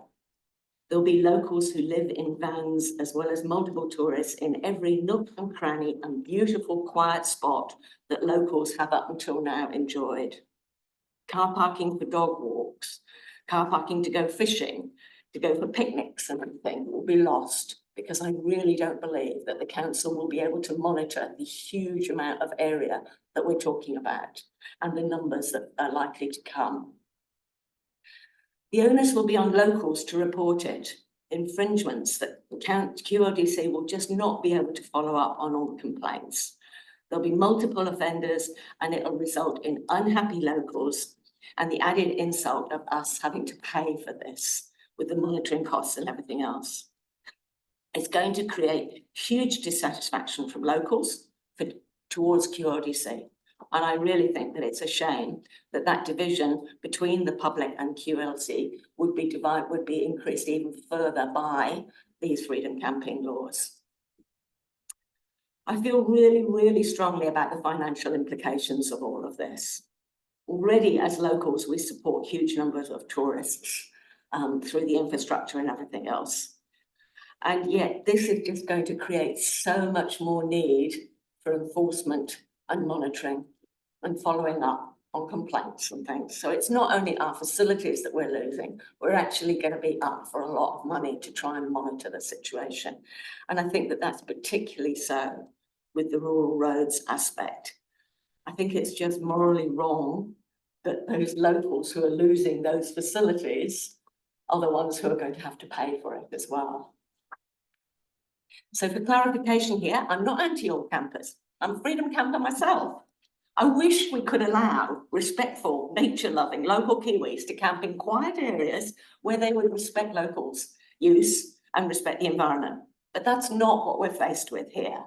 There'll be locals who live in vans as well as multiple tourists in every nook and cranny and beautiful quiet spot that locals have up until now enjoyed. Car parking for dog walks, car parking to go fishing, to go for picnics and everything will be lost, because I really don't believe that the council will be able to monitor the huge amount of area that we're talking about and the numbers that are likely to come. The onus will be on locals to report it. Infringements that QLDC will just not be able to follow up on all the complaints. There'll be multiple offenders and it'll result in unhappy locals and the added insult of us having to pay for this with the monitoring costs and everything else. It's going to create huge dissatisfaction from locals towards QLDC. And I really think that it's a shame that that division between the public and QLDC would be increased even further by these freedom camping laws. I feel really, really strongly about the financial implications of all of this. Already as locals, we support huge numbers of tourists through the infrastructure and everything else. And yet this is just going to create so much more need for enforcement and monitoring and following up on complaints and things. So it's not only our facilities that we're losing, we're actually going to be up for a lot of money to try and monitor the situation. And I think that that's particularly so with the rural roads aspect. I think it's just morally wrong that those locals who are losing those facilities are the ones who are going to have to pay for it as well. So for clarification here, I'm not anti all campers. I'm a freedom camper myself. I wish we could allow respectful, nature-loving local Kiwis to camp in quiet areas where they would respect locals' use and respect the environment. But that's not what we're faced with here.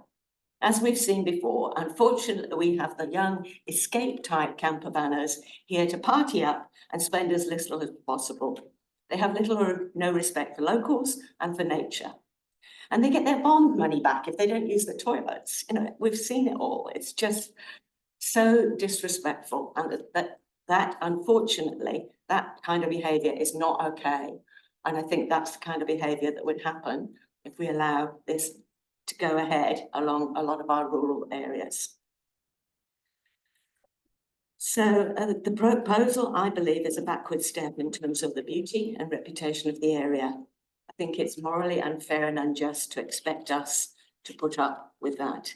As we've seen before, unfortunately, we have the young escape-type camper vanners here to party up and spend as little as possible. They have little or no respect for locals and for nature. And they get their bond money back if they don't use the toilets. You know, we've seen it all. It's just so disrespectful, and that unfortunately, that kind of behaviour is not okay. And I think that's the kind of behaviour that would happen if we allow this to go ahead along a lot of our rural areas. So the proposal, I believe, is a backward step in terms of the beauty and reputation of the area. I think it's morally unfair and unjust to expect us to put up with that.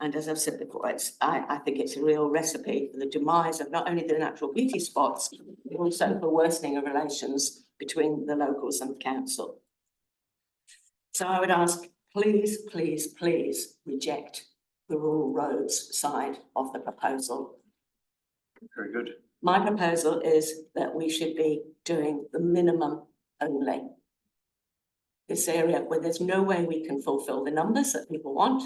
And as I've said before, I think it's a real recipe for the demise of not only the natural beauty spots, but also for worsening of relations between the locals and the council. So I would ask, please, please, please reject the rural roads side of the proposal. Very good. My proposal is that we should be doing the minimum only. This area where there's no way we can fulfill the numbers that people want,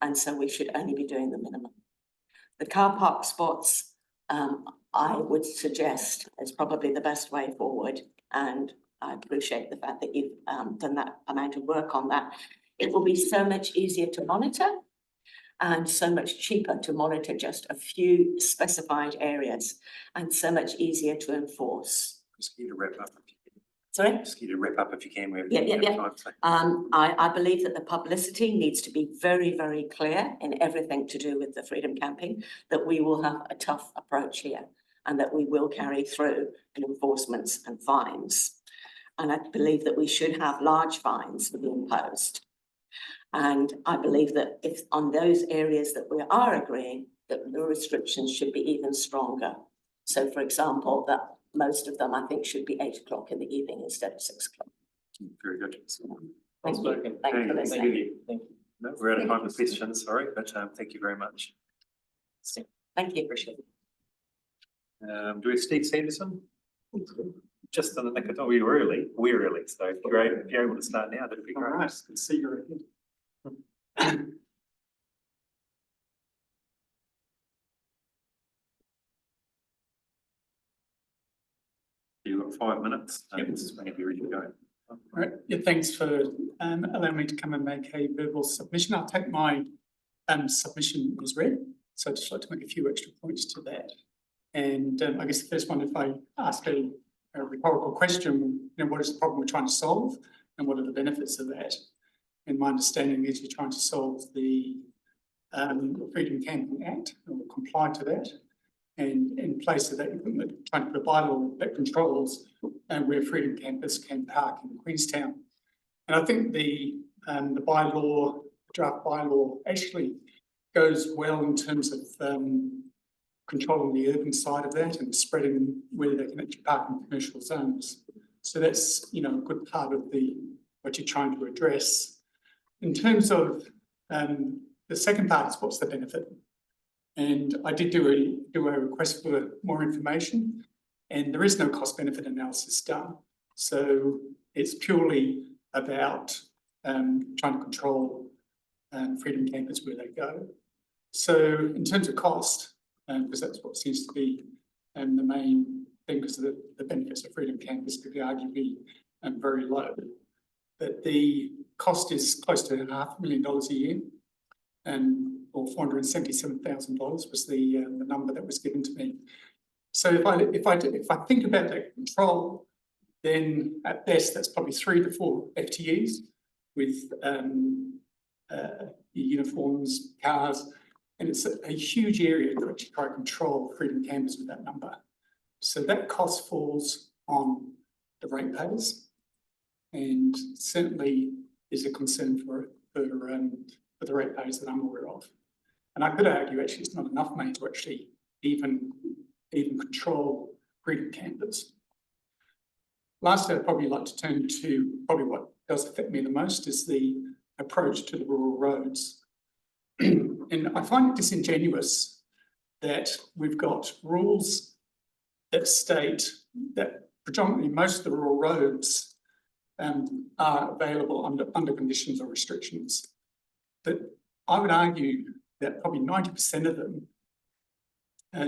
and so we should only be doing the minimum. The car park spots, I would suggest is probably the best way forward, and I appreciate the fact that you've done that amount of work on that. It will be so much easier to monitor and so much cheaper to monitor just a few specified areas and so much easier to enforce. Just need to wrap up. Sorry? Just need to wrap up if you can. We have Yeah. time, so. I believe that the publicity needs to be very, very clear in everything to do with the freedom camping, that we will have a tough approach here and that we will carry through enforcements and fines. And I believe that we should have large fines to be imposed. And I believe that if on those areas that we are agreeing, that the restrictions should be even stronger. So for example, that most of them, I think, should be 8 o'clock in the evening instead of 6 o'clock. Very good. Thank you. Thank you for listening. Thank you. No, we're out of time for questions, sorry, but thank you very much. Thank you, appreciate it. Do we have Steve Sanderson? Just in the nick of time, we're early, so if you're able to start now, that'd be great. Nice, good to see you again. You've got 5 minutes, this is whenever you're ready to go. All right, yeah, thanks for allowing me to come and make a verbal submission. I'll take my submission as read, so I'd just like to make a few extra points to that. And I guess the first one, if I ask a rhetorical question, what is the problem we're trying to solve and what are the benefits of that? And my understanding is you're trying to solve the Freedom Camping Act or comply to that. And in place of that, you're trying to put a bylaw that controls where freedom campers can park in Queenstown. And I think the bylaw, draft bylaw, actually goes well in terms of controlling the urban side of that and spreading where they can actually park in commercial zones. So that's a good part of what you're trying to address. In terms of the second part is what's the benefit? And I did do a request for more information, and there is no cost benefit analysis done. So it's purely about trying to control freedom campers where they go. So in terms of cost, because that's what seems to be the main thing, because the benefits of freedom campers could be arguably very low. But the cost is close to $500,000 a year, or $477,000 was the number that was given to me. So if I think about that control, then at best that's probably 3 to 4 FTEs with uniforms, cars, and it's a huge area to actually try to control freedom campers with that number. So that cost falls on the ratepayers, and certainly is a concern for the ratepayers that I'm aware of. And I could argue actually it's not enough money to actually even control freedom campers. Lastly, I'd probably like to turn to probably what does affect me the most is the approach to the rural roads. And I find it disingenuous that we've got rules that state that predominantly most of the rural roads are available under conditions or restrictions. But I would argue that probably 90% of them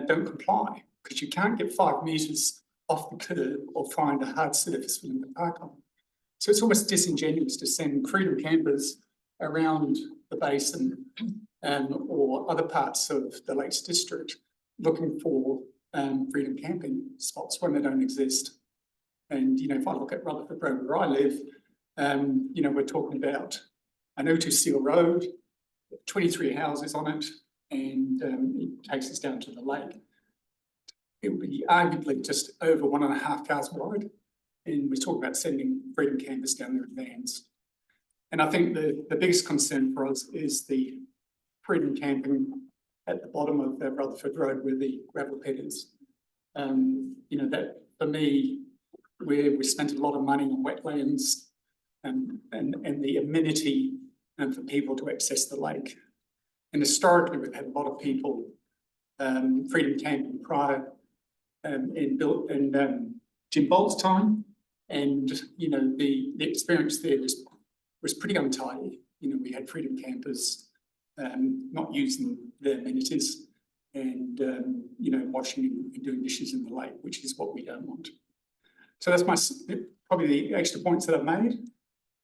don't comply, because you can't get 5 metres off the curb or find a hard surface for them to park on. So it's almost disingenuous to send freedom campers around the basin or other parts of the Lakes District looking for freedom camping spots when they don't exist. And, if I look at Rutherford Road where I live, we're talking about an O2 road, 23 houses on it, and it takes us down to the lake. It would be arguably just over 1.5 cars wide, and we're talking about sending freedom campers down there in vans. And I think the biggest concern for us is the freedom camping at the bottom of the Rutherford Road where the gravel pit is. That for me, where we spent a lot of money on wetlands and the amenity for people to access the lake. And historically, we've had a lot of people freedom camping prior in Jim Bolt's time, and the experience there was pretty untidy. We had freedom campers not using their amenities and washing and doing dishes in the lake, which is what we don't want. So that's probably the extra points that I've made,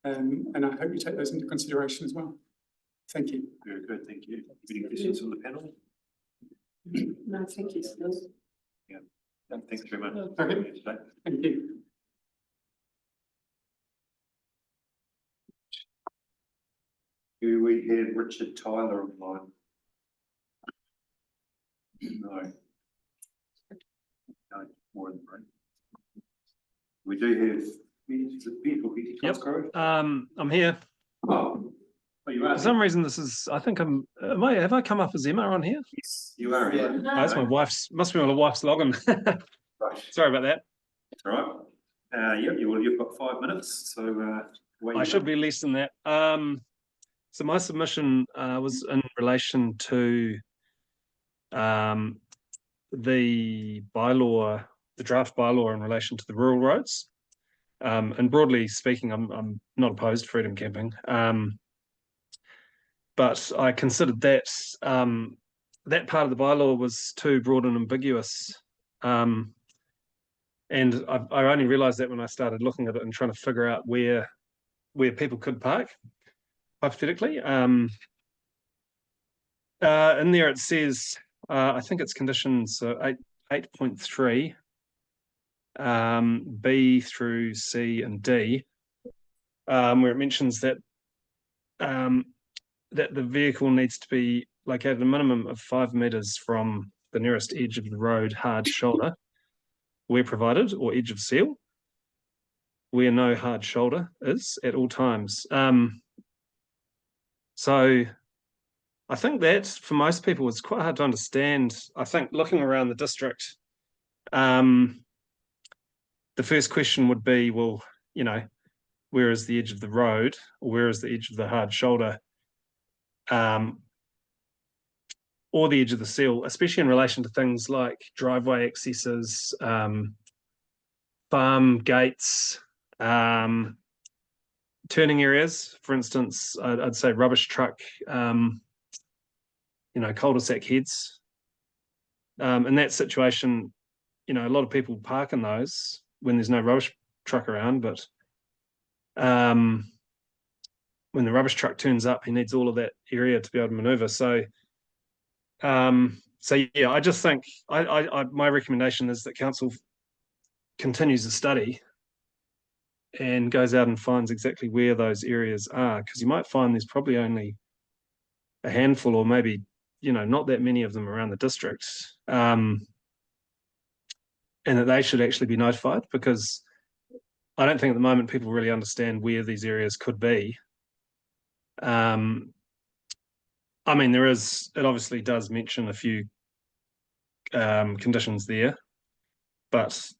and I hope you take those into consideration as well. Thank you. Very good, thank you. Any questions from the panel? No, thank you, Steve. Yeah, thanks very much. Okay. Thank you. Do we have Richard Tyler online? No. No, more than right. We do have, is it beautiful, Yep. I'm here. Oh, you are. For some reason, this is. I think I'm. Have I come up as Emma on here? Yes, you are. Yeah. Oh, that's my wife's. Must be my wife's login. Right. Sorry about that. That's all right. Yeah, you've got 5 minutes, so I should be less than that. So my submission was in relation to the bylaw, the draft bylaw in relation to the rural roads. And broadly speaking, I'm not opposed to freedom camping, but I considered that that part of the bylaw was too broad and ambiguous. And I only realised that when I started looking at it and trying to figure out where people could park, hypothetically. In there it says, I think it's conditions 8.3, B through C and D, where it mentions that that the vehicle needs to be located a minimum of 5 meters from the nearest edge of the road hard shoulder, where provided, or edge of seal, where no hard shoulder is at all times. So I think that for most people it's quite hard to understand. I think looking around the district, the first question would be, well, you know, where is the edge of the road, or where is the edge of the hard shoulder, or the edge of the seal, especially in relation to things like driveway accesses, farm gates, turning areas, for instance. I'd say rubbish truck, you know, cul-de-sac heads. In that situation, you know, a lot of people park in those when there's no rubbish truck around, but when the rubbish truck turns up, he needs all of that area to be able to maneuver. So yeah, I just think my recommendation is that council continues the study and goes out and finds exactly where those areas are, because you might find there's probably only a handful, or maybe, you know, not that many of them around the district, and that they should actually be notified, because I don't think at the moment people really understand where these areas could be. I mean, it obviously does mention a few conditions there, but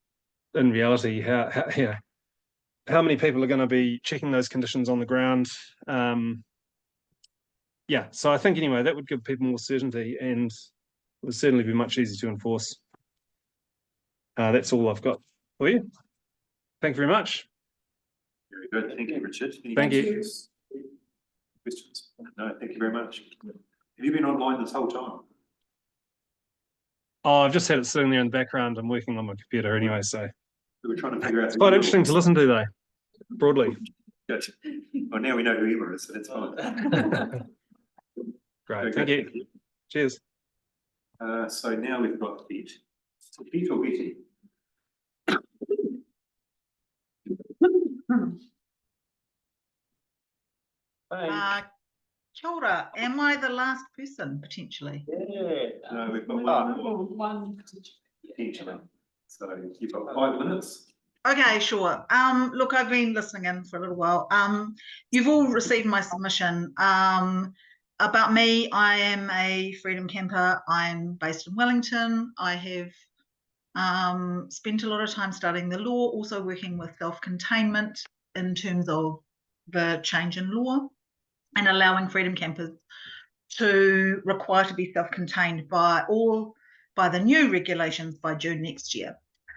in reality, how many people are going to be checking those conditions on the ground? Yeah, so I think anyway, that would give people more certainty, and it would certainly be much easier to enforce. That's all I've got for you. Thank you very much. Very good. Thank you, Richard. Thank you. Questions? No, thank you very much. Have you been online this whole time? Oh, I've just had it sitting there in the background. I'm working on my computer anyway, so We were trying to figure out. it's quite interesting to listen to, though, broadly. Good. Well, now we know who Emma is, so that's fine. Great, thank you. Cheers. So now we've got Pete. So Pete or Betty? Kia ora. Am I the last person potentially? Yeah. No, we've got one potentially. So you've got 5 minutes. Okay, sure. Look, I've been listening in for a little while. You've all received my submission. About me, I am a freedom camper. I'm based in Wellington. I have spent a lot of time studying the law, also working with self-containment in terms of the change in law and allowing freedom campers to require to be self-contained by the new regulations by June next year.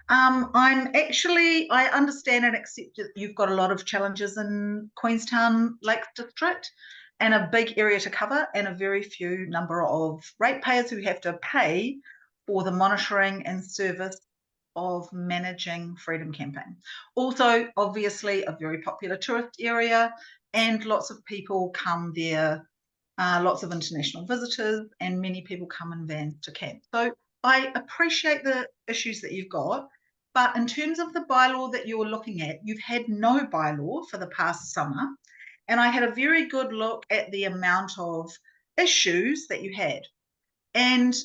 I understand and accept that you've got a lot of challenges in Queenstown Lake District and a big area to cover and a very few number of ratepayers who have to pay for the monitoring and service of managing freedom camping. Also, obviously, a very popular tourist area, and lots of people come there, lots of international visitors, and many people come in vans to camp. So I appreciate the issues that you've got, but in terms of the bylaw that you're looking at, you've had no bylaw for the past summer, And I had a very good look at the amount of issues that you had. And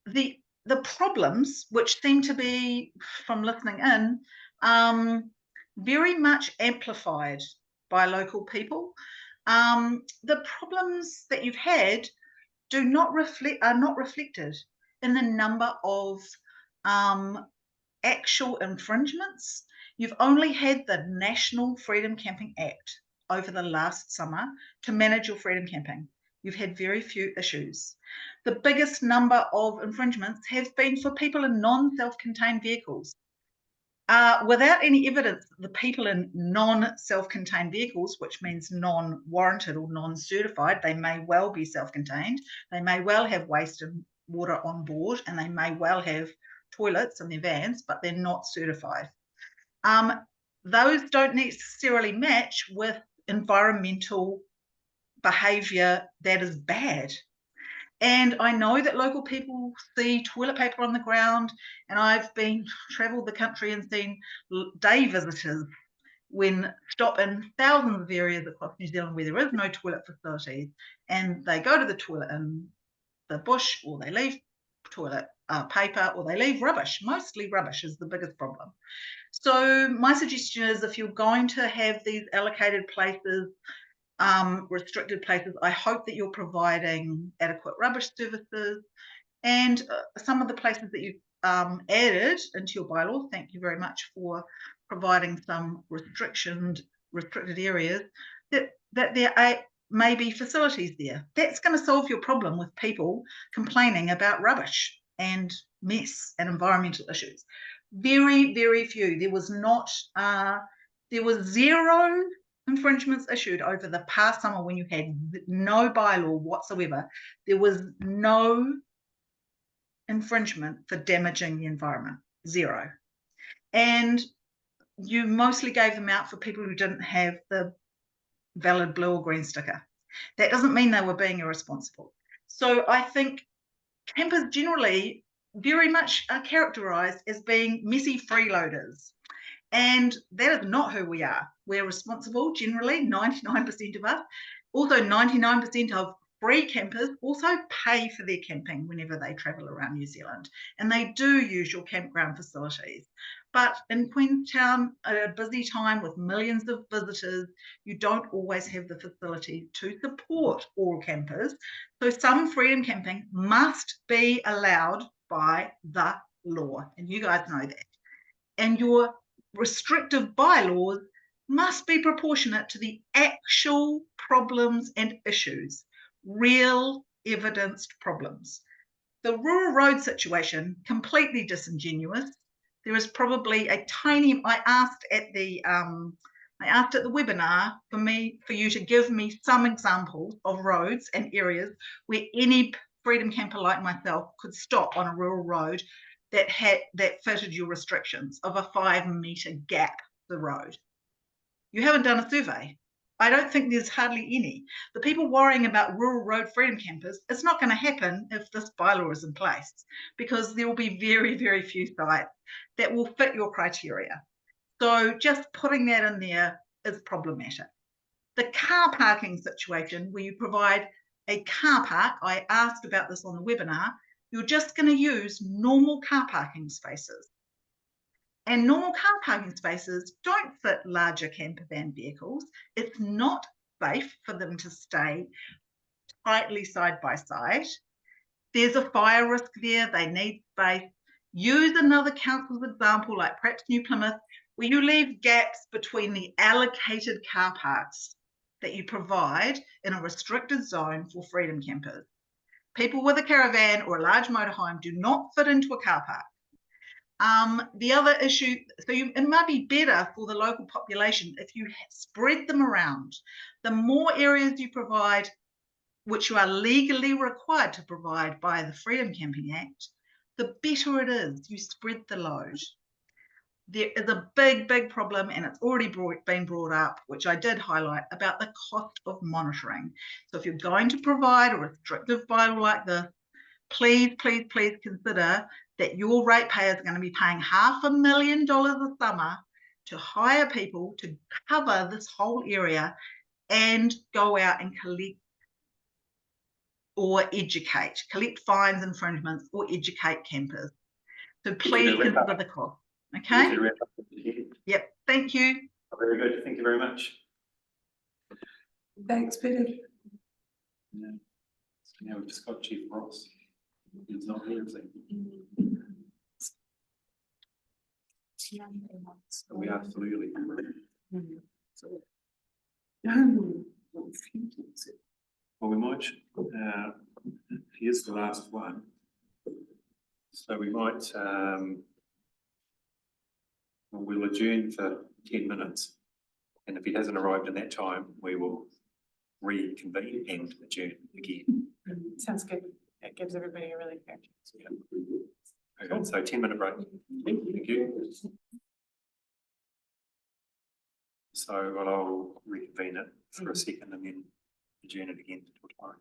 the problems, which seem to be, from listening in, very much amplified by local people. The problems that you've had are not reflected in the number of actual infringements. You've only had the National Freedom Camping Act over the last summer to manage your freedom camping. You've had very few issues. The biggest number of infringements have been for people in non-self-contained vehicles. Without any evidence, the people in non-self-contained vehicles, which means non-warranted or non-certified, they may well be self-contained, they may well have waste and water on board, and they may well have toilets in their vans, but they're not certified. Those don't necessarily match with environmental behaviour that is bad. And I know that local people see toilet paper on the ground, and I've travelled the country and seen day visitors stop in thousands of areas across New Zealand where there is no toilet facilities, and they go to the toilet in the bush, or they leave toilet paper, or they leave rubbish. Mostly rubbish is the biggest problem. So my suggestion is, if you're going to have these allocated places, restricted places, I hope that you're providing adequate rubbish services. And some of the places that you've added into your bylaw, thank you very much for providing some restricted areas, that there may be facilities there. That's going to solve your problem with people complaining about rubbish and mess and environmental issues. Very, very few. There was zero infringements issued over the past summer when you had no bylaw whatsoever. There was no infringement for damaging the environment, zero. And you mostly gave them out for people who didn't have the valid blue or green sticker. That doesn't mean they were being irresponsible. So I think campers generally very much are characterised as being messy freeloaders. And that is not who we are. We're responsible, generally, 99% of us. Also, 99% of free campers also pay for their camping whenever they travel around New Zealand. And they do use your campground facilities. But in Queenstown, at a busy time with millions of visitors, you don't always have the facility to support all campers. So some freedom camping must be allowed by the law. And you guys know that. And your restrictive bylaws must be proportionate to the actual problems and issues, real evidenced problems. The rural road situation, completely disingenuous. There is probably a tiny, I asked at the webinar for you to give me some examples of roads and areas where any freedom camper like myself could stop on a rural road that fitted your restrictions of a 5-metre gap the road. You haven't done a survey. I don't think there's hardly any. The people worrying about rural road freedom campers, it's not going to happen if this bylaw is in place, because there will be very, very few sites that will fit your criteria. So just putting that in there is problematic. The car parking situation, where you provide a car park, I asked about this on the webinar, you're just going to use normal car parking spaces. And normal car parking spaces don't fit larger camper van vehicles. It's not safe for them to stay tightly side by side. There's a fire risk there. They need space. Use another council's example, like perhaps New Plymouth, where you leave gaps between the allocated car parks that you provide in a restricted zone for freedom campers. People with a caravan or a large motorhome do not fit into a car park. The other issue, it might be better for the local population if you spread them around. The more areas you provide, which you are legally required to provide by the Freedom Camping Act, the better it is. You spread the load. There is a big, big problem, and it's already been brought up, which I did highlight, about the cost of monitoring. So if you're going to provide a restrictive bylaw like this, please, please, please consider that your ratepayers are going to be paying $500,000 a summer to hire people to cover this whole area and go out and collect or collect fines, infringements, or educate campers. So please consider the cost. Okay? Yep, thank you. Very good, thank you very much. Thanks, Peter. Yeah. So now we've just got Chief Ross. He's not here, is he? So we absolutely. Well, we might, here's the last one. So we might, we'll adjourn for 10 minutes. And if he hasn't arrived in that time, we will reconvene and adjourn again. Sounds good. It gives everybody a really fair chance. Yeah. Okay, so 10-minute break. Thank you. So I'll reconvene it for a second and then adjourn it again until tomorrow.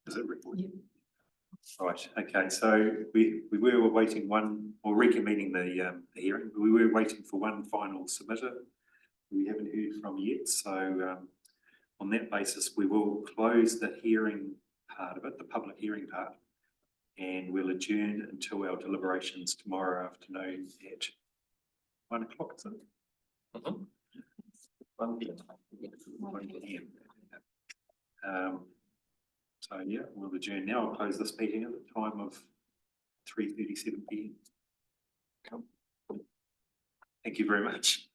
Is it recorded? Yeah. Right, okay, so we were waiting reconvening the hearing. We were waiting for one final submitter we haven't heard from yet. So on that basis, we will close the hearing part of it, the public hearing part, and we'll adjourn until our deliberations tomorrow afternoon at 1 o'clock, is it? 1 p.m. 1 p.m. So yeah, we'll adjourn now. I'll close this meeting at the time of 3:37 p.m. Thank you very much.